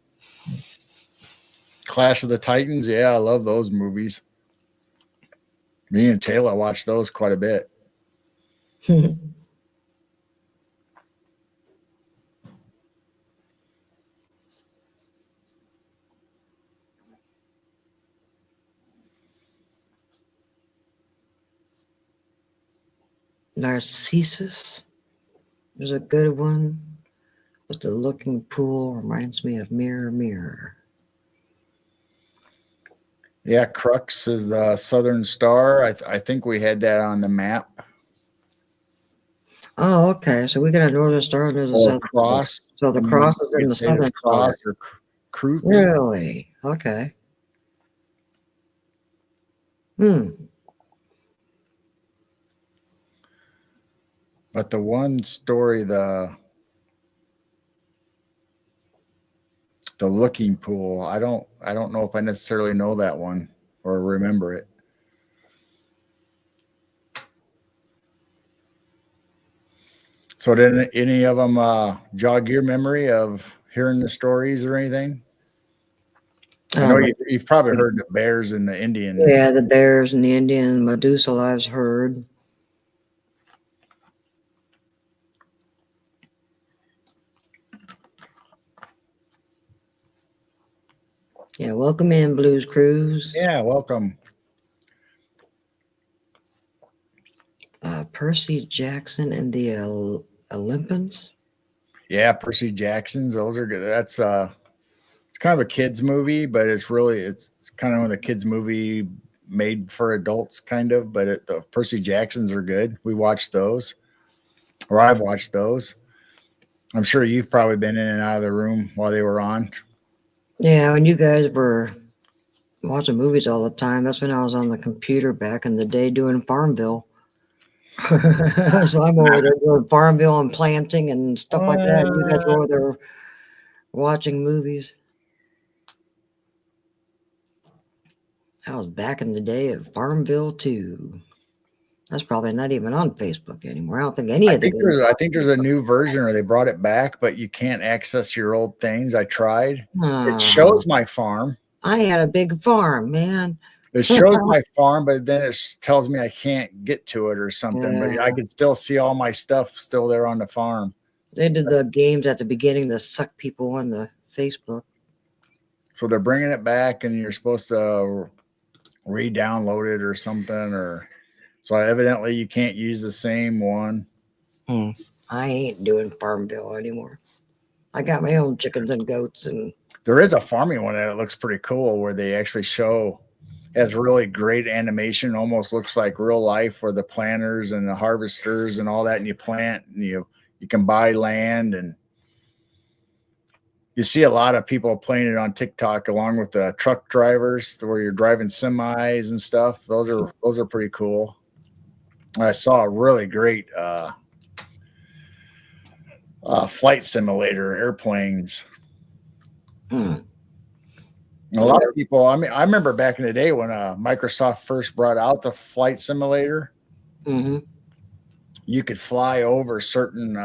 Clash of the Titans, yeah, I love those movies. Me and Taylor watched those quite a bit. Narcissus. There's a good one. With the looking pool reminds me of Mirror Mirror. Yeah, Crux is the Southern Star. I think we had that on the map. Oh, okay. So we got a northern star and there's a Or southern Cross. star. So the I mean, cross is you in could the say there's southern Cross star. or Crux. Really? Okay. But the one story, the looking pool, I don't know if I necessarily know that one or remember it. So did any of them jog your memory of hearing the stories or anything? I know you've probably heard the bears and the Indians. Yeah, the bears and the Indian Medusa I've heard. Yeah, welcome in, Blues Cruise. Yeah, welcome. Percy Jackson and the Olympians. Yeah, Percy Jackson's. Those are good. That's it's kind of a kids movie, but it's kind of a kids movie made for adults, kind of. But the Percy Jacksons are good. We watched those, or I've watched those. I'm sure you've probably been in and out of the room while they were on. Yeah, when you guys were watching movies all the time, that's when I was on the computer back in the day doing Farmville. So I'm over there doing Farmville and planting and stuff like that. You guys were over there watching movies. I was back in the day of Farmville too. That's probably not even on Facebook anymore. I don't think any of the. I think there's a new version, or they brought it back, but you can't access your old things. I tried. It shows my farm. I had a big farm, man. It shows my farm, but then it tells me I can't get to it or something. Yeah. But I can still see all my stuff still there on the farm. They did the games at the beginning to suck people on the Facebook. So they're bringing it back, and you're supposed to re-download it or something, or so evidently you can't use the same one. I ain't doing Farmville anymore. I got my own chickens and goats and There is a farming one that looks pretty cool where they actually show has really great animation, almost looks like real life where the planters and the harvesters and all that, and you plant and you can buy land, and you see a lot of people playing it on TikTok along with the truck drivers where you're driving semis and stuff. Those are pretty cool. I saw a really great flight simulator airplanes. Hmm. A lot of people. I mean, I remember back in the day when Microsoft first brought out the flight simulator. Mm-hmm. You could fly over certain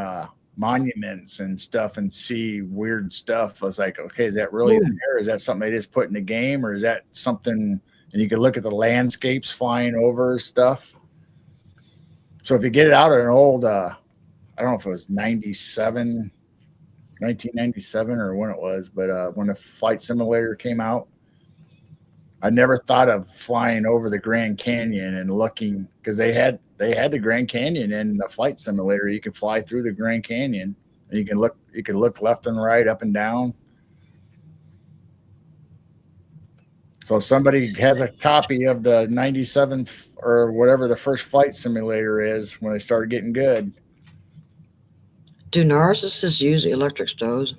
monuments and stuff and see weird stuff. I was like, okay, is that really there? Is that something they just put in the game, or is that something? And you could look at the landscapes flying over stuff. So if you get it out of an old, I don't know if it was 1997 or when it was, but when the flight simulator came out, I never thought of flying over the Grand Canyon and looking, because they had the Grand Canyon in the flight simulator. You could fly through the Grand Canyon and you could look left and right, up and down. So somebody has a copy of the 97 or whatever the first flight simulator is when they started getting good. Do narcissists use electric stoves?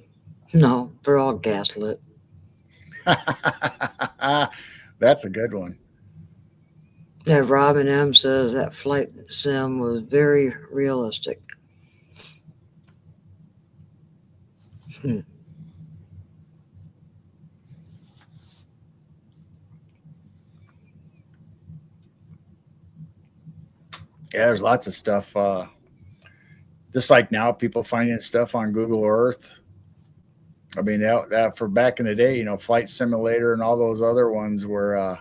No, they're all gaslit. That's a good one. Yeah, Robin M says that flight sim was very realistic. Hmm. Yeah, there's lots of stuff. Just like now, people finding stuff on Google Earth. I mean, that for back in the day, Flight Simulator and all those other ones were.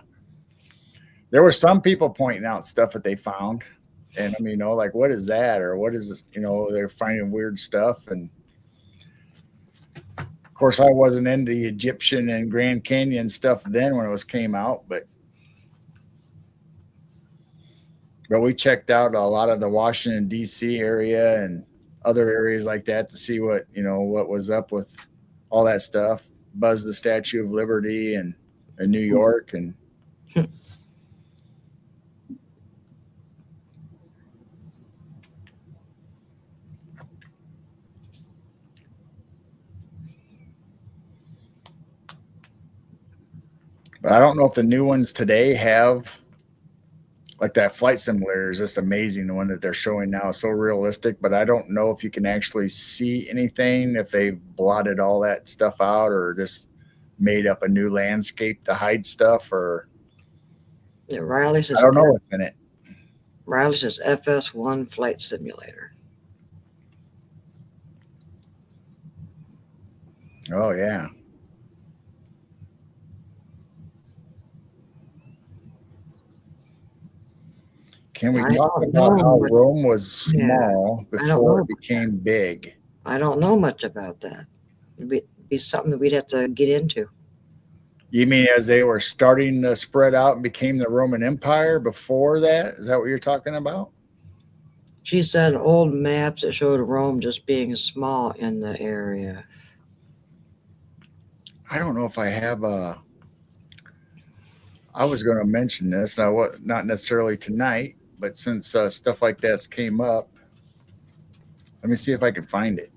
There were some people pointing out stuff that they found, and I mean, like, what is that, or what is this? They're finding weird stuff, and of course, I wasn't into the Egyptian and Grand Canyon stuff then when it came out, but we checked out a lot of the Washington D.C. area and other areas like that to see what was up with all that stuff. Buzz the Statue of Liberty and in New York, and but I don't know if the new ones today have, like, that flight simulator is just amazing. The one that they're showing now is so realistic, but I don't know if you can actually see anything, if they've blotted all that stuff out or just made up a new landscape to hide stuff, or Yeah, Riley says I don't know what's in it. Riley says FS1 flight simulator. Oh yeah. Can we talk about how Rome was small before it became big? I don't know much about that. It'd be something that we'd have to get into. You mean as they were starting to spread out and became the Roman Empire before that? Is that what you're talking about? She said old maps that showed Rome just being small in the area. I don't know if I have a. I was going to mention this, not necessarily tonight, but since stuff like this came up, let me see if I can find it.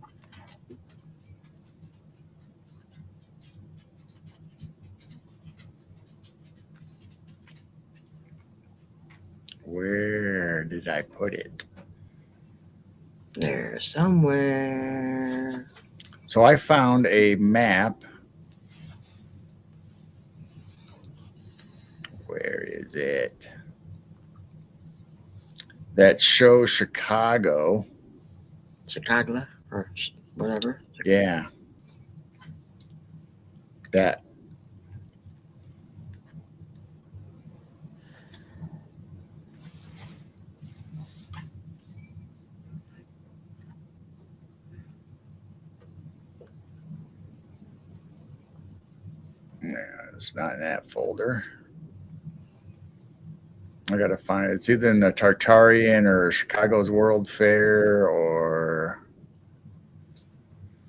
Where did I put it? There, somewhere. So I found a map. Where is it? That shows Chicago. Chicago or whatever. Yeah. That. No, it's not in that folder. I gotta find it. It's either in the Tartarian or Chicago's World Fair or.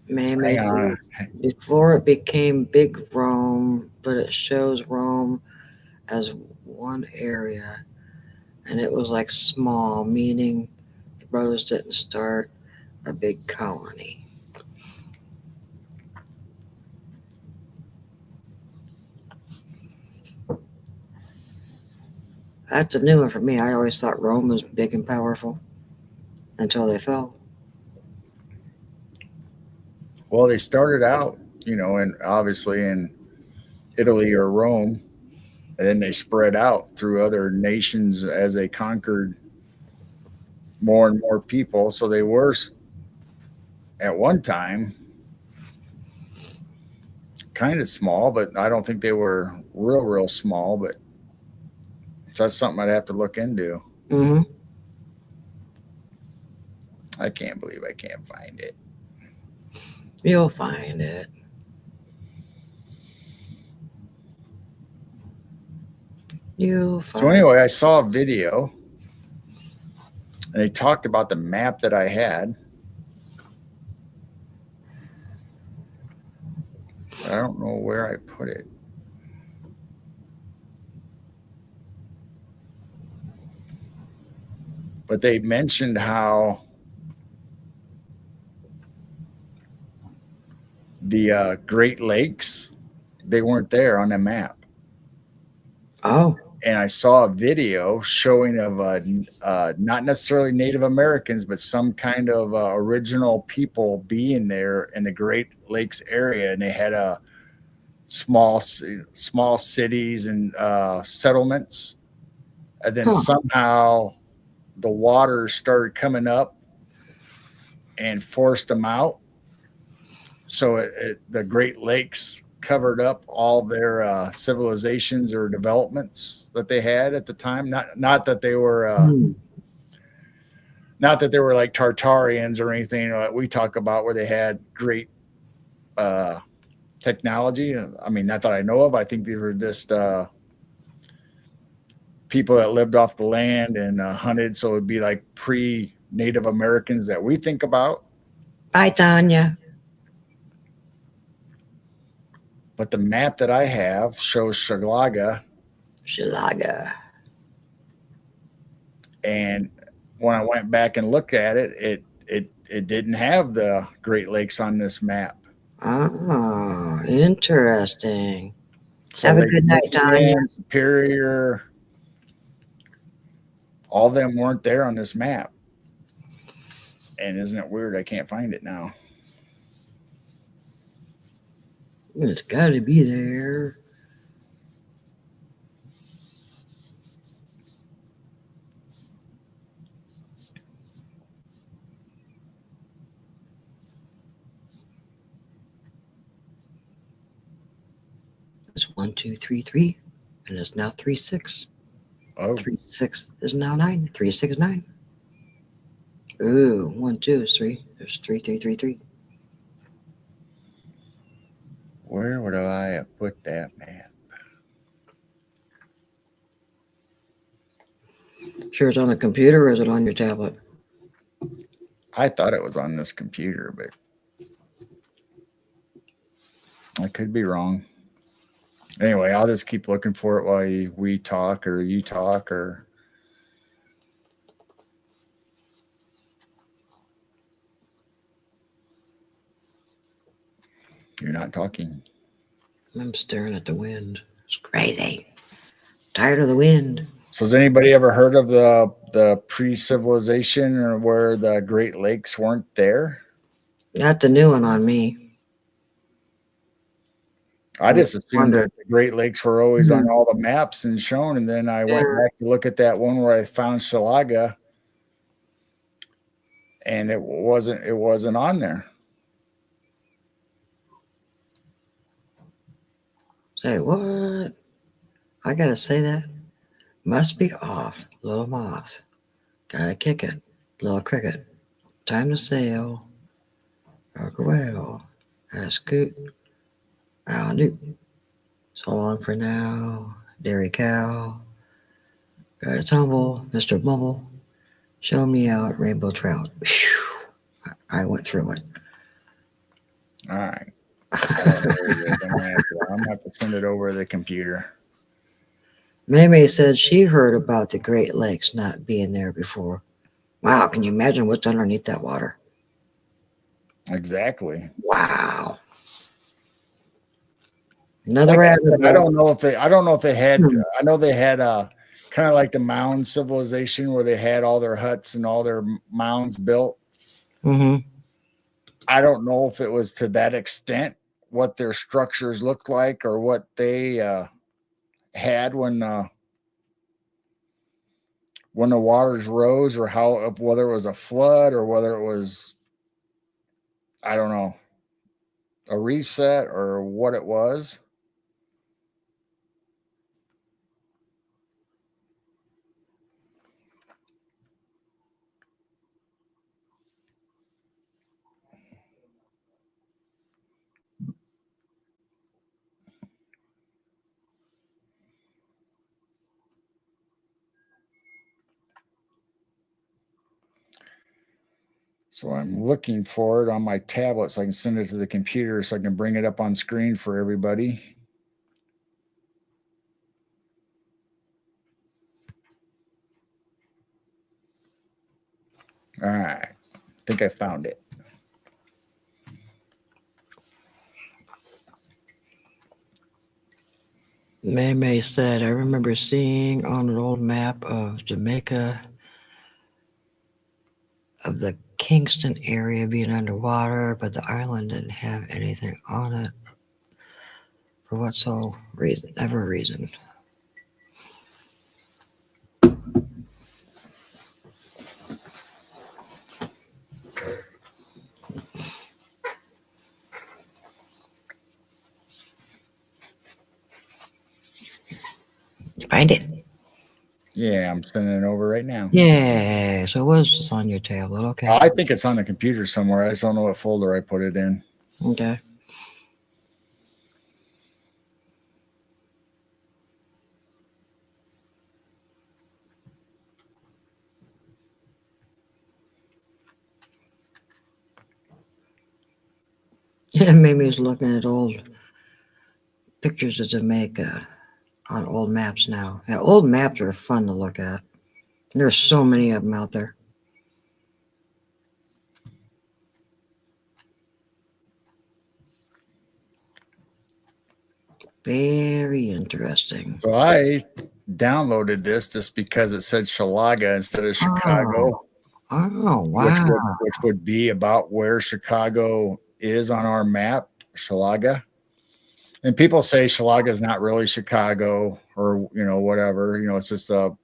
Hang on. before it became Big Rome, but it shows Rome as one area, and it was like small, meaning the brothers didn't start a big colony. That's a new one for me. I always thought Rome was big and powerful until they fell. Well, they started out, and obviously in Italy or Rome, and then they spread out through other nations as they conquered more and more people. So they were at one time kind of small, but I don't think they were real small. But so that's something I'd have to look into. Mm-hmm. I can't believe I can't find it. You'll find it. You'll find So anyway, I saw a video and they talked about the map that I had. I don't know where I put it. But they mentioned how the Great Lakes, they weren't there on the map. Oh. And I saw a video showing of not necessarily Native Americans, but some kind of original people being there in the Great Lakes area, and they had a small cities and settlements, and then somehow the water started coming up and forced them out. So the Great Lakes covered up all their civilizations or developments that they had at the time. Not that they were not that they were like Tartarians or anything that we talk about where they had great technology. I mean, not that I know of. I think these were just people that lived off the land and hunted. So it'd be like pre-Native Americans that we think about. Bye, Tanya. But the map that I have shows Shalaga. And when I went back and looked at it, it didn't have the Great Lakes on this map. Oh, interesting. So have a good night, Tanya. Superior, all of them weren't there on this map. And isn't it weird? I can't find it now. It's got to be there. It's 1, 2, 3, 3, and it's now 3, 6. Oh, 3, 6 is now 9. 3, 6 is 9. Ooh, 1, 2 is 3. There's 3, 3, 3, 3. where would I have put that map? Sure, it's on the computer, or is it on your tablet? I thought it was on this computer, but I could be wrong. Anyway, I'll just keep looking for it while we talk or you talk or. You're not talking. I'm staring at the wind. It's crazy. Tired of the wind. So has anybody ever heard of the pre-civilization or where the Great Lakes weren't there? Not the new one on me. I just assumed that the Great Lakes were always on all the maps and shown, and then I went back to look at that one where I found Shalaga, and it wasn't on there. Say what? I gotta say that. Must be off, little moth. Gotta kick it, little cricket. Time to sail. Rock a whale. Gotta scoot. I'll do. So long for now, dairy cow. Gotta tumble, Mr. Bumble. Show me out, rainbow trout. Whew. I went through it. All right. Oh, there it is. I'm gonna have to send it over to the computer. Maymay said she heard about the Great Lakes not being there before. Wow, can you imagine what's underneath that water? Exactly. Wow. Another Like I rabbit said, I hole. don't know if they had. Hmm. I know they had kind of like the mound civilization where they had all their huts and all their mounds built. Mm-hmm. I don't know if it was to that extent what their structures looked like or what they had when the waters rose, or how, of whether it was a flood or whether it was, I don't know, a reset or what it was. So I'm looking for it on my tablet so I can send it to the computer so I can bring it up on screen for everybody. All right. I think I found it. Maymay said, I remember seeing on an old map of Jamaica of the Kingston area being underwater, but the island didn't have anything on it for whatsoever reason. You find it? Yeah, I'm sending it over right now. Yeah, so it was just on your tablet. Okay. I think it's on the computer somewhere. I just don't know what folder I put it in. Okay. Yeah, maybe he's looking at old pictures of Jamaica on old maps now. Yeah, old maps are fun to look at. There's so many of them out there. Very interesting. So I downloaded this just because it said Shalaga instead of Chicago, Oh, wow. which would be about where Chicago is on our map, Shalaga. And people say Shalaga is not really Chicago, or whatever. It's just a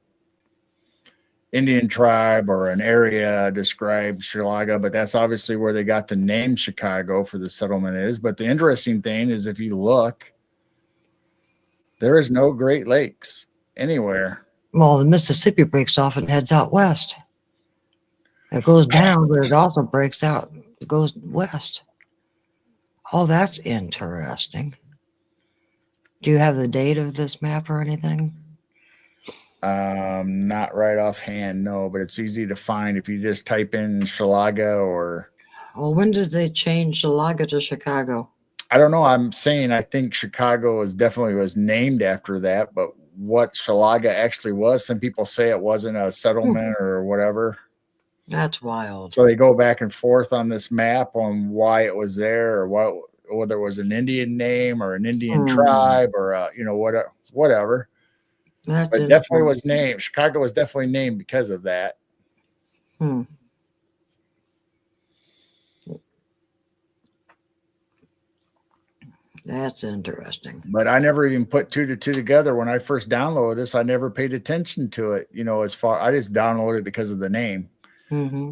Indian tribe or an area described Shalaga, but that's obviously where they got the name Chicago for the settlement is. But the interesting thing is, if you look, there is no Great Lakes anywhere. Well, the Mississippi breaks off and heads out west. It goes down, but it also breaks out. It goes west. Oh, that's interesting. Do you have the date of this map or anything? Not right offhand, no, but it's easy to find if you just type in Shalaga or. Well, when did they change Shalaga to Chicago? I don't know. I'm saying I think Chicago was named after that, but what Shalaga actually was, some people say it wasn't a settlement or whatever. That's wild. So they go back and forth on this map on why it was there, or whether it was an Indian name or an Indian tribe or whatever. That's But definitely was named. Chicago was definitely named because of that. That's interesting. But I never even put two to two together when I first downloaded this. I never paid attention to it. I just downloaded it because of the name. Mm-hmm.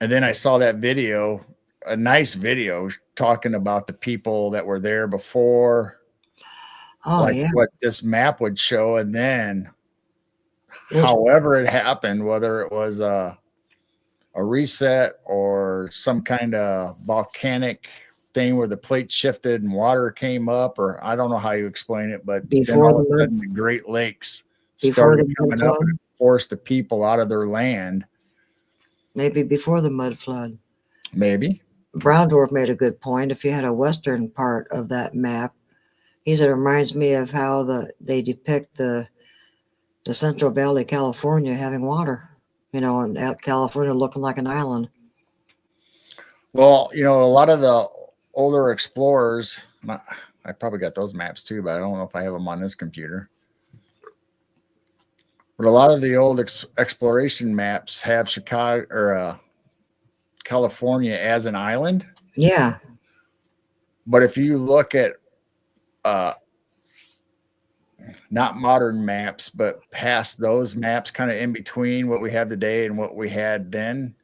And then I saw that video, a nice video talking about the people that were there before. Oh, like yeah. what this map would show. And then however it happened, whether it was a reset or some kind of volcanic thing where the plate shifted and water came up, or I don't know how you explain it, but then all of a sudden the Great Lakes started coming up and forced the people out of their land. Maybe before the mud flood. Maybe. Browndorf made a good point. If you had a western part of that map, he said it reminds me of how they depict the Central Valley, California, having water, and California looking like an island. Well, a lot of the older explorers, I probably got those maps too, but I don't know if I have them on this computer. But a lot of the old exploration maps have Chicago or California as an island. Yeah. But if you look at not modern maps, but past those maps, kind of in between what we have today and what we had then,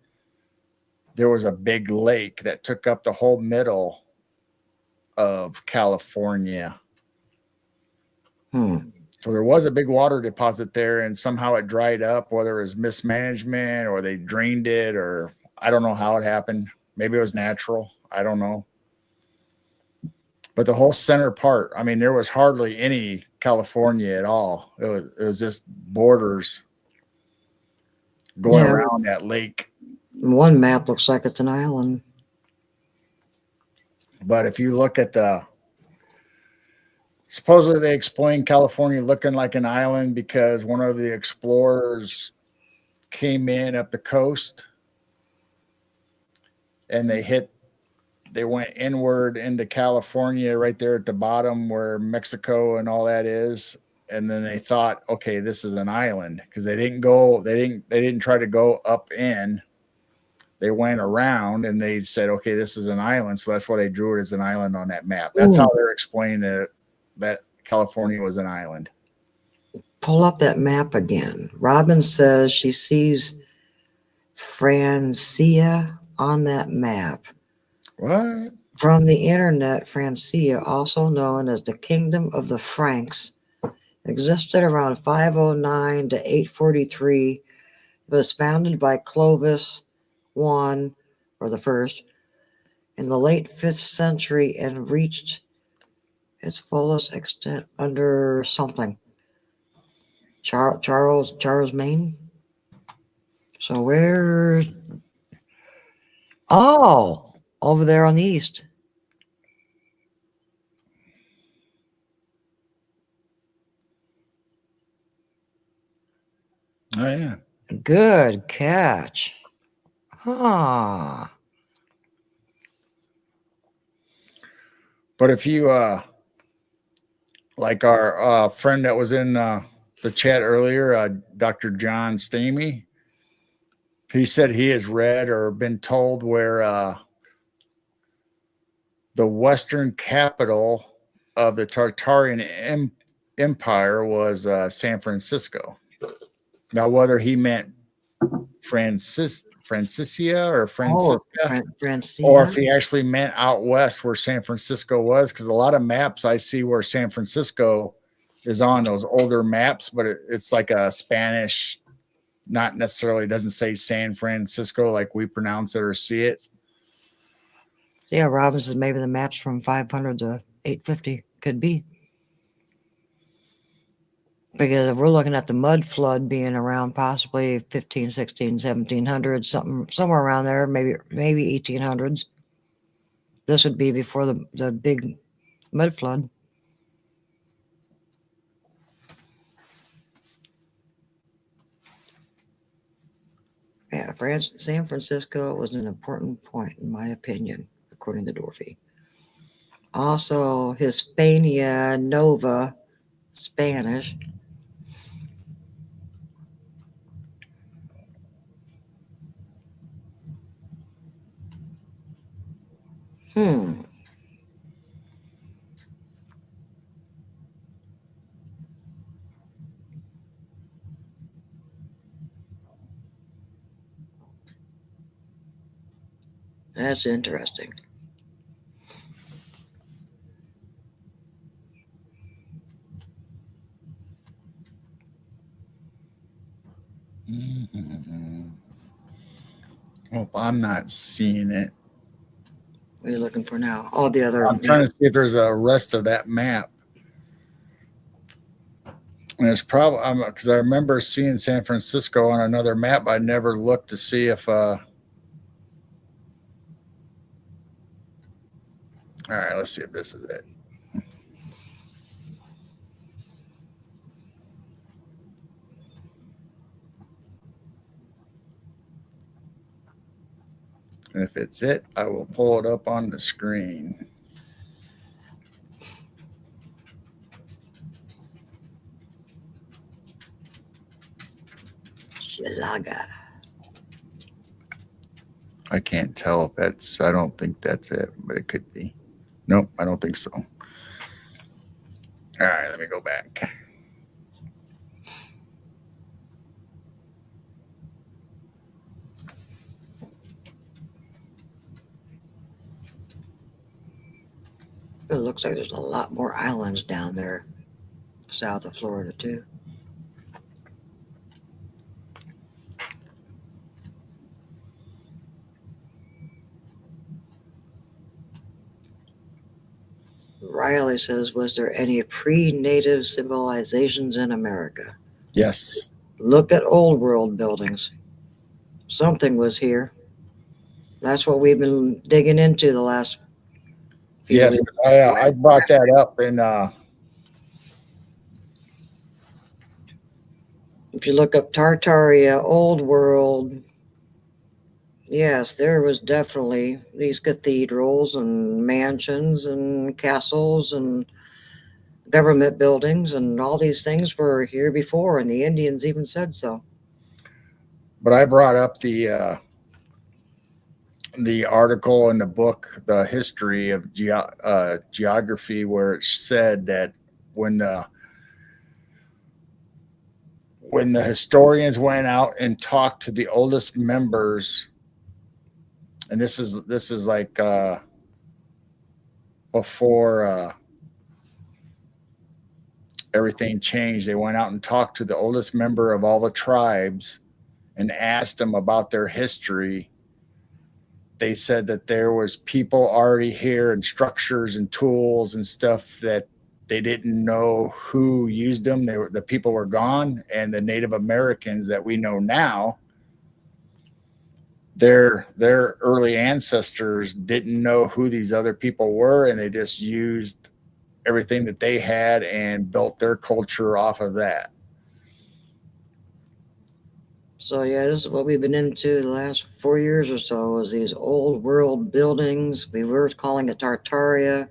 there was a big lake that took up the whole middle of California. So there was a big water deposit there, and somehow it dried up, whether it was mismanagement or they drained it, or I don't know how it happened. Maybe it was natural. I don't know. But the whole center part, I mean, there was hardly any California at all. It was just borders going around that lake. One map looks like it's an island. But if you look at supposedly they explain California looking like an island because one of the explorers came in up the coast and they went inward into California right there at the bottom where Mexico and all that is. And then they thought, okay, this is an island because they didn't try to go up in. They went around and they said, okay, this is an island. So that's why they drew it as an island on that map. That's how they're explaining it, that California was an island. Pull up that map again. Robin says she sees Francia on that map. What? From the internet, Francia, also known as the Kingdom of the Franks, existed around 509 to 843. It was founded by Clovis I, or the first, in the late 5th century and reached its fullest extent under something. Charles Maine. So where? Oh, over there on the east. Oh, yeah. Good catch. Huh. But if you, like our friend that was in the chat earlier, Dr. John Stamey, he said he has read or been told where the western capital of the Tartarian Empire was San Francisco. Now, whether he meant Francicia or Franciska, or if he actually meant out west where San Francisco was, because a lot of maps I see where San Francisco is on those older maps, but it's like a Spanish, not necessarily doesn't say San Francisco like we pronounce it or see it. Yeah, Robin says maybe the maps from 500 to 850 could be. Because if we're looking at the mud flood being around possibly 15, 16, 1700, somewhere around there, maybe 1800s. This would be before the big mud flood. Yeah, San Francisco was an important point, in my opinion, according to Dorothy. Also, Hispania Nova, Spanish. That's interesting. Well, I'm not seeing it. What are you looking for now? Oh, the other. I'm trying to see if there's a rest of that map. And it's probably because I remember seeing San Francisco on another map. I never looked to see if All right, let's see if this is it. And if it's it, I will pull it up on the screen. Schlager. I can't tell if that's, I don't think that's it, but it could be. Nope, I don't think so. All right, let me go back. It looks like there's a lot more islands down there south of Florida, too. Riley says, was there any pre-native civilizations in America? Yes. Look at old world buildings. Something was here. That's what we've been digging into the last few Yes, weeks. I brought that up in If you look up Tartaria, old world, yes, there was definitely these cathedrals and mansions and castles and government buildings, and all these things were here before, and the Indians even said so. but I brought up the article in the book, the history of geography, where it said that when the historians went out and talked to the oldest members, and this is like before everything changed, they went out and talked to the oldest member of all the tribes and asked them about their history. They said that there was people already here and structures and tools and stuff that they didn't know who used them. The people were gone, and the Native Americans that we know now, their early ancestors didn't know who these other people were, and they just used everything that they had and built their culture off of that. So yeah, this is what we've been into the last 4 years or so, is these old world buildings. We were calling it Tartaria,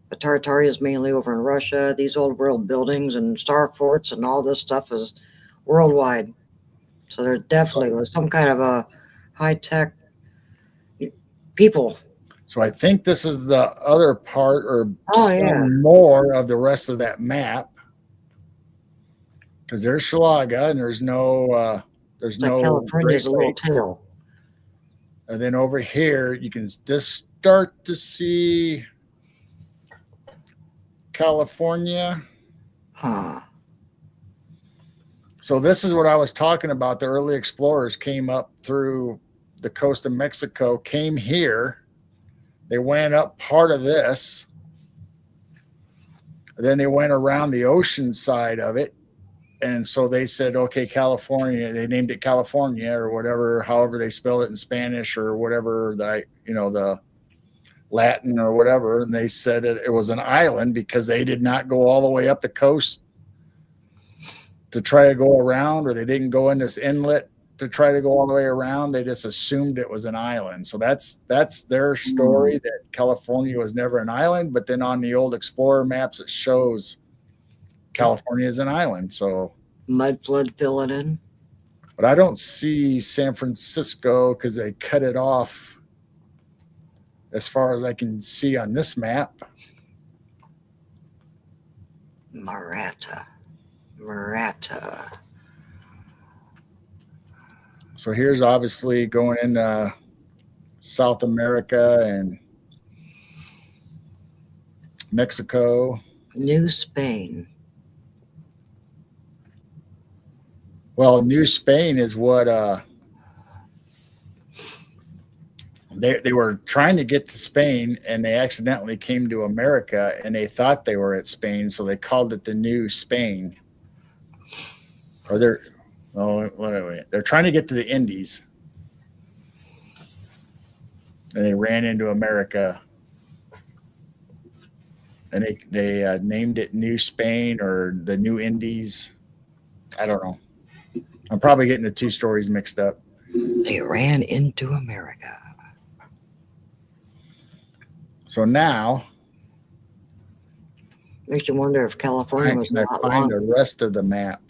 but Tartaria is mainly over in Russia. These old world buildings and star forts and all this stuff is worldwide. So there definitely was some kind of a high-tech people. So I think this is the other part, or Yeah. more of the rest of that map, because there's Schlaga and there's no It's like California's a little tail. And then over here you can just start to see California. Huh. So this is what I was talking about. The early explorers came up through the coast of Mexico, came here. They went up part of this. Then they went around the ocean side of it. And so they said, okay, California, they named it California or whatever, however they spell it in Spanish or whatever, the Latin or whatever. And they said it was an island because they did not go all the way up the coast to try to go around, or they didn't go in this inlet to try to go all the way around. They just assumed it was an island. So that's their story, that California was never an island. But then on the old explorer maps, it shows California is an island. So mud flood filling in. But I don't see San Francisco because they cut it off as far as I can see on this map. Murata. So here's obviously going into South America and Mexico. New Spain. Well, New Spain is what they were trying to get to Spain, and they accidentally came to America, and they thought they were at Spain, so they called it the New Spain. Or they're trying to get to the Indies, and they ran into America and they named it New Spain or the New Indies. I don't know. I'm probably getting the two stories mixed up. They ran into America. So now, Makes you wonder if California was can a I lot find longer. the rest of the map?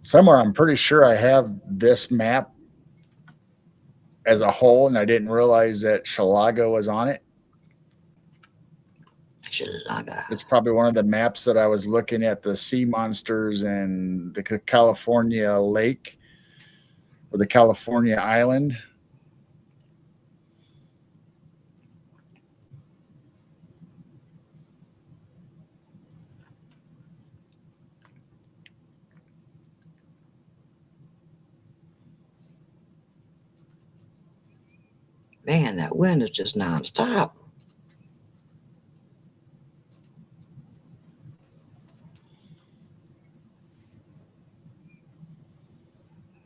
Somewhere, I'm pretty sure I have this map as a whole, and I didn't realize that Chalaga was on it. Chalaga. It's probably one of the maps that I was looking at, the sea monsters and the California lake or the California island. Man, that wind is just nonstop.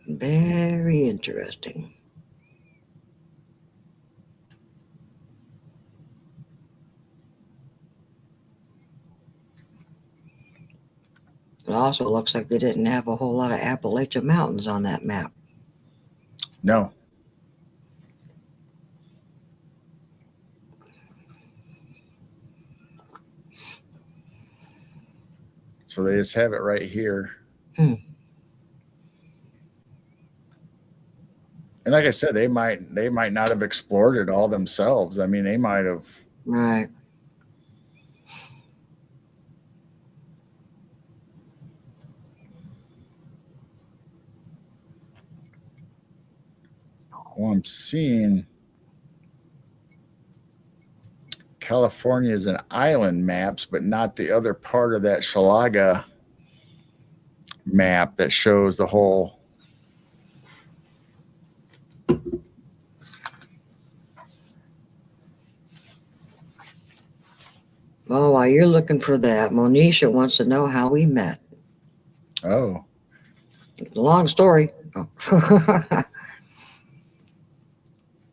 Very interesting. It also looks like they didn't have a whole lot of Appalachian Mountains on that map. No. So they just have it right here. And like I said, they might not have explored it all themselves. I mean, they might have. Right. Well, I'm seeing California is an island maps, but not the other part of that Chalaga map that shows the whole. Well, while you're looking for that, Monisha wants to know how we met. Oh. It's a long story.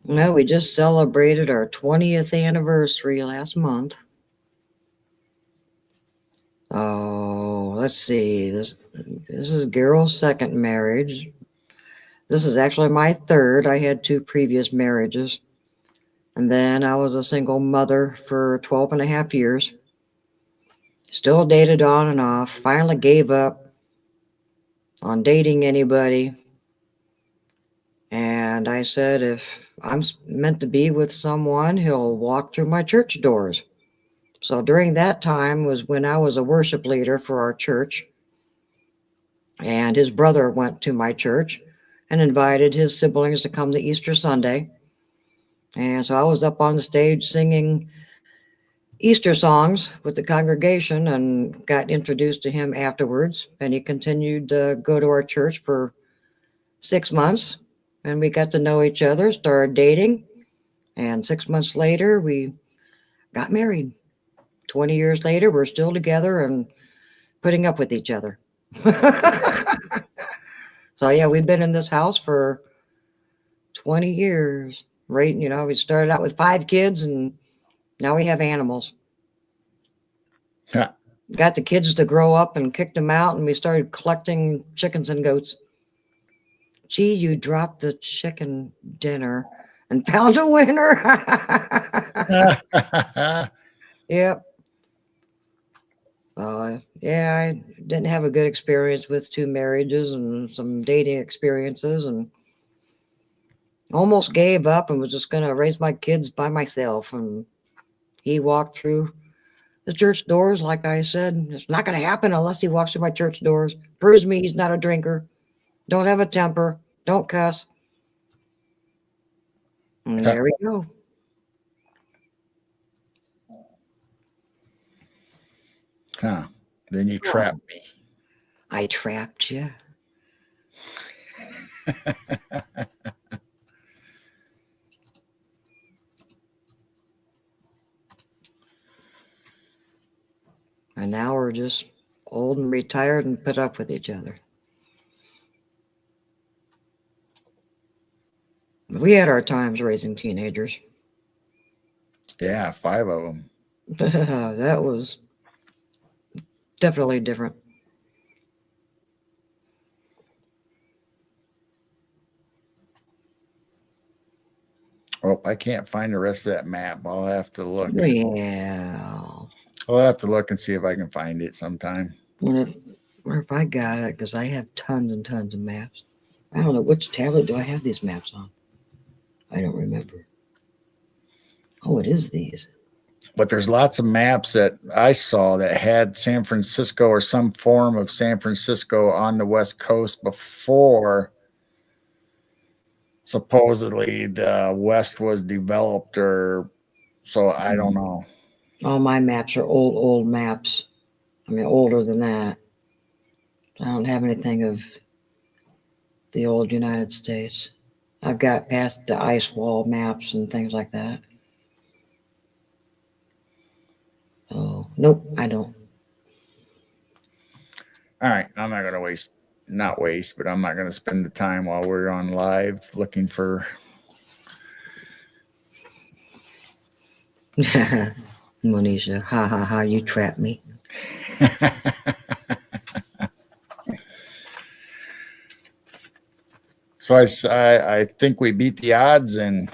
No, we just celebrated our 20th anniversary last month. Oh, let's see. This is Garrel's second marriage. This is actually my third. I had 2 previous marriages. And then I was a single mother for 12 and a half years. Still dated on and off. Finally gave up on dating anybody. And I said, if I'm meant to be with someone, he'll walk through my church doors. So during that time was when I was a worship leader for our church. And his brother went to my church and invited his siblings to come to Easter Sunday. And so I was up on the stage singing Easter songs with the congregation and got introduced to him afterwards. And he continued to go to our church for 6 months. And we got to know each other, started dating. And 6 months later, we got married. 20 years later, we're still together and putting up with each other. So, yeah, we've been in this house for 20 years. Right? You know, we started out with 5 kids and now we have animals. Yeah. Got the kids to grow up and kicked them out, and we started collecting chickens and goats. Gee, you dropped the chicken dinner and found a winner. Yep. Yeah, I didn't have a good experience with 2 marriages and some dating experiences, and almost gave up and was just going to raise my kids by myself. And he walked through the church doors. Like I said, it's not going to happen unless he walks through my church doors. Proves me he's not a drinker. Don't have a temper. Don't cuss. And there we go. Huh. Then you trapped me. I trapped you. And now we're just old and retired and put up with each other. We had our times raising teenagers. Yeah, 5 of them. That was definitely different. Oh, I can't find the rest of that map. I'll have to look. Well, I'll have to look and see if I can find it sometime. wonder if I got it, because I have tons and tons of maps. I don't know, which tablet do I have these maps on? I don't remember. Oh, it is these. But there's lots of maps that I saw that had San Francisco or some form of San Francisco on the West Coast before supposedly the West was developed, or so I don't know. All my maps are old maps. I mean, older than that. I don't have anything of the old United States. I've got past the ice wall maps and things like that. Oh, nope, I don't. All right, I'm not gonna not waste, but I'm not gonna spend the time while we're on live looking for. Monisha, ha ha ha, you trapped me. So I think we beat the odds, and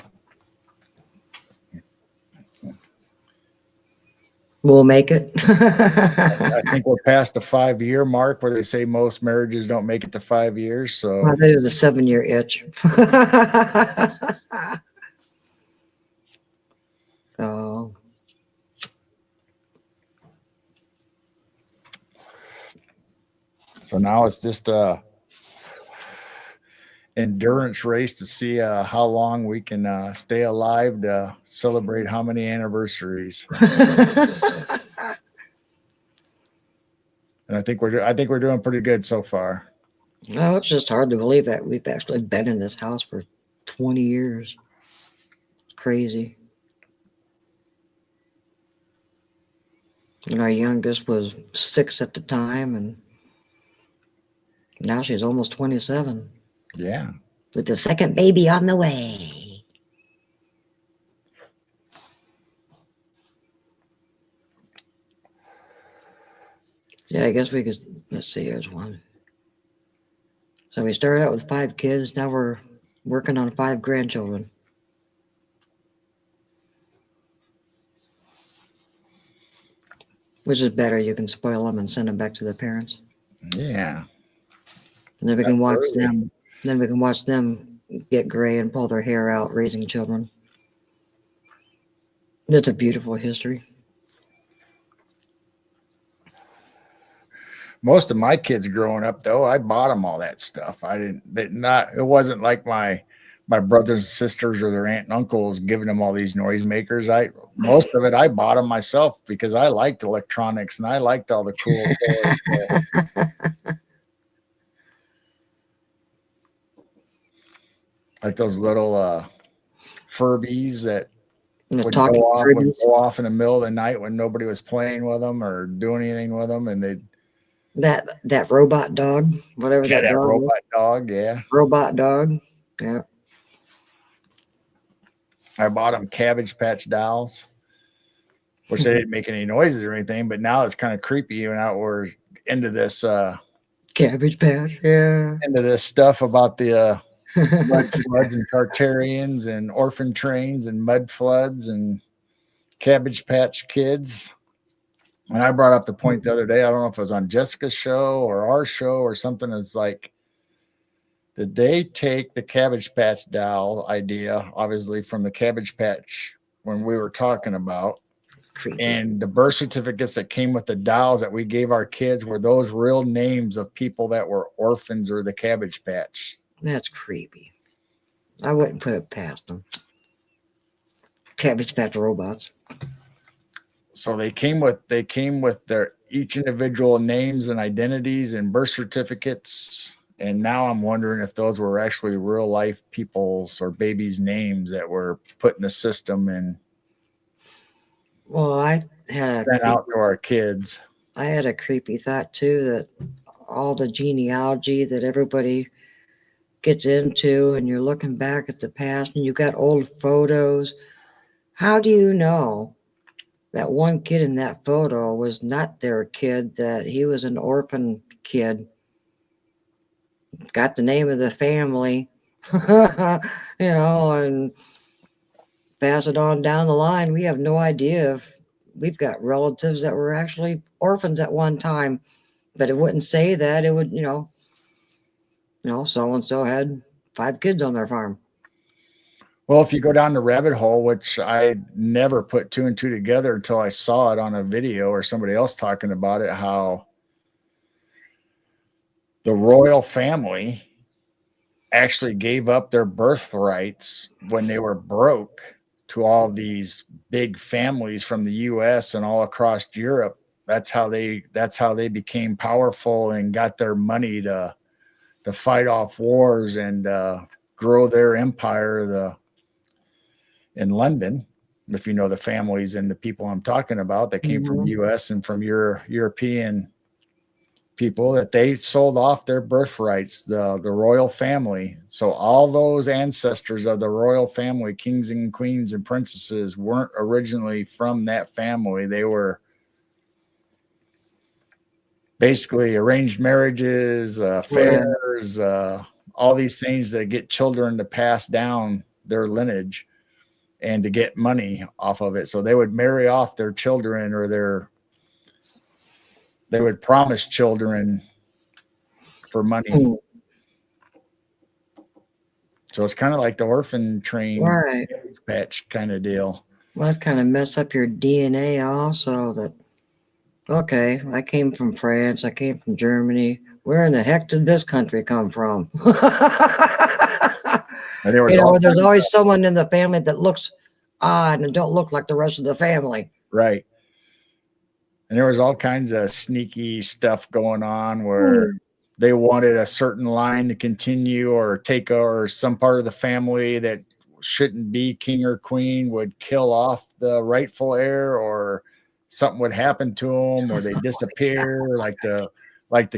we'll make it. I think we're past the 5-year mark where they say most marriages don't make it to 5 years. So I think it was a 7-year itch. Oh. So now it's just a endurance race to see how long we can stay alive to celebrate how many anniversaries. And I think we're doing pretty good so far. No, it's just hard to believe that we've actually been in this house for 20 years. It's crazy. And our youngest was 6 at the time, and now she's almost 27. Yeah. With the second baby on the way. Yeah, I guess we could, let's see, here's one. So we started out with 5 kids. Now we're working on 5 grandchildren. Which is better. You can spoil them and send them back to their parents. Yeah. And then we can watch Absolutely. them. Then we can watch them get gray and pull their hair out raising children. It's a beautiful history. Most of my kids growing up, though, I bought them all that stuff. It wasn't like my brothers and sisters or their aunt and uncles giving them all these noisemakers. Most of it I bought them myself because I liked electronics and I liked all the cool toys. Like those little Furbies that would go off in the middle of the night when nobody was playing with them or doing anything with them, and they'd that robot dog, whatever that dog robot was. dog, yeah. Robot dog, yeah. I bought them Cabbage Patch dolls, which they didn't make any noises or anything, but now it's kind of creepy. And now we're into this Cabbage Patch, yeah. Into this stuff about the mud floods and Tartarians and orphan trains and mud floods and Cabbage Patch Kids. And I brought up the point the other day, I don't know if it was on Jessica's show or our show or something. It's like, did they take the Cabbage Patch doll idea, obviously from the Cabbage Patch when we were talking about, Creepy. and the birth certificates that came with the dolls that we gave our kids were those real names of people that were orphans or the Cabbage Patch? That's creepy. I wouldn't put it past them. Cabbage Patch robots. So they came with their each individual names and identities and birth certificates. And now I'm wondering if those were actually real life people's or babies' names that were put in the system and Well, I had sent out to our kids. I had a creepy thought too, that all the genealogy that everybody gets into, and you're looking back at the past, and you've got old photos. How do you know that one kid in that photo was not their kid, that he was an orphan kid? Got the name of the family, and pass it on down the line. We have no idea if we've got relatives that were actually orphans at one time, but it wouldn't say that. It would, so and so had 5 kids on their farm. Well, if you go down the rabbit hole, which I never put 2 and 2 together until I saw it on a video or somebody else talking about it, how the royal family actually gave up their birthrights when they were broke to all these big families from the US and all across Europe. That's how they became powerful and got their money to fight off wars and grow their empire in London. If you know the families and the people I'm talking about that came from US and from European people, that they sold off their birthrights, the royal family. So all those ancestors of the royal family, kings and queens and princesses, weren't originally from that family. They were basically arranged marriages, affairs, all these things that get children to pass down their lineage and to get money off of it. So they would marry off their children, or they would promise children for money. So it's kind of like the orphan train patch kind of deal. Well, that's kind of mess up your DNA also. That, okay, I came from France, I came from Germany. Where in the heck did this country come from? There's always someone in the family that looks odd and don't look like the rest of the family. Right. And there was all kinds of sneaky stuff going on where they wanted a certain line to continue or take, or some part of the family that shouldn't be king or queen would kill off the rightful heir, or something would happen to them, or they disappear, like the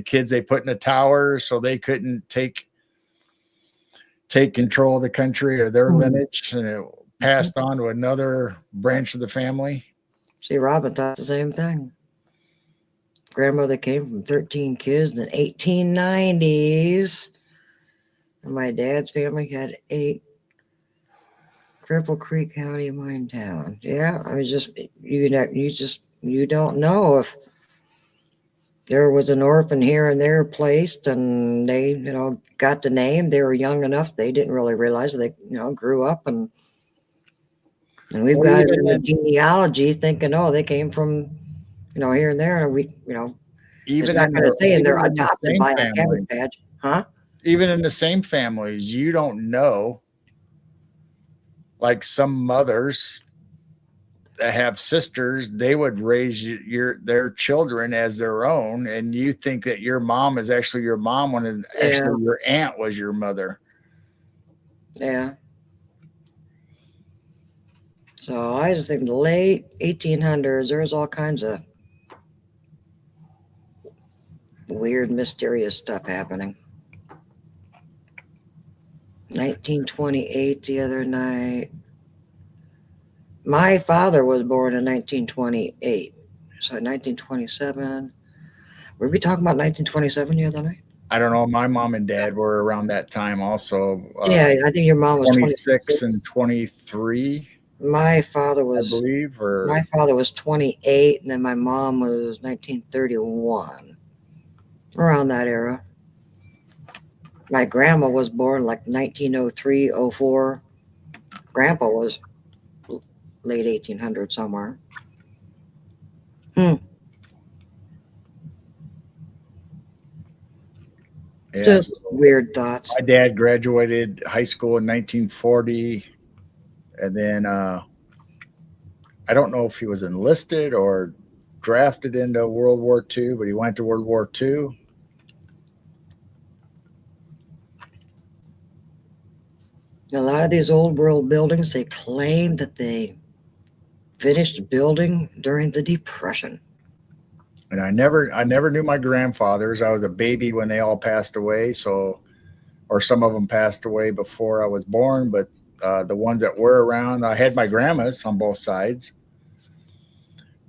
kids they put in the tower so they couldn't take control of the country or their lineage, and it passed on to another branch of the family. See, Robin thought the same thing. Grandmother came from 13 kids in the 1890s. And my dad's family had 8. Cripple Creek County, mine town. Yeah, I was just, you don't know if there was an orphan here and there placed, and they, got the name. They were young enough. They didn't really realize they, grew up, and we've got it in the genealogy thinking, oh, they came from, here and there, and we, even not going to say they're adopted by a Cabbage Patch, huh? Even in the same families, you don't know. Like some mothers that have sisters, they would raise their children as their own, and you think that your mom is actually your mom when actually your aunt was your mother. Yeah. So I just think the late 1800s, there was all kinds of weird, mysterious stuff happening. 1928 the other night. My father was born in 1928. So 1927. Were we talking about 1927 the other night? I don't know. My mom and dad were around that time also. Yeah, I think your mom was 26 and 23. My father was, I believe, or my father was 28, and then my mom was 1931. Around that era. My grandma was born like 1903, 04. Grandpa was late 1800 somewhere. Yeah, Just weird thoughts. My dad graduated high school in 1940, and then I don't know if he was enlisted or drafted into World War II, but he went to World War II. A lot of these old world buildings, they claim that they finished building during the Depression. And I never knew my grandfathers. I was a baby when they all passed away. So or some of them passed away before I was born, but the ones that were around, I had my grandmas on both sides,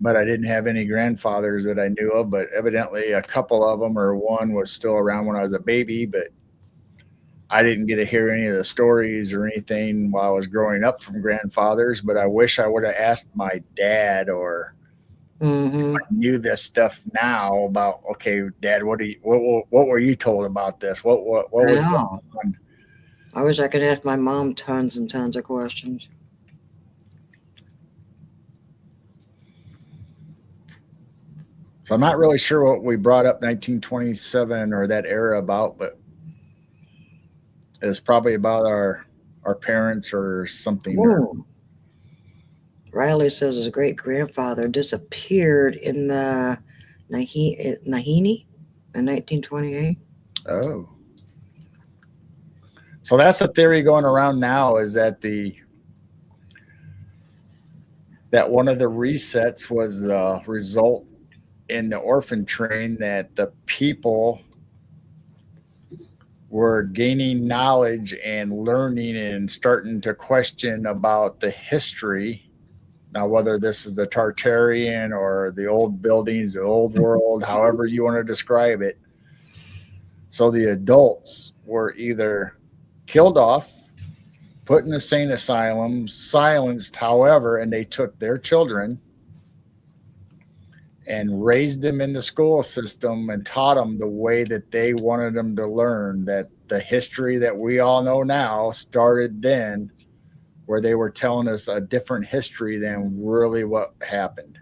but I didn't have any grandfathers that I knew of. But evidently, a couple of them or one was still around when I was a baby, but I didn't get to hear any of the stories or anything while I was growing up from grandfathers. But I wish I would have asked my dad, or Mm-hmm. knew this stuff now about, okay, Dad, what were you told about this? What I was going know. on? I wish I could ask my mom tons and tons of questions. So I'm not really sure what we brought up 1927 or that era about, but it's probably about our parents or something. Ooh. Riley says his great grandfather disappeared in the Nahini in 1928. Oh, so that's a theory going around now, is that that one of the resets was the result in the orphan train, that the people were gaining knowledge and learning and starting to question about the history. Now, whether this is the Tartarian or the old buildings, the old world, however you want to describe it. So the adults were either killed off, put in insane asylums, silenced, however, and they took their children and raised them in the school system and taught them the way that they wanted them to learn, that the history that we all know now started then, where they were telling us a different history than really what happened.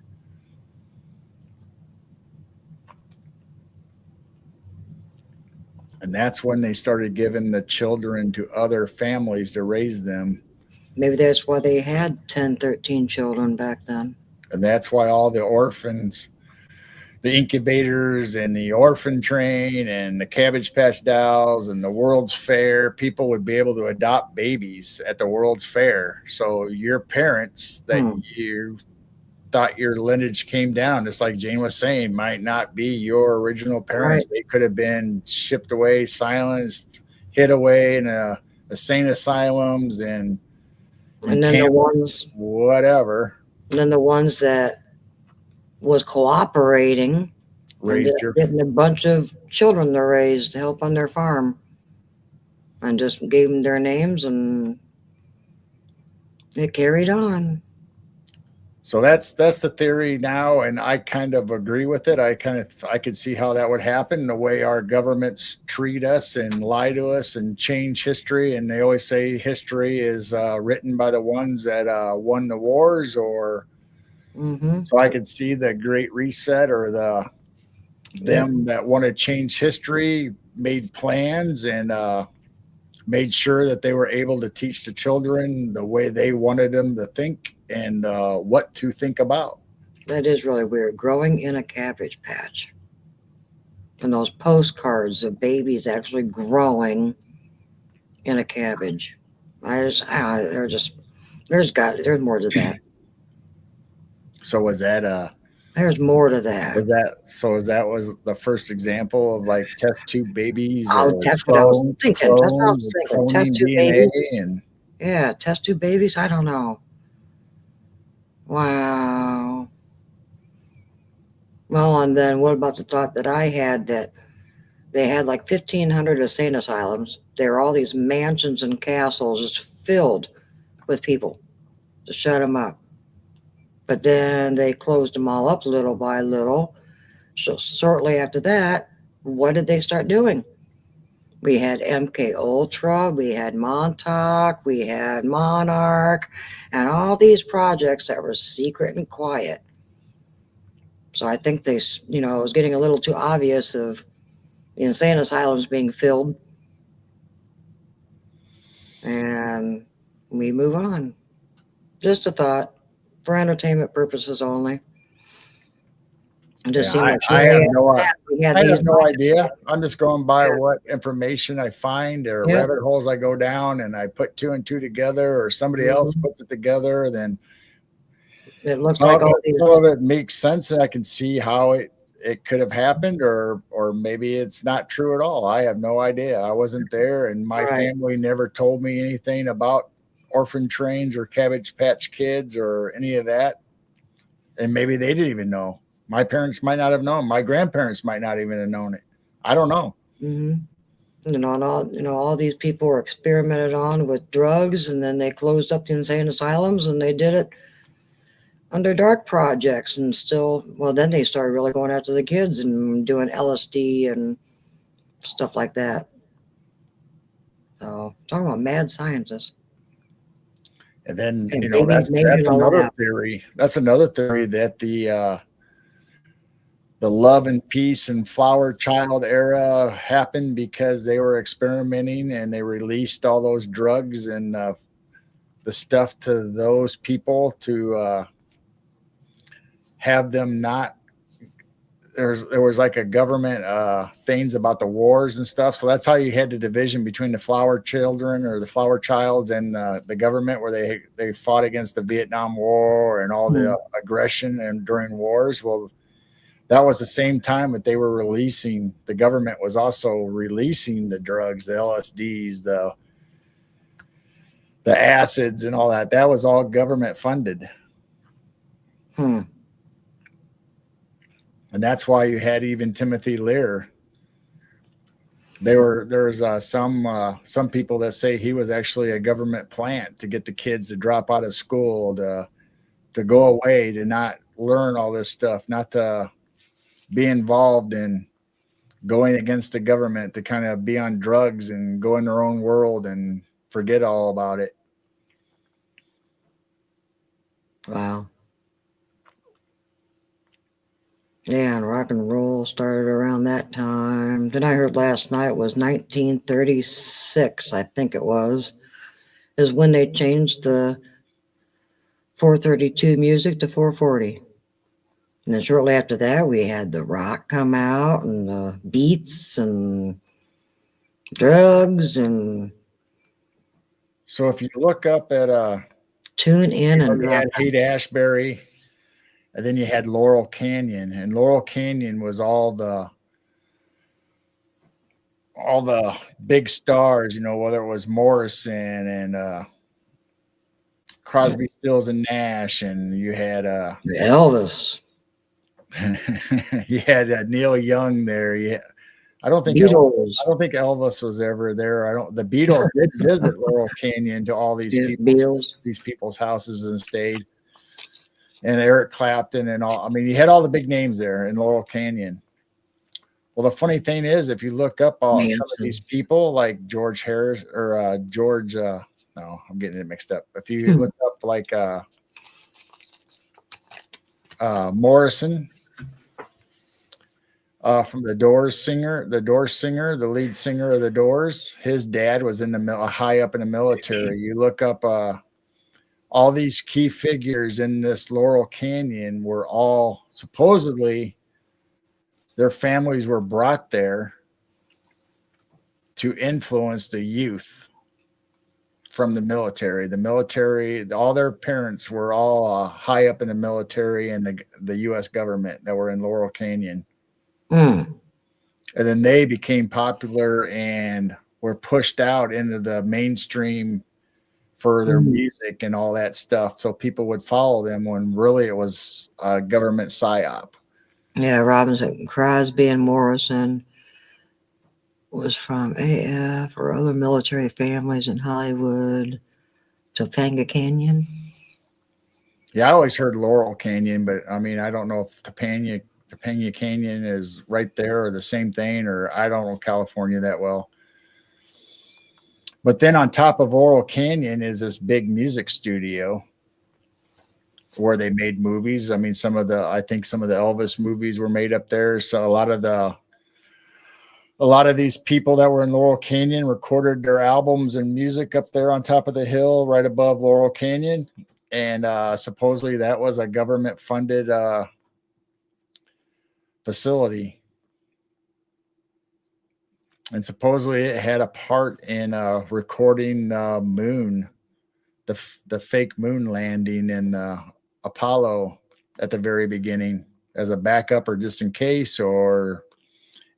And that's when they started giving the children to other families to raise them. Maybe that's why they had 10, 13 children back then. And that's why all the orphans, the incubators and the orphan train and the Cabbage Patch Dolls and the World's Fair, people would be able to adopt babies at the World's Fair. So your parents that you thought your lineage came down, just like Jane was saying, might not be your original parents. Right. They could have been shipped away, silenced, hid away in insane asylums and then the ones, whatever. and then the ones that was cooperating, Raised your getting a bunch of children to raise to help on their farm, and just gave them their names, and it carried on. So that's the theory now, and I kind of agree with it. I could see how that would happen, the way our governments treat us and lie to us and change history. And they always say history is written by the ones that won the wars, or so I could see the Great Reset, or them that want to change history made plans and made sure that they were able to teach the children the way they wanted them to think and what to think about. That is really weird. Growing in a cabbage patch. And those postcards of babies actually growing in a cabbage. There's more to that. So was that There's more to that. that was the first example of like test tube babies? Oh, test what I was thinking. That's what I was thinking. Test tube babies. Yeah, test tube babies. I don't know. Wow. Well, and then what about the thought that I had that they had like 1,500 insane asylums? There are all these mansions and castles just filled with people to shut them up. But then they closed them all up little by little. So shortly after that, what did they start doing? We had MK Ultra, we had Montauk, we had Monarch, and all these projects that were secret and quiet. So I think they, it was getting a little too obvious of the insane asylums being filled. And we move on. Just a thought, for entertainment purposes only. I have no idea. I'm just going by what information I find, or rabbit holes I go down, and I put two and two together, or somebody else puts it together. Then it looks like some of it makes sense, and I can see how it could have happened, or maybe it's not true at all. I have no idea. I wasn't there, and my Right. family never told me anything about orphan trains or Cabbage Patch Kids or any of that. And maybe they didn't even know. My parents might not have known. My grandparents might not even have known it. I don't know. Hmm. And all these people were experimented on with drugs, and then they closed up the insane asylums, and they did it under dark projects, and still, well, then they started really going after the kids and doing LSD and stuff like that. So talking about mad scientists. And then And that's maybe a another lab. theory. That's another theory that the love and peace and flower child era happened because they were experimenting and they released all those drugs and the stuff to those people to have them not. There was like a government things about the wars and stuff, so that's how you had the division between the flower children or the flower childs and the government, where they fought against the Vietnam War and all the aggression and during wars. Well, that was the same time that they were releasing. The government was also releasing the drugs, the LSDs, the acids, and all that. That was all government funded. And that's why you had even Timothy Lear. There's some people that say he was actually a government plant to get the kids to drop out of school, to go away, to not learn all this stuff, not to be involved in going against the government, to kind of be on drugs and go in their own world and forget all about it. Wow. Yeah, and rock and roll started around that time. Then I heard last night was 1936, I think it was, is when they changed the 432 music to 440. And then shortly after that, we had the rock come out and the beats and drugs and. So if you look up at tune in and you had Haight-Ashbury, and then you had Laurel Canyon, and Laurel Canyon was all the big stars, whether it was Morrison and Crosby, Stills and Nash, and you had Elvis. You had Neil Young there. I don't think Elvis was ever there. The Beatles did visit Laurel Canyon to all these people's houses and stayed. And Eric Clapton and all. I mean, you had all the big names there in Laurel Canyon. Well, the funny thing is, if you look up some of these people, like George Harris or George, no, I'm getting it mixed up. If you look up like Morrison, from the Doors singer, the lead singer of the Doors, his dad was high up in the military. You look up all these key figures in this Laurel Canyon were all supposedly, their families were brought there to influence the youth from the military. The military, all their parents were all high up in the military and the U.S. government that were in Laurel Canyon. And then they became popular and were pushed out into the mainstream for their music and all that stuff. So people would follow them when really it was a government psyop. Yeah, Robinson, Crosby and Morrison was from AF or other military families in Hollywood. Topanga Canyon. Yeah, I always heard Laurel Canyon, but I mean, I don't know if Topanga Canyon is right there or the same thing, or I don't know California that well. But then on top of Laurel Canyon is this big music studio where they made movies. I mean, I think some of the Elvis movies were made up there. So a lot of these people that were in Laurel Canyon recorded their albums and music up there on top of the hill, right above Laurel Canyon. And supposedly that was a government funded facility. And supposedly it had a part in recording moon, the fake moon landing in Apollo at the very beginning. as a backup or just in case, or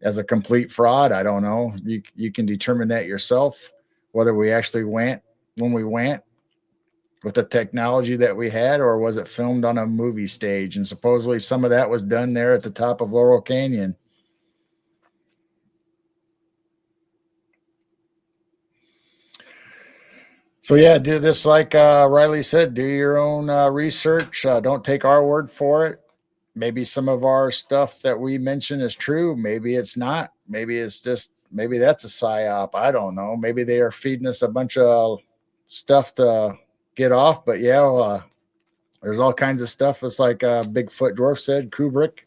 as a complete fraud. I don't know. You can determine that yourself, whether we actually went when we went with the technology that we had, or was it filmed on a movie stage? And supposedly some of that was done there at the top of Laurel Canyon. So yeah, do this like Riley said. Do your own research. Don't take our word for it. Maybe some of our stuff that we mention is true. Maybe it's not. Maybe it's just maybe that's a psyop. I don't know. Maybe they are feeding us a bunch of stuff to get off. But yeah, there's all kinds of stuff. It's like Bigfoot Dwarf said. Kubrick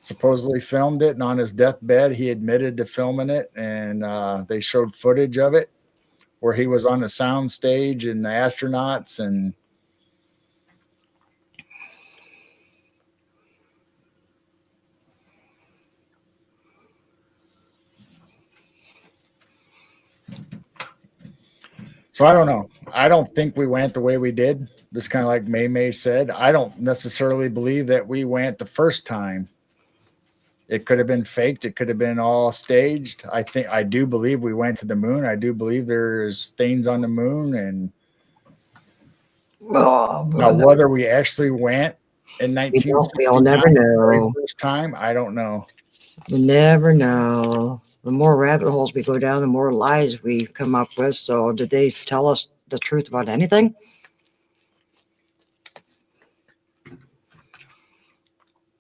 supposedly filmed it, and on his deathbed, he admitted to filming it, and they showed footage of it where he was on the sound stage and the astronauts and so I don't know. I don't think we went the way we did. Just kind of like May said, I don't necessarily believe that we went the first time. It could have been faked. It could have been all staged. I do believe we went to the moon. I do believe there's things on the moon. And now whether we actually went in 1969 we'll never know. First time, I don't know. We never know. The more rabbit holes we go down, the more lies we come up with. So did they tell us the truth about anything?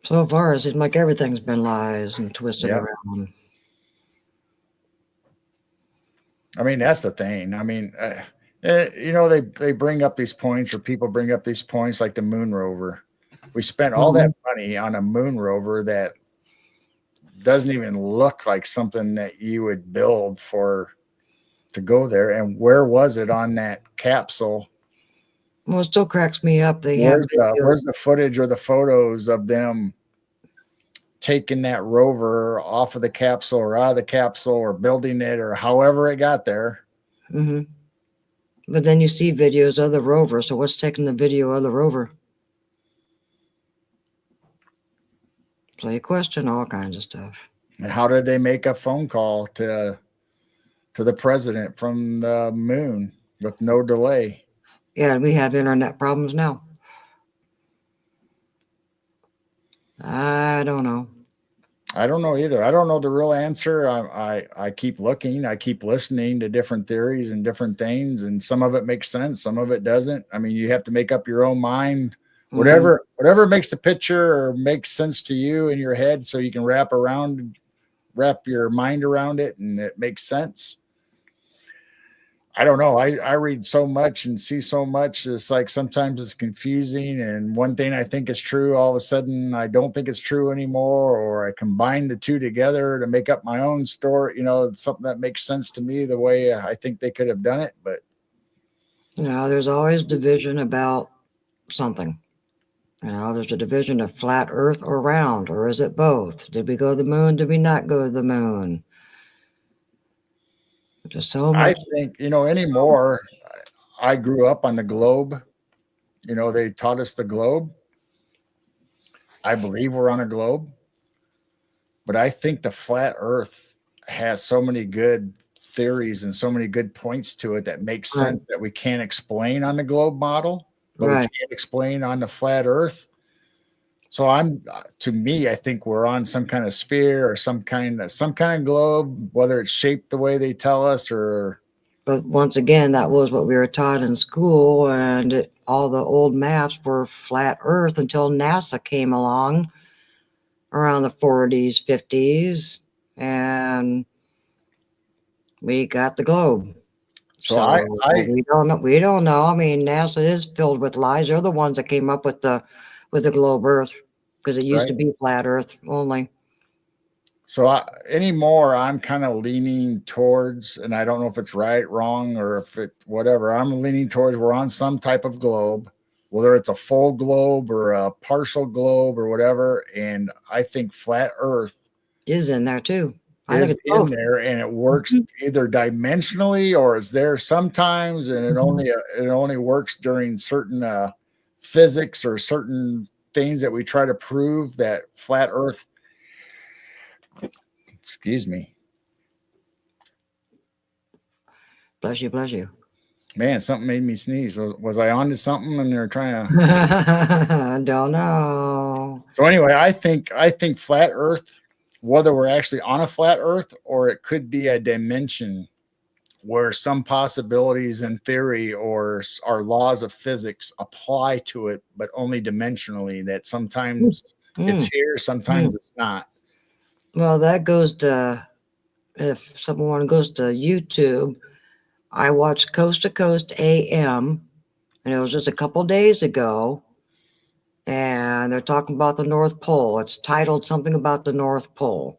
So far, it seems like everything's been lies and twisted around. I mean, that's the thing. I mean, they bring up these points, or people bring up these points like the moon rover. We spent all that money on a moon rover that doesn't even look like something that you would build to go there. And where was it on that capsule? Well, it still cracks me up. Where's the footage or the photos of them taking that rover off of the capsule or out of the capsule or building it or however it got there? Mm-hmm. But then you see videos of the rover. So what's taking the video of the rover? So you question all kinds of stuff. And how did they make a phone call to the president from the moon with no delay? Yeah, we have internet problems now. I don't know. I don't know either. I don't know the real answer. I keep looking. I keep listening to different theories and different things, and some of it makes sense. Some of it doesn't. I mean, you have to make up your own mind. Whatever makes the picture or makes sense to you in your head, so you can wrap your mind around it, and it makes sense. I don't know. I read so much and see so much. It's like sometimes it's confusing. And one thing I think is true, all of a sudden I don't think it's true anymore, or I combine the two together to make up my own story. Something that makes sense to me the way I think they could have done it. But there's always division about something. There's a division of flat Earth or round, or is it both? Did we go to the moon? Did we not go to the moon? There's so much. I think, anymore, I grew up on the globe. They taught us the globe. I believe we're on a globe. But I think the flat Earth has so many good theories and so many good points to it that make sense that we can't explain on the globe model, but we can't explain on the flat Earth. So to me, I think we're on some kind of sphere or some kind of globe, whether it's shaped the way they tell us or. But once again, that was what we were taught in school, and all the old maps were flat Earth until NASA came along around the 40s, 50s, and we got the globe. So we don't know. We don't know. I mean, NASA is filled with lies. They're the ones that came up with the globe Earth, because it used to be flat Earth only. So anymore, I'm kind of leaning towards, and I don't know if it's right, wrong, or if it whatever. I'm leaning towards we're on some type of globe, whether it's a full globe or a partial globe or whatever. And I think flat Earth is in there too. Is in there, and it works either dimensionally or it's there sometimes, and it only works during certain physics or certain things that we try to prove that flat Earth. Excuse me. Bless you, bless you. Man, something made me sneeze. Was I on to something and they're trying to Don't know. So anyway, I think flat Earth, whether we're actually on a flat Earth or it could be a dimension where some possibilities in theory or our laws of physics apply to it, but only dimensionally, that sometimes it's here, sometimes it's not. Well, that goes to, if someone goes to YouTube, I watched Coast to Coast AM, and it was just a couple days ago, and they're talking about the North Pole. It's titled something about the North Pole.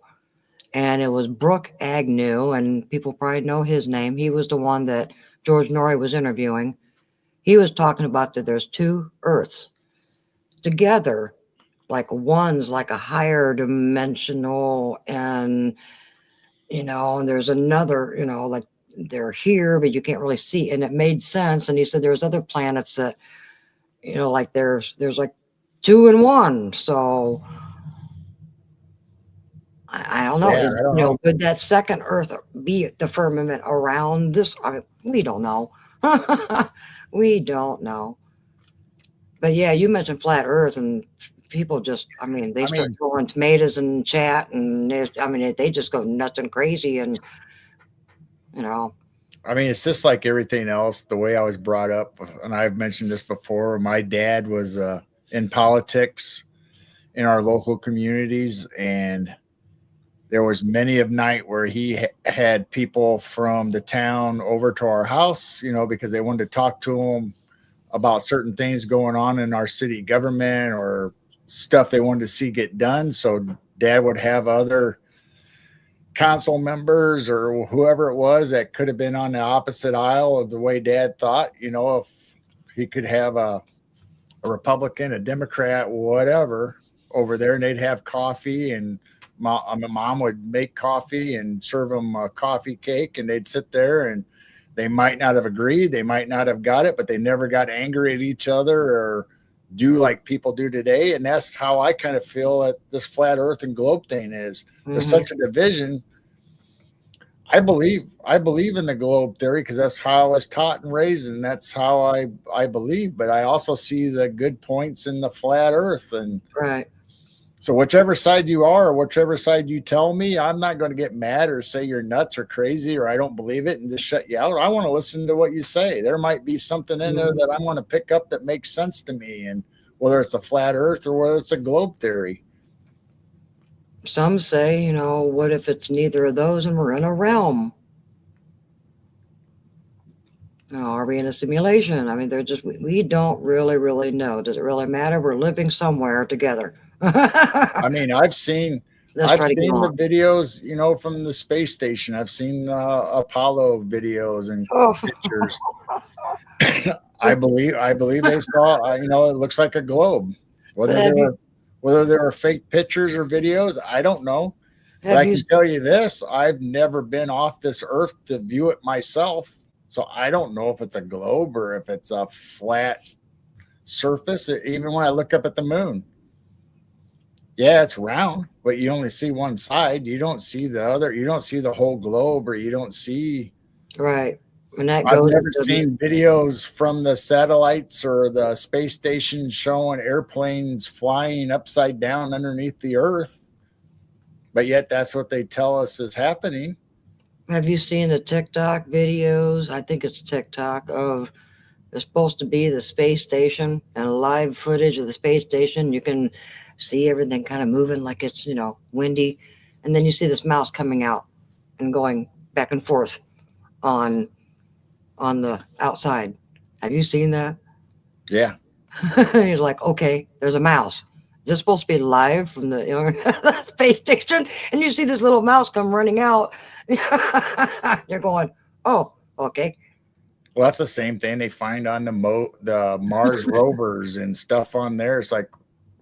And it was Brooke Agnew, and people probably know his name. He was the one that George Norrie was interviewing. He was talking about that there's two Earths together, like one's like a higher dimensional, and and there's another, like they're here, but you can't really see. And it made sense. And he said there's other planets that, like there's like 2 and 1. So I don't know. Yeah, I don't know. Would that second Earth be the firmament around this? I mean, we don't know. We don't know. But yeah, you mentioned flat Earth, and people just, they start throwing tomatoes in chat, and they just go nuts and crazy, and it's just like everything else. The way I was brought up, and I've mentioned this before. My dad was in politics in our local communities, and there was many of night where he had people from the town over to our house, because they wanted to talk to him about certain things going on in our city government or stuff they wanted to see get done. So Dad would have other council members or whoever it was that could have been on the opposite aisle of the way Dad thought, if he could have a Republican, a Democrat, whatever over there, and they'd have coffee, and mom would make coffee and serve them a coffee cake, and they'd sit there, and they might not have agreed, they might not have got it, but they never got angry at each other or do like people do today. And that's how I kind of feel that this flat Earth and globe thing is. There's such a division. I believe in the globe theory because that's how I was taught and raised, and that's how I believe. But I also see the good points in the flat Earth, and right. So whichever side you are, or whichever side you tell me, I'm not going to get mad or say you're nuts or crazy or I don't believe it and just shut you out. I want to listen to what you say. There might be something in there that I want to pick up that makes sense to me, and whether it's a flat Earth or whether it's a globe theory. Some say, what if it's neither of those and we're in a realm? Are we in a simulation? They're just, we don't really know. Does it really matter? We're living somewhere together. I've seen the videos, from the space station. I've seen the Apollo videos and pictures. I believe they saw, it looks like a globe. Whether there are fake pictures or videos, I don't know. But I can tell you this, I've never been off this Earth to view it myself. So I don't know if it's a globe or if it's a flat surface, even when I look up at the moon. Yeah, it's round, but you only see one side. You don't see the other. You don't see the whole globe, or you don't see. Right. And I've never seen videos from the satellites or the space station showing airplanes flying upside down underneath the Earth. But yet that's what they tell us is happening. Have you seen the TikTok videos? I think it's TikTok of it's supposed to be the space station and live footage of the space station. You can see everything kind of moving like it's, windy. And then you see this mouse coming out and going back and forth on the outside. Have you seen that? Yeah. He's like, okay, there's a mouse. Is this supposed to be live from the space station? And you see this little mouse come running out. You're going, oh, okay. Well, that's the same thing they find on the Mars rovers and stuff on there. It's like,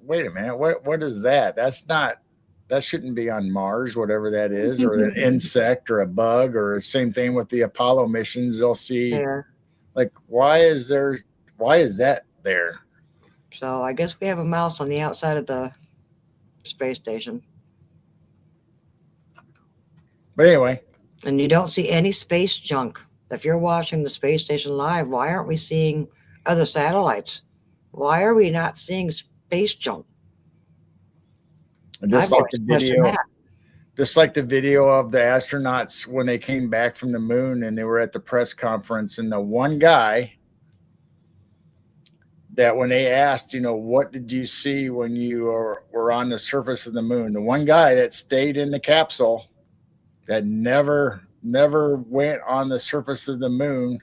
wait a minute, what is that? That shouldn't be on Mars, whatever that is, or an insect or a bug, or same thing with the Apollo missions. They'll see, like, why is that there? So I guess we have a mouse on the outside of the space station. But anyway, And you don't see any space junk. If you're watching the space station live, why aren't we seeing other satellites? Why are we not seeing space junk? just I've like the always questioned video, that. just like the video of the astronauts when they came back from the moon and they were at the press conference, and the one guy that when they asked, what did you see when you were on the surface of the moon? The one guy that stayed in the capsule that never went on the surface of the moon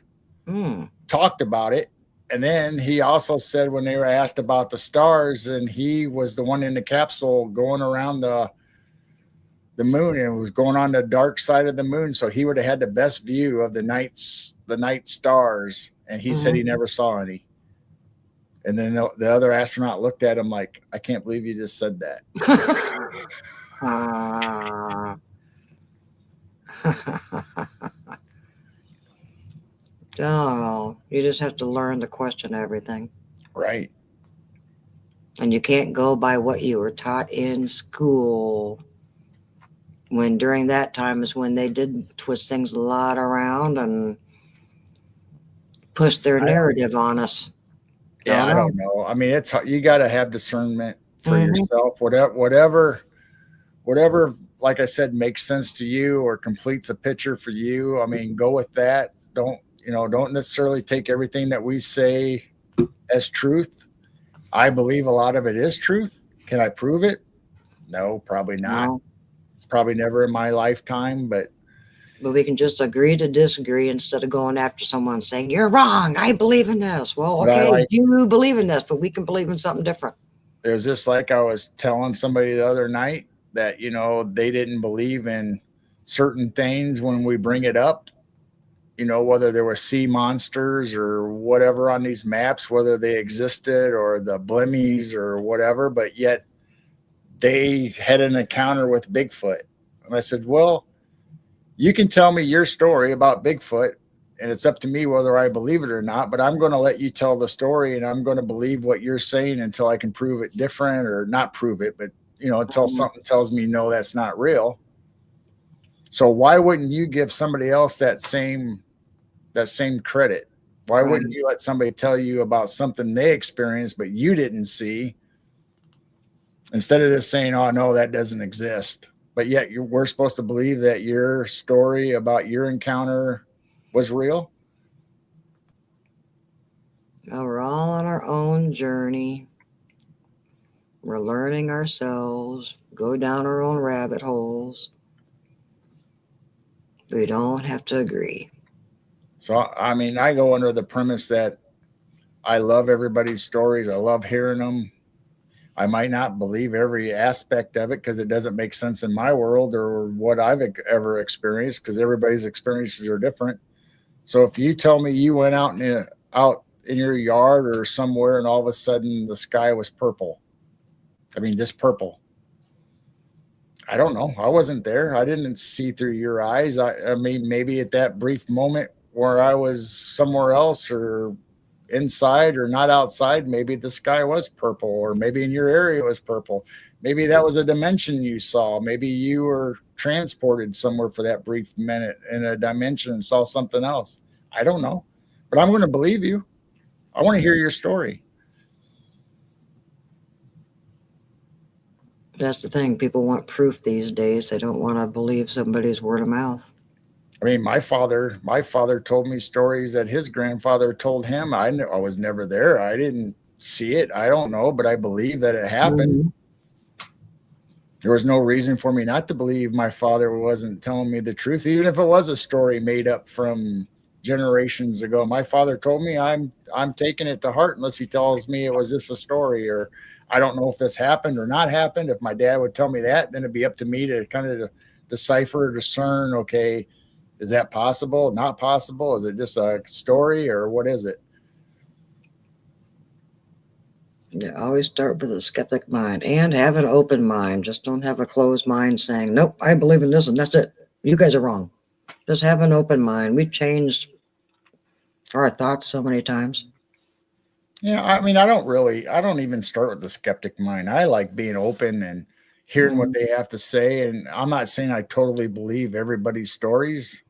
talked about it. And then he also said when they were asked about the stars, and he was the one in the capsule going around the moon and was going on the dark side of the moon, so he would have had the best view of the night stars, and he said he never saw any. And then the other astronaut looked at him like, I can't believe you just said that. Oh, you just have to learn to question everything. Right. And you can't go by what you were taught in school. When during that time is when they did twist things a lot around and push their narrative on us. Yeah, I don't know. I mean, you got to have discernment for yourself. Whatever, like I said, makes sense to you or completes a picture for you. I mean, go with that. Don't necessarily take everything that we say as truth. I believe a lot of it is truth. Can I prove it? No, probably not. No. Probably never in my lifetime, but we can just agree to disagree instead of going after someone saying, you're wrong, I believe in this. Well, okay, you believe in this, but we can believe in something different. It was just like I was telling somebody the other night that, they didn't believe in certain things when we bring it up, whether there were sea monsters or whatever on these maps, whether they existed or the blimmies or whatever, but yet they had an encounter with Bigfoot. And I said, well, you can tell me your story about Bigfoot, and it's up to me whether I believe it or not, but I'm going to let you tell the story, and I'm going to believe what you're saying until I can prove it different, or not prove it, but, until something tells me, no, that's not real. So why wouldn't you give somebody else that same credit? Why wouldn't you let somebody tell you about something they experienced, but you didn't see, instead of just saying, oh, no, that doesn't exist? But yet we're supposed to believe that your story about your encounter was real? Well, we're all on our own journey. We're learning ourselves, go down our own rabbit holes. We don't have to agree. So, I mean, I go under the premise that I love everybody's stories. I love hearing them. I might not believe every aspect of it because it doesn't make sense in my world or what I've ever experienced, because everybody's experiences are different. So if you tell me you went out in your yard or somewhere and all of a sudden the sky was purple, I mean, just purple, I don't know. I wasn't there. I didn't see through your eyes. I mean, maybe at that brief moment where I was somewhere else or inside or not outside, maybe the sky was purple, or maybe in your area it was purple. Maybe that was a dimension you saw. Maybe you were transported somewhere for that brief minute in a dimension and saw something else. I don't know, but I'm going to believe you. I want to hear your story. That's the thing. People want proof these days. They don't want to believe somebody's word of mouth. I mean, my father told me stories that his grandfather told him. I was never there. I didn't see it. I don't know, but I believe that it happened. There was no reason for me not to believe my father wasn't telling me the truth, even if it was a story made up from generations ago. My father told me I'm taking it to heart unless he tells me it was just a story, or I don't know if this happened or not happened. If my dad would tell me that, then it'd be up to me to kind of decipher, discern, okay, is that possible? Not possible? Is it just a story, or what is it? Yeah, always start with a skeptic mind and have an open mind. Just don't have a closed mind saying, nope, I believe in this and that's it. You guys are wrong. Just have an open mind. We've changed our thoughts so many times. Yeah, I mean, I don't even start with the skeptic mind. I like being open and hearing what Mhm. they have to say. And I'm not saying I totally believe everybody's stories,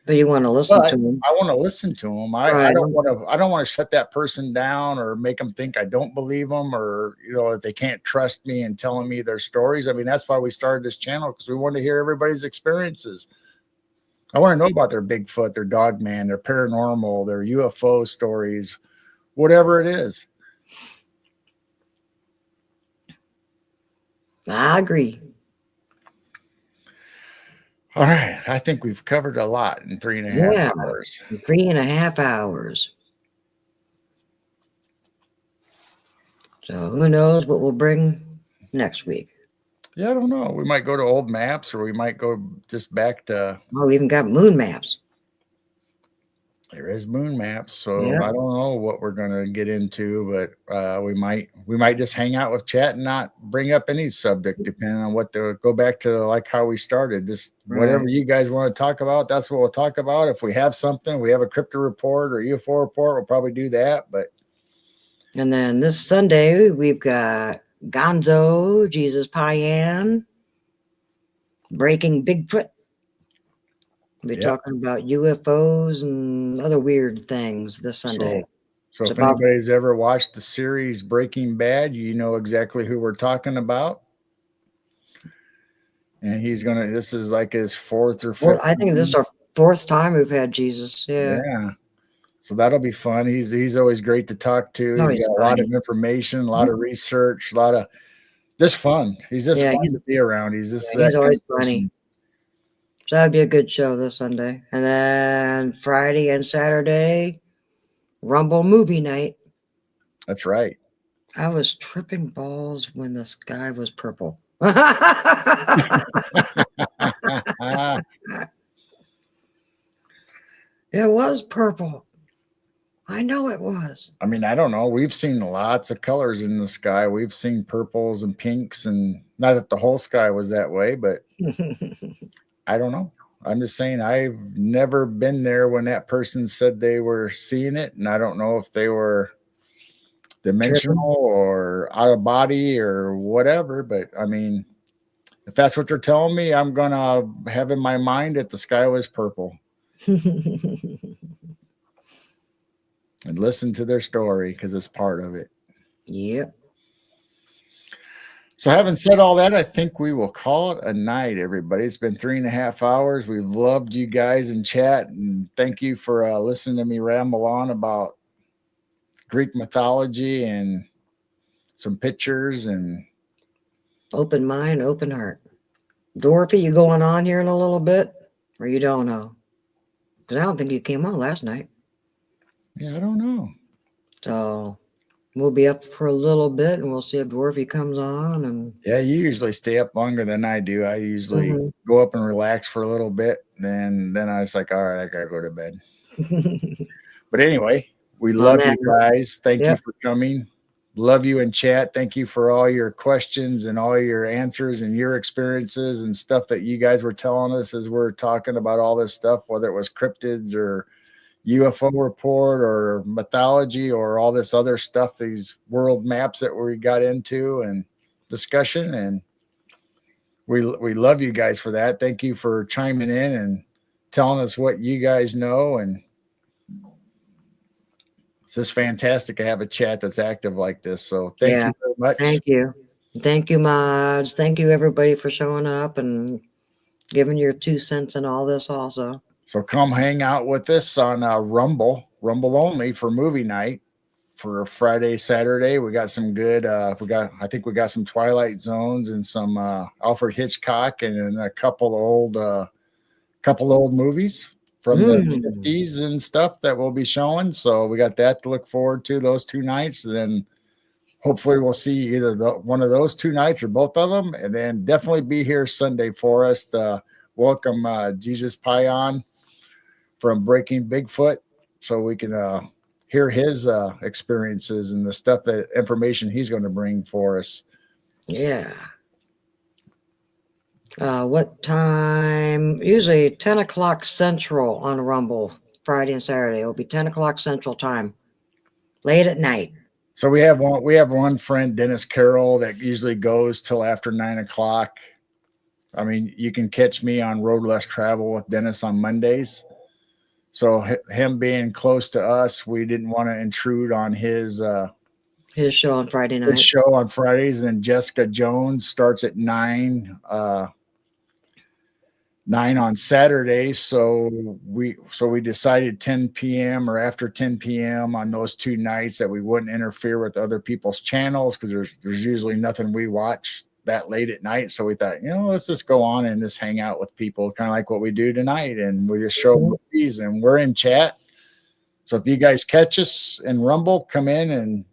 But you want to listen to but them. I want to listen to them. Right. I don't want to shut that person down or make them think I don't believe them, or, if they can't trust me and telling me their stories. I mean, that's why we started this channel, because we want to hear everybody's experiences. I want to know about their Bigfoot, their dog man, their paranormal, their UFO stories, whatever it is. I agree. All right. I think we've covered a lot in 3.5 Yeah. hours. 3.5 hours. So who knows what we'll bring next week? Yeah, I don't know. We might go to old maps, or we might go just back to, Oh, we even got moon maps. there is moon maps. So Yeah. I don't know what we're going to get into, but we might just hang out with chat and not bring up any subject, depending on what the go back to, like how we started. Just Right. whatever you guys want to talk about, that's what we'll talk about. If we have something, we have a crypto report or UFO report, we'll probably do that. But And then this Sunday we've got Gonzo, Jesus Payan, Breaking Bigfoot. We'll be yeah. talking about UFOs and other weird things this Sunday. So It's if about anybody's ever watched the series Breaking Bad, you know exactly who we're talking about. And this is like his fourth or well, fifth I think this is season. our fourth time we've had Jesus. Yeah. Yeah. So that'll be fun. He's always great to talk to. No, He's he's got a lot funny. of information, a lot of research, a lot of just fun. He's just Yeah, fun to be around. He's just he's that kind always of funny. person. So that'd be a good show this Sunday. And then Friday and Saturday, Rumble movie night. That's right. I was tripping balls when the sky was purple. It was purple. I know it was. I mean, I don't know. We've seen lots of colors in the sky. We've seen purples and pinks, and not that the whole sky was that way, but I don't know. I'm just saying I've never been there when that person said they were seeing it, and I don't know if they were Tripping. dimensional or out of body or whatever. But I mean, if that's what they're telling me, I'm gonna have in my mind that the sky was purple and listen to their story because it's part of it. Yep. So, having said all that, I think we will call it a night, everybody. It's been 3.5 hours. We've loved you guys in chat, and thank you for listening to me ramble on about Greek mythology and some pictures. And Open mind, open heart. Dorothy, you going on here in a little bit? Or you don't know? Because I don't think you came on last night. yeah, I don't know. So we'll be up for a little bit and we'll see if Dorothy comes on. And Yeah, you usually stay up longer than I do. I usually go up and relax for a little bit. Then I was like, all right, I gotta go to bed. But anyway, we On love that you note, guys. Thank you yep. for coming. Love you in chat. Thank you for all your questions and all your answers and your experiences and stuff that you guys were telling us as we're talking about all this stuff, whether it was cryptids or UFO report or mythology or all this other stuff, these world maps that we got into and discussion. And we love you guys for that. Thank you for chiming in and telling us what you guys know. And it's just fantastic to have a chat that's active like this. So thank Yeah. you very much. Thank you. Thank you, mods. Thank you, everybody, for showing up and giving your 2 cents in all this also. So come hang out with us on Rumble only for movie night for Friday, Saturday. We got some good. I think we got some Twilight Zones and some Alfred Hitchcock and a couple old movies from the 50s and stuff that we'll be showing. So we got that to look forward to those 2 nights. And then hopefully we'll see either one of those 2 nights or both of them. And then definitely be here Sunday for us to welcome Jesus Payan from Breaking Bigfoot so we can hear his experiences and the stuff, that information he's going to bring for us. Yeah. What time? Usually 10 o'clock Central on Rumble, Friday and Saturday. It'll be 10 o'clock Central time. late at night. So we have one friend, Dennis Carroll, that usually goes till after 9 o'clock. I mean, you can catch me on Road Less Travel with Dennis on Mondays. So him being close to us, we didn't want to intrude on his show on Friday night. his show on Fridays. And Jessica Jones starts at 9 on Saturdays. So we decided 10 p.m. or after 10 p.m. on those 2 nights that we wouldn't interfere with other people's channels, because there's usually nothing we watch that late at night. So we thought, let's just go on and just hang out with people, kind of like what we do tonight, and we just show movies, and we're in chat. So if you guys catch us in Rumble, come in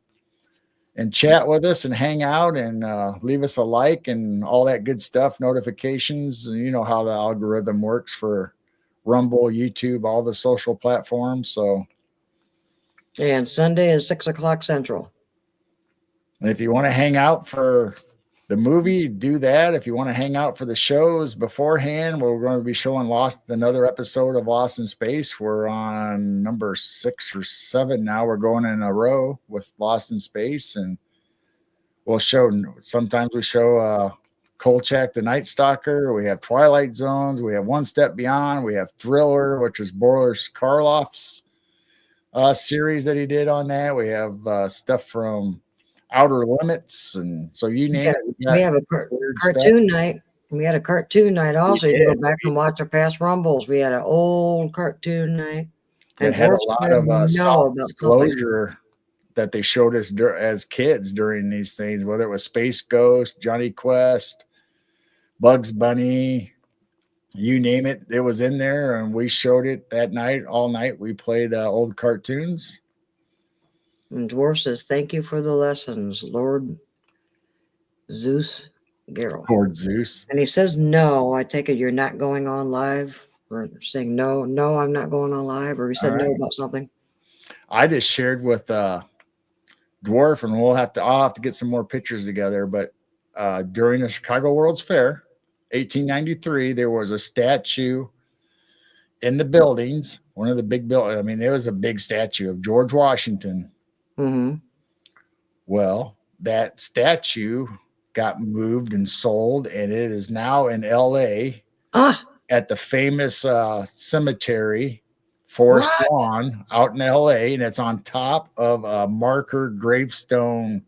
and chat with us and hang out and leave us a like and all that good stuff, notifications. And you know how the algorithm works for Rumble, YouTube, all the social platforms. So, and Sunday is 6 o'clock Central. And if you want to hang out for the movie, do that. If you want to hang out for the shows beforehand, we're going to be showing another episode of Lost in Space. We're on number 6 or 7 now. We're going in a row with Lost in Space, and sometimes we show Kolchak the Night Stalker. We have Twilight Zones. We have One Step Beyond. We have Thriller, which is Boris Karloff's series that he did on that. We have stuff from Outer Limits, and so you name it. We have a cartoon night. We had a cartoon night also. You can go back and watch our past Rumbles. We had an old cartoon night. It had a lot of self-disclosure that they showed us as kids during these things, whether it was Space Ghost, Johnny Quest, Bugs Bunny, you name it, it was in there, and we showed it that night. All night we played old cartoons. And Dwarf says, "Thank you for the lessons, Lord Zeus Geralt." Lord Zeus. And he says, "No, I take it you're not going on live." Or saying, no, I'm not going on live. Or he said no about something. I just shared with Dwarf, and I'll have to get some more pictures together. But during the Chicago World's Fair, 1893, there was a statue in the buildings. One of the big buildings. I mean, it was a big statue of George Washington. Mm-hmm. Well, that statue got moved and sold, and it is now in L.A. At the famous cemetery, Forest Lawn, out in L.A., and it's on top of a marker gravestone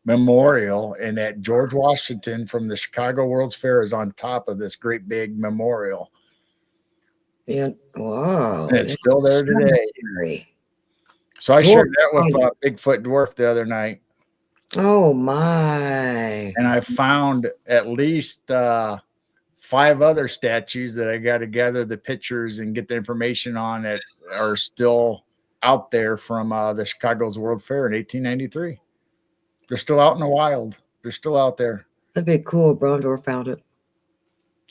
memorial, and that George Washington from the Chicago World's Fair is on top of this great big memorial. Yeah, wow. And it's still there today. So I shared that with Bigfoot Dwarf the other night. Oh, my. And I found at least 5 other statues that I got to gather the pictures and get the information on that are still out there from the Chicago's World Fair in 1893. They're still out in the wild. They're still out there. That'd be cool. Brondor found it.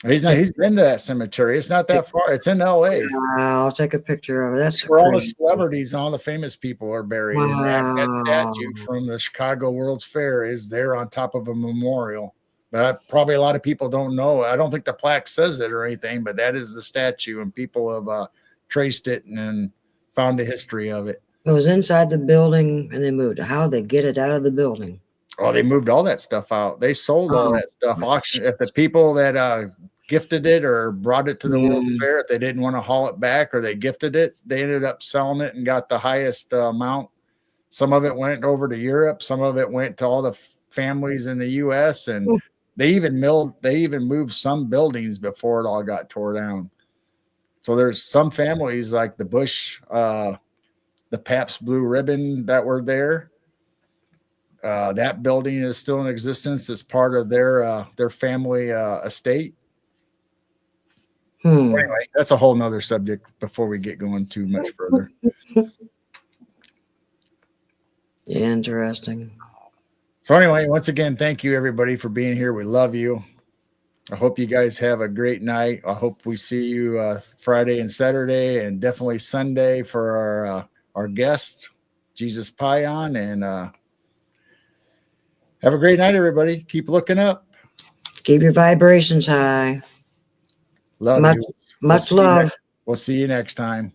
He's been to that cemetery. It's not that far. It's in L.A. I'll take a picture of it. That's where all the celebrities, all the famous people are buried. And that statue from the Chicago World's Fair is there on top of a memorial. But probably a lot of people don't know. I don't think the plaque says it or anything, but that is the statue, and people have traced it and found the history of it. It was inside the building, and they moved it. How'd they get it out of the building? Oh, they moved all that stuff out. They sold all that stuff. Auction. If the people that gifted it or brought it to the World's Fair, if they didn't want to haul it back or they gifted it, they ended up selling it and got the highest amount. Some of it went over to Europe. Some of it went to all the families in the U.S. and they even moved some buildings before it all got tore down. So there's some families like the Bush, the Pabst Blue Ribbon that were there. That building is still in existence as part of their family estate. Anyway, that's a whole nother subject before we get going too much further. Interesting. So anyway, once again, thank you everybody for being here. We love you. I hope you guys have a great night. I hope we see you Friday and Saturday, and definitely Sunday for our guest, Jesus Pion. And have a great night, everybody. Keep looking up. Keep your vibrations high. Love you. Much love. We'll see you next time.